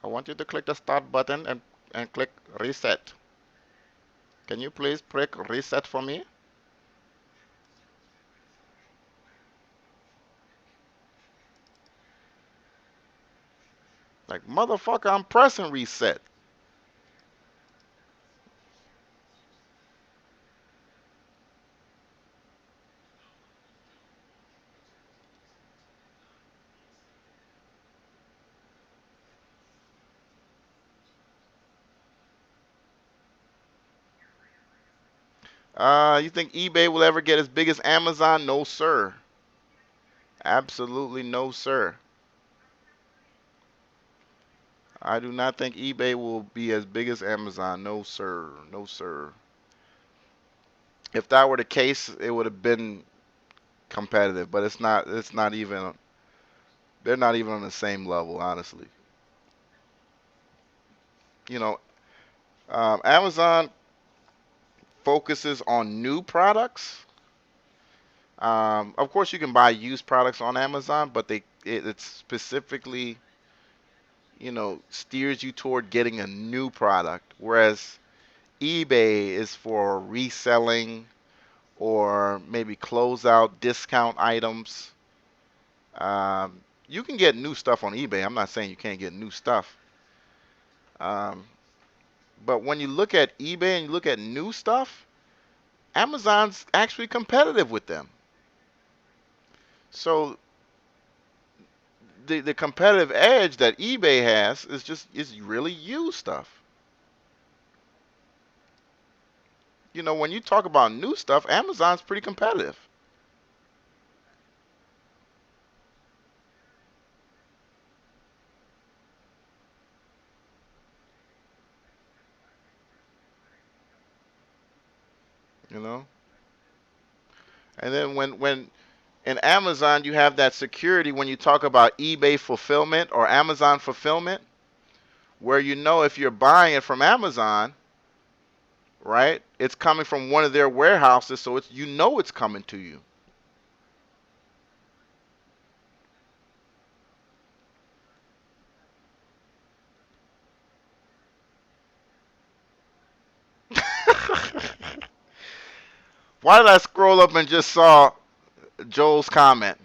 I want you to click the start button and click reset. Can you please click reset for me? Like, motherfucker, I'm pressing reset. You think eBay will ever get as big as Amazon? No, sir. Absolutely no, sir. I do not think eBay will be as big as Amazon. No, sir. No, sir. If that were the case, it would have been competitive, but it's not. It's not even. They're not even on the same level, honestly. You know, Amazon focuses on new products. Of course, you can buy used products on Amazon, but it specifically, steers you toward getting a new product, whereas eBay is for reselling or maybe closeout discount items. You can get new stuff on eBay. I'm not saying you can't get new stuff. Um, but when you look at eBay and you look at new stuff, Amazon's actually competitive with them. So the competitive edge that eBay has is really used stuff. When you talk about new stuff, Amazon's pretty competitive. You know, and then when in Amazon you have that security when you talk about eBay fulfillment or Amazon fulfillment, where if you're buying it from Amazon, right, it's coming from one of their warehouses, so it's coming to you. Why did I scroll up and just saw Joel's comment?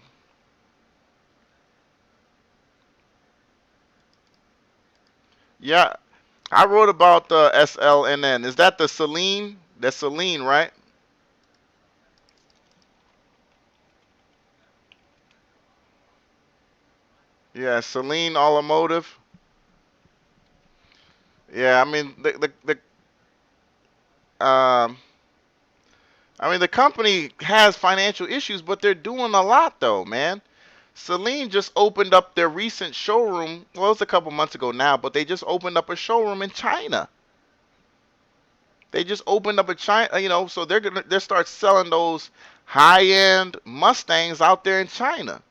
Yeah, I wrote about the SLNN. Is that the Celine? That's Celine, right? Yeah, Celine Automotive. Yeah, um, the company has financial issues, but they're doing a lot though, man. Celine just opened up their recent showroom. Well, it's a couple months ago now, but they just opened up a showroom in China. They just opened up a China, so they start selling those high-end Mustangs out there in China.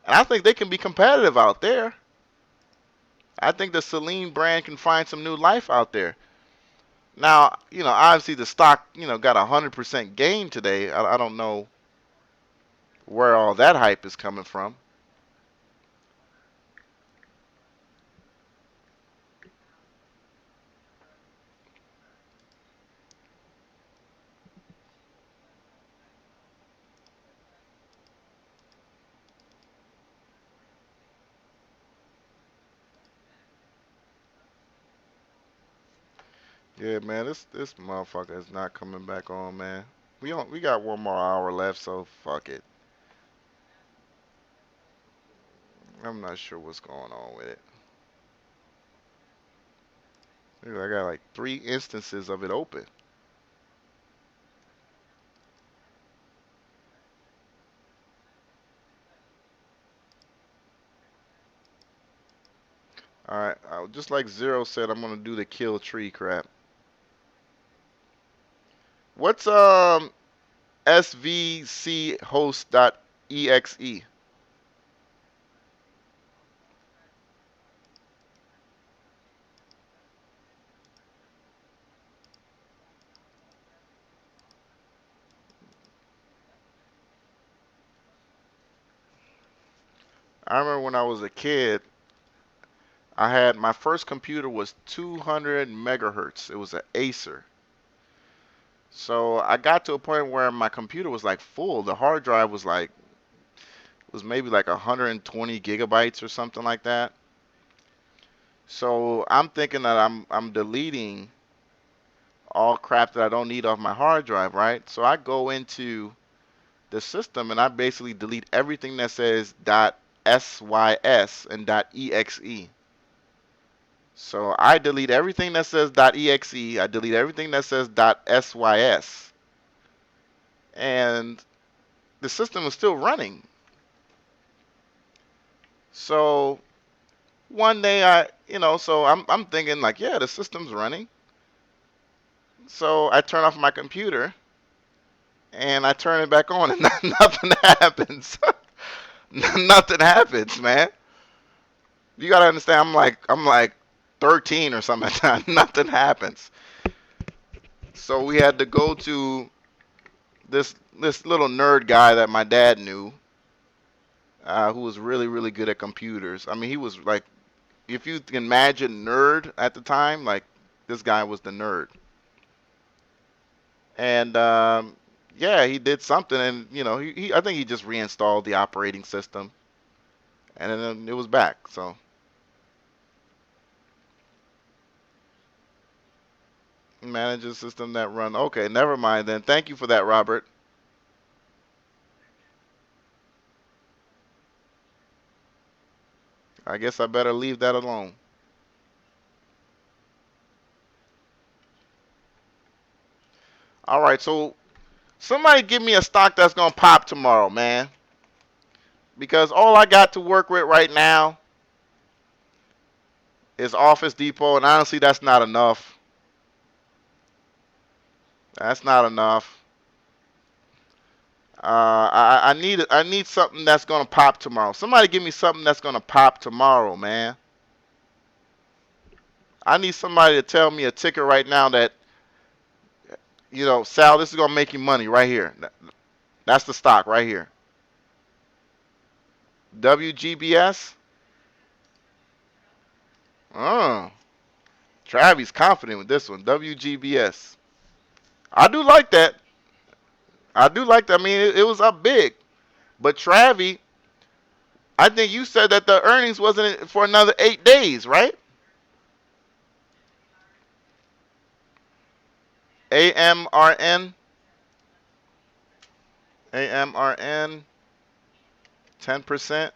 And I think they can be competitive out there. I think the Celine brand can find some new life out there. Now, obviously the stock, got 100% gain today. I don't know where all that hype is coming from. Yeah, man, this motherfucker is not coming back on, man. We got one more hour left, so fuck it. I'm not sure what's going on with it. I got like 3 instances of it open. All right, just like Zero said, I'm gonna do the kill tree crap. What's svchost.exe? I remember when I was a kid, I had my first computer was 200 megahertz. It was an Acer. So I got to a point where my computer was like full. The hard drive was maybe like 120 gigabytes or something like that. So I'm thinking that I'm deleting all crap that I don't need off my hard drive, right? So I go into the system and I basically delete everything that says .sys and .exe. So I delete everything that says .exe. I delete everything that says .sys, and the system is still running. So one day so I'm thinking like, yeah, the system's running. So I turn off my computer and I turn it back on, and nothing happens. Nothing happens, man. You gotta understand. I'm like 13 or something like that. Nothing happens. So we had to go to this little nerd guy that my dad knew, who was really really good at computers. I mean, he was like, if you can imagine nerd at the time, like this guy was the nerd. And yeah, he did something, and I think he just reinstalled the operating system, and then it was back. So Manager system that run. Okay, never mind then. Thank you for that, Robert. I guess I better leave that alone. All right, so somebody give me a stock that's gonna pop tomorrow, man. Because all I got to work with right now is Office Depot, and honestly, that's not enough. That's not enough. I need something that's gonna pop tomorrow. Somebody give me something that's gonna pop tomorrow, man. I need somebody to tell me a ticker right now that Sal, this is gonna make you money right here. That's the stock right here. WGBS. Oh, Travis confident with this one. WGBS. I do like that. I do like that. I mean, it was up big, but Travi, I think you said that the earnings wasn't for another 8 days, right? AMRN, AMRN, 10%.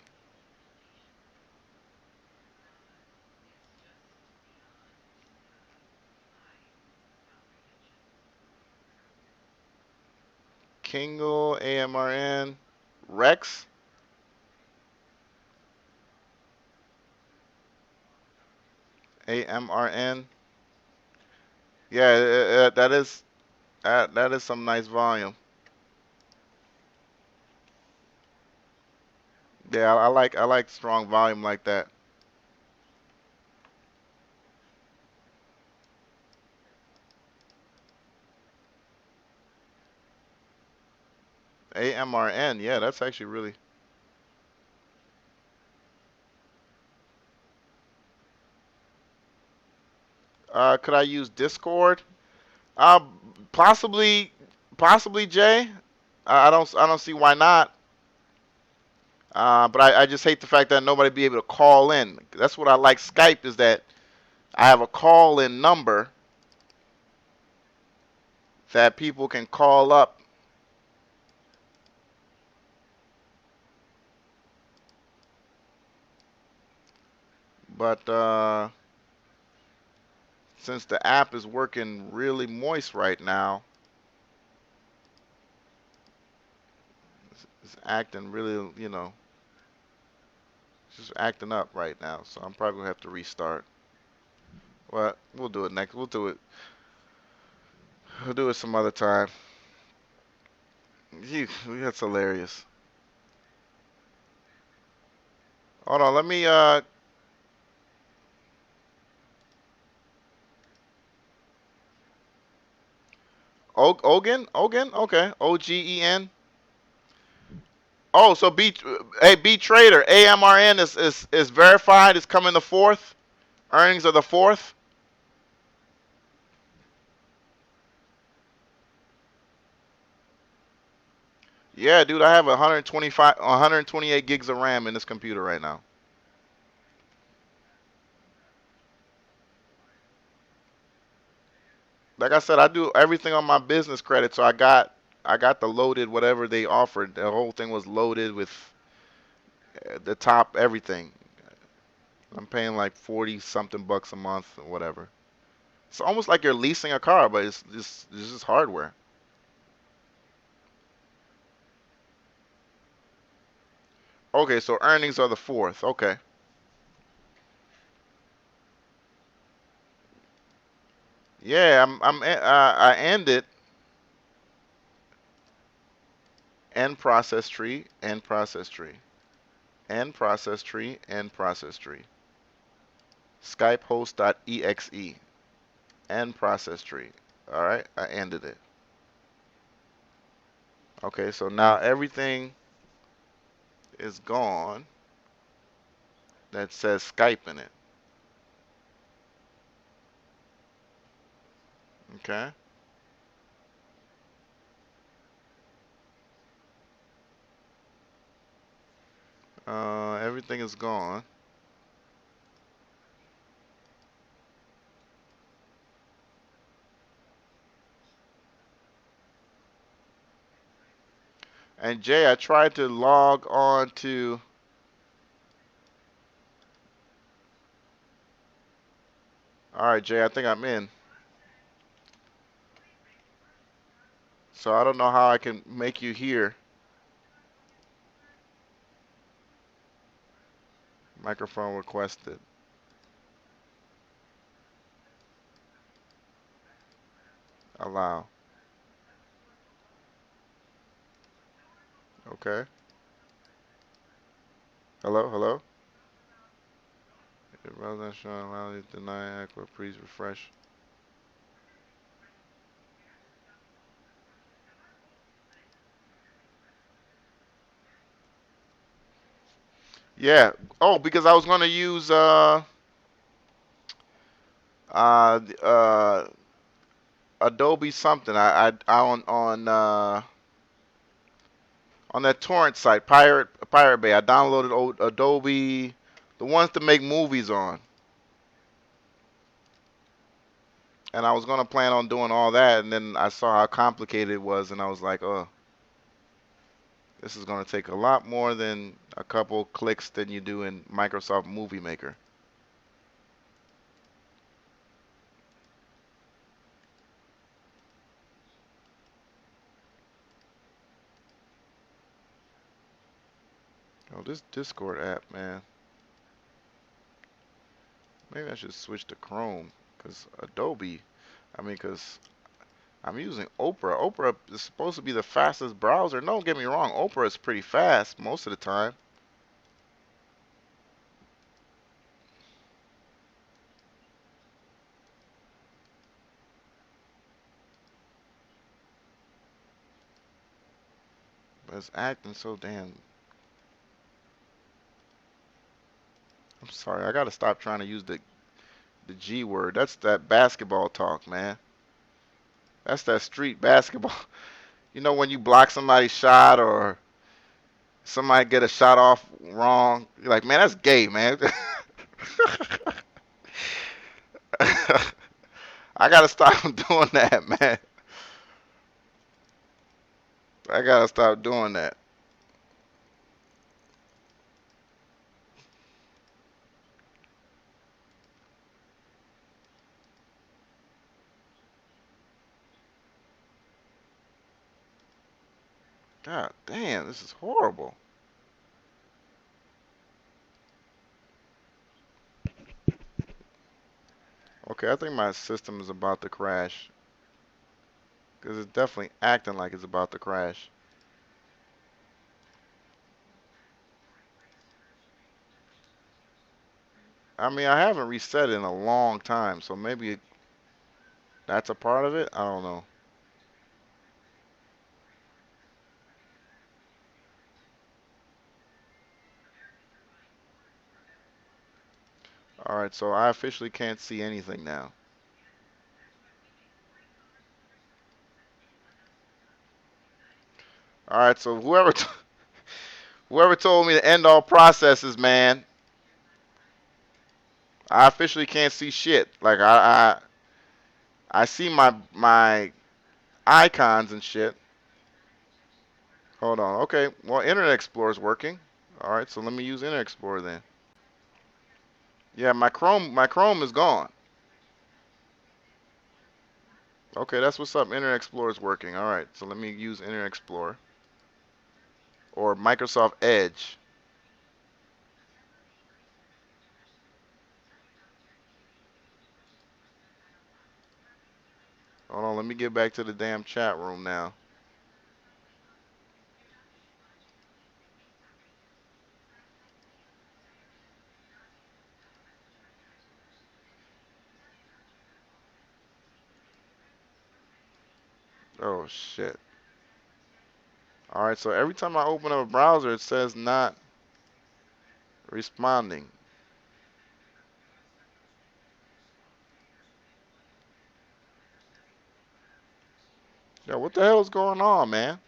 Kingle, AMRN, Rex, AMRN. Yeah, that is some nice volume. Yeah, I like strong volume like that. AMRN, yeah, that's actually really. Could I use Discord? Uh, possibly, possibly Jay. I don't see why not. But I just hate the fact that nobody be able to call in. That's what I like Skype is that I have a call in number that people can call up. But since the app is working really moist right now, it's acting really, it's just acting up right now. So I'm probably gonna have to restart. Well, we'll do it next. We'll do it. We'll do it some other time. That's hilarious. Hold on, let me Ogen, okay, Ogen. Oh, so B Trader, AMRN is verified. It's coming the fourth. Earnings of the fourth. Yeah, dude, I have 128 gigs of RAM in this computer right now. Like I said, I do everything on my business credit, so I got the loaded whatever they offered. The whole thing was loaded with the top everything. I'm paying like 40 something bucks a month or whatever. It's almost like you're leasing a car, but it's just hardware. Okay, so earnings are the fourth. Okay. Yeah, I ended end process tree, end process tree, end process tree, end process tree. Skype host.exe, end process tree. All right, I ended it. Okay, so now everything is gone that says Skype in it. Okay. Everything is gone. And Jay, I tried to log on to. All right, Jay, I think I'm in. So I don't know how I can make you hear. Microphone requested. Allow. Okay. Hello, hello. If browser showing allow you to deny aqua, please refresh. Yeah. Oh, because I was gonna use uh uh Adobe something. I on that torrent site, Pirate Bay. I downloaded Adobe, the ones to make movies on, and I was gonna plan on doing all that, and then I saw how complicated it was, and I was like, oh, this is gonna take a lot more than a couple clicks than you do in Microsoft Movie Maker. Oh, this Discord app, man. Maybe I should switch to Chrome, cause Adobe. I mean, cause I'm using Opera. Opera is supposed to be the fastest browser. Don't get me wrong, Opera is pretty fast most of the time. But it's acting so damn. I'm sorry, I gotta stop trying to use the G word. That's that basketball talk, man. That's that street basketball. You know when you block somebody's shot or somebody get a shot off wrong, you're like, man, that's gay, man. I gotta stop doing that, man. I gotta stop doing that. God damn, this is horrible. Okay, I think my system is about to crash. Because it's definitely acting like it's about to crash. I mean, I haven't reset it in a long time, so maybe that's a part of it. I don't know. Alright, so I officially can't see anything now. Alright, so whoever told me to end all processes, man, I officially can't see shit. Like I see my icons and shit. Hold on. Okay. Well, Internet Explorer is working. All right. So let me use Internet Explorer then. Yeah, my Chrome is gone. Okay, that's what's up. Internet Explorer is working. All right. So let me use Internet Explorer or Microsoft Edge. Hold on. Let me get back to the damn chat room now. Oh shit. All right. So every time I open up a browser, it says not responding. Yo, what the hell is going on, man?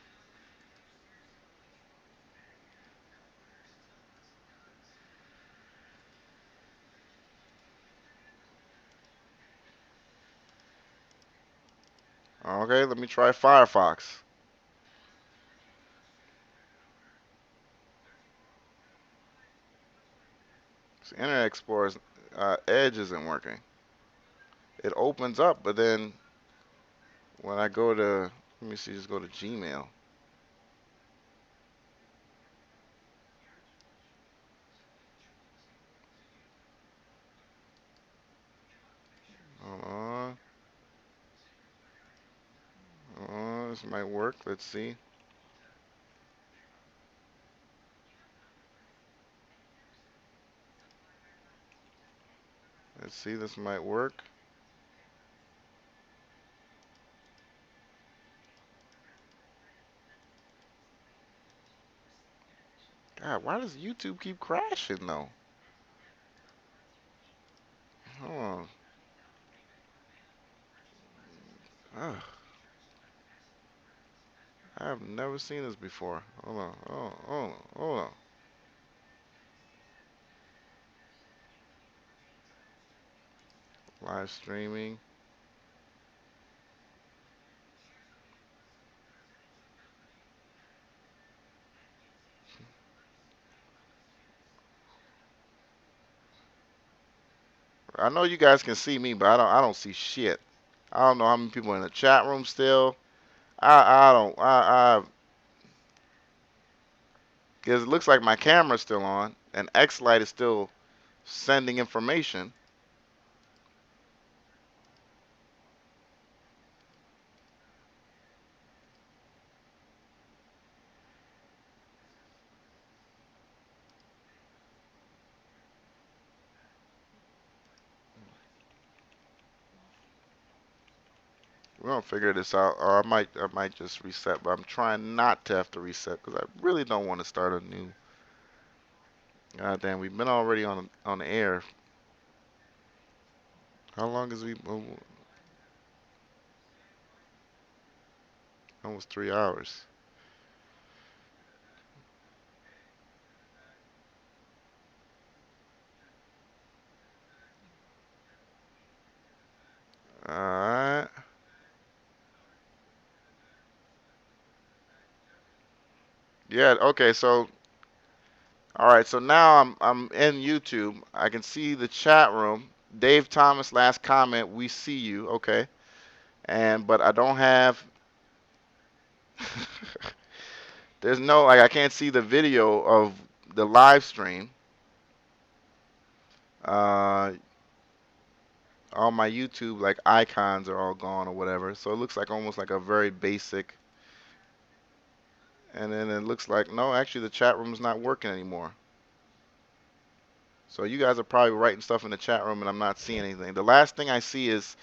Okay, let me try Firefox. So Internet Explorer's Edge isn't working. It opens up, but then when I go to, let me see, just go to Gmail. Hold on. This might work. Let's see. Let's see. This might work. God, why does YouTube keep crashing though? Hold on. Ugh, I have never seen this before. Hold on. Hold on. Live streaming. I know you guys can see me, but I don't see shit. I don't know how many people in the chat room still. I don't I because it looks like my camera's still on and X Lite is still sending information. We're gonna figure this out, or I might just reset, but I'm trying not to have to reset because I really don't want to start a new. God damn, we've been already on the air. How long is we? Oh, almost 3 hours. All right. Yeah. Okay. So, all right. So now I'm in YouTube. I can see the chat room. Dave Thomas, last comment. We see you. Okay. And but I don't have. There's no like I can't see the video of the live stream. Uh, all my YouTube like icons are all gone or whatever. So it looks like almost like a very basic. And then it looks like no, actually the chat room is not working anymore. So you guys are probably writing stuff in the chat room and I'm not seeing anything. The last thing I see is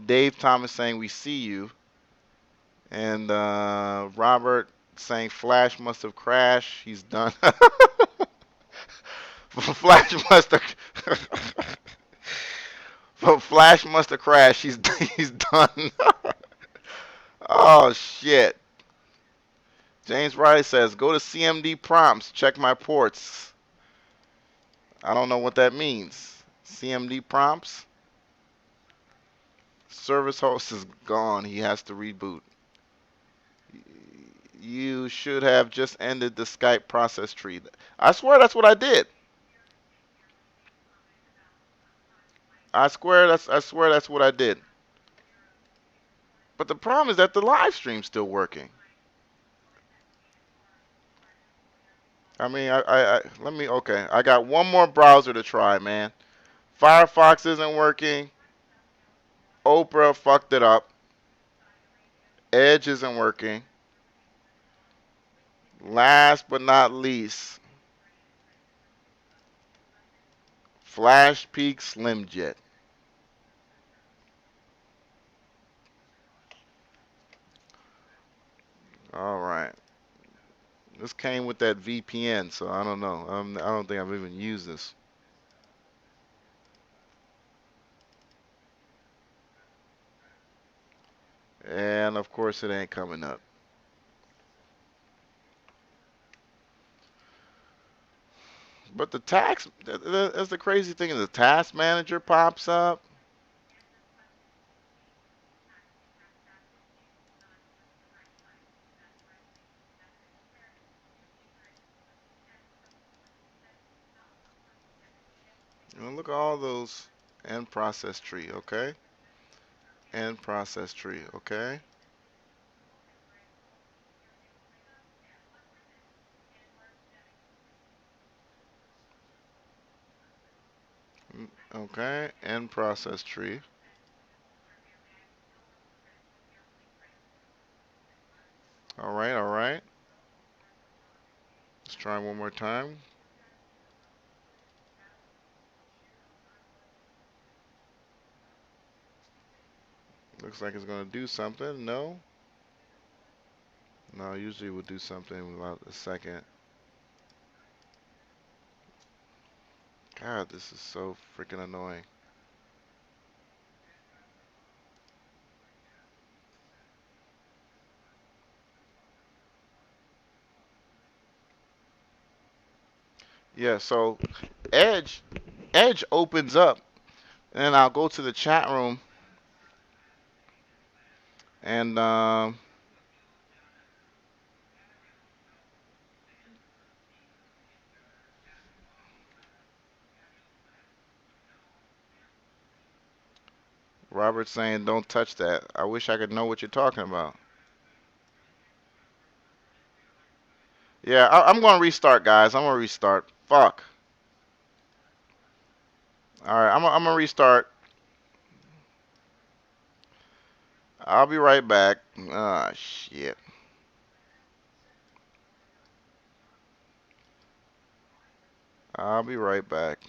Dave Thomas saying we see you, and Robert saying Flash must have crashed. He's done. Flash must have. Flash must have crashed. He's done. Oh shit. James Riley says, go to CMD prompts, check my ports. I don't know what that means. CMD prompts? Service host is gone. He has to reboot. You should have just ended the Skype process tree. I swear that's what I did. I swear that's what I did. But the problem is that the live stream's still working. I mean, let me, okay. I got one more browser to try, man. Firefox isn't working. Opera fucked it up. Edge isn't working. Last but not least, Flash Peak Slim Jet. All right. This came with that VPN, so I don't know. I don't think I've even used this. And of course, it ain't coming up. But the tax, that's the crazy thing, is the task manager pops up. And look at all those end process tree, okay? End process tree, okay? Okay, end process tree. All right, all right. Let's try one more time. Looks like it's gonna do something. No? No, usually it would do something in about a second. God, this is so freaking annoying. Yeah, so Edge opens up, and I'll go to the chat room, and Robert's saying, "Don't touch that." I wish I could know what you're talking about. Yeah, I'm gonna restart, guys. I'm gonna restart. Fuck. All right, I'm gonna restart. I'll be right back. Ah, shit. I'll be right back.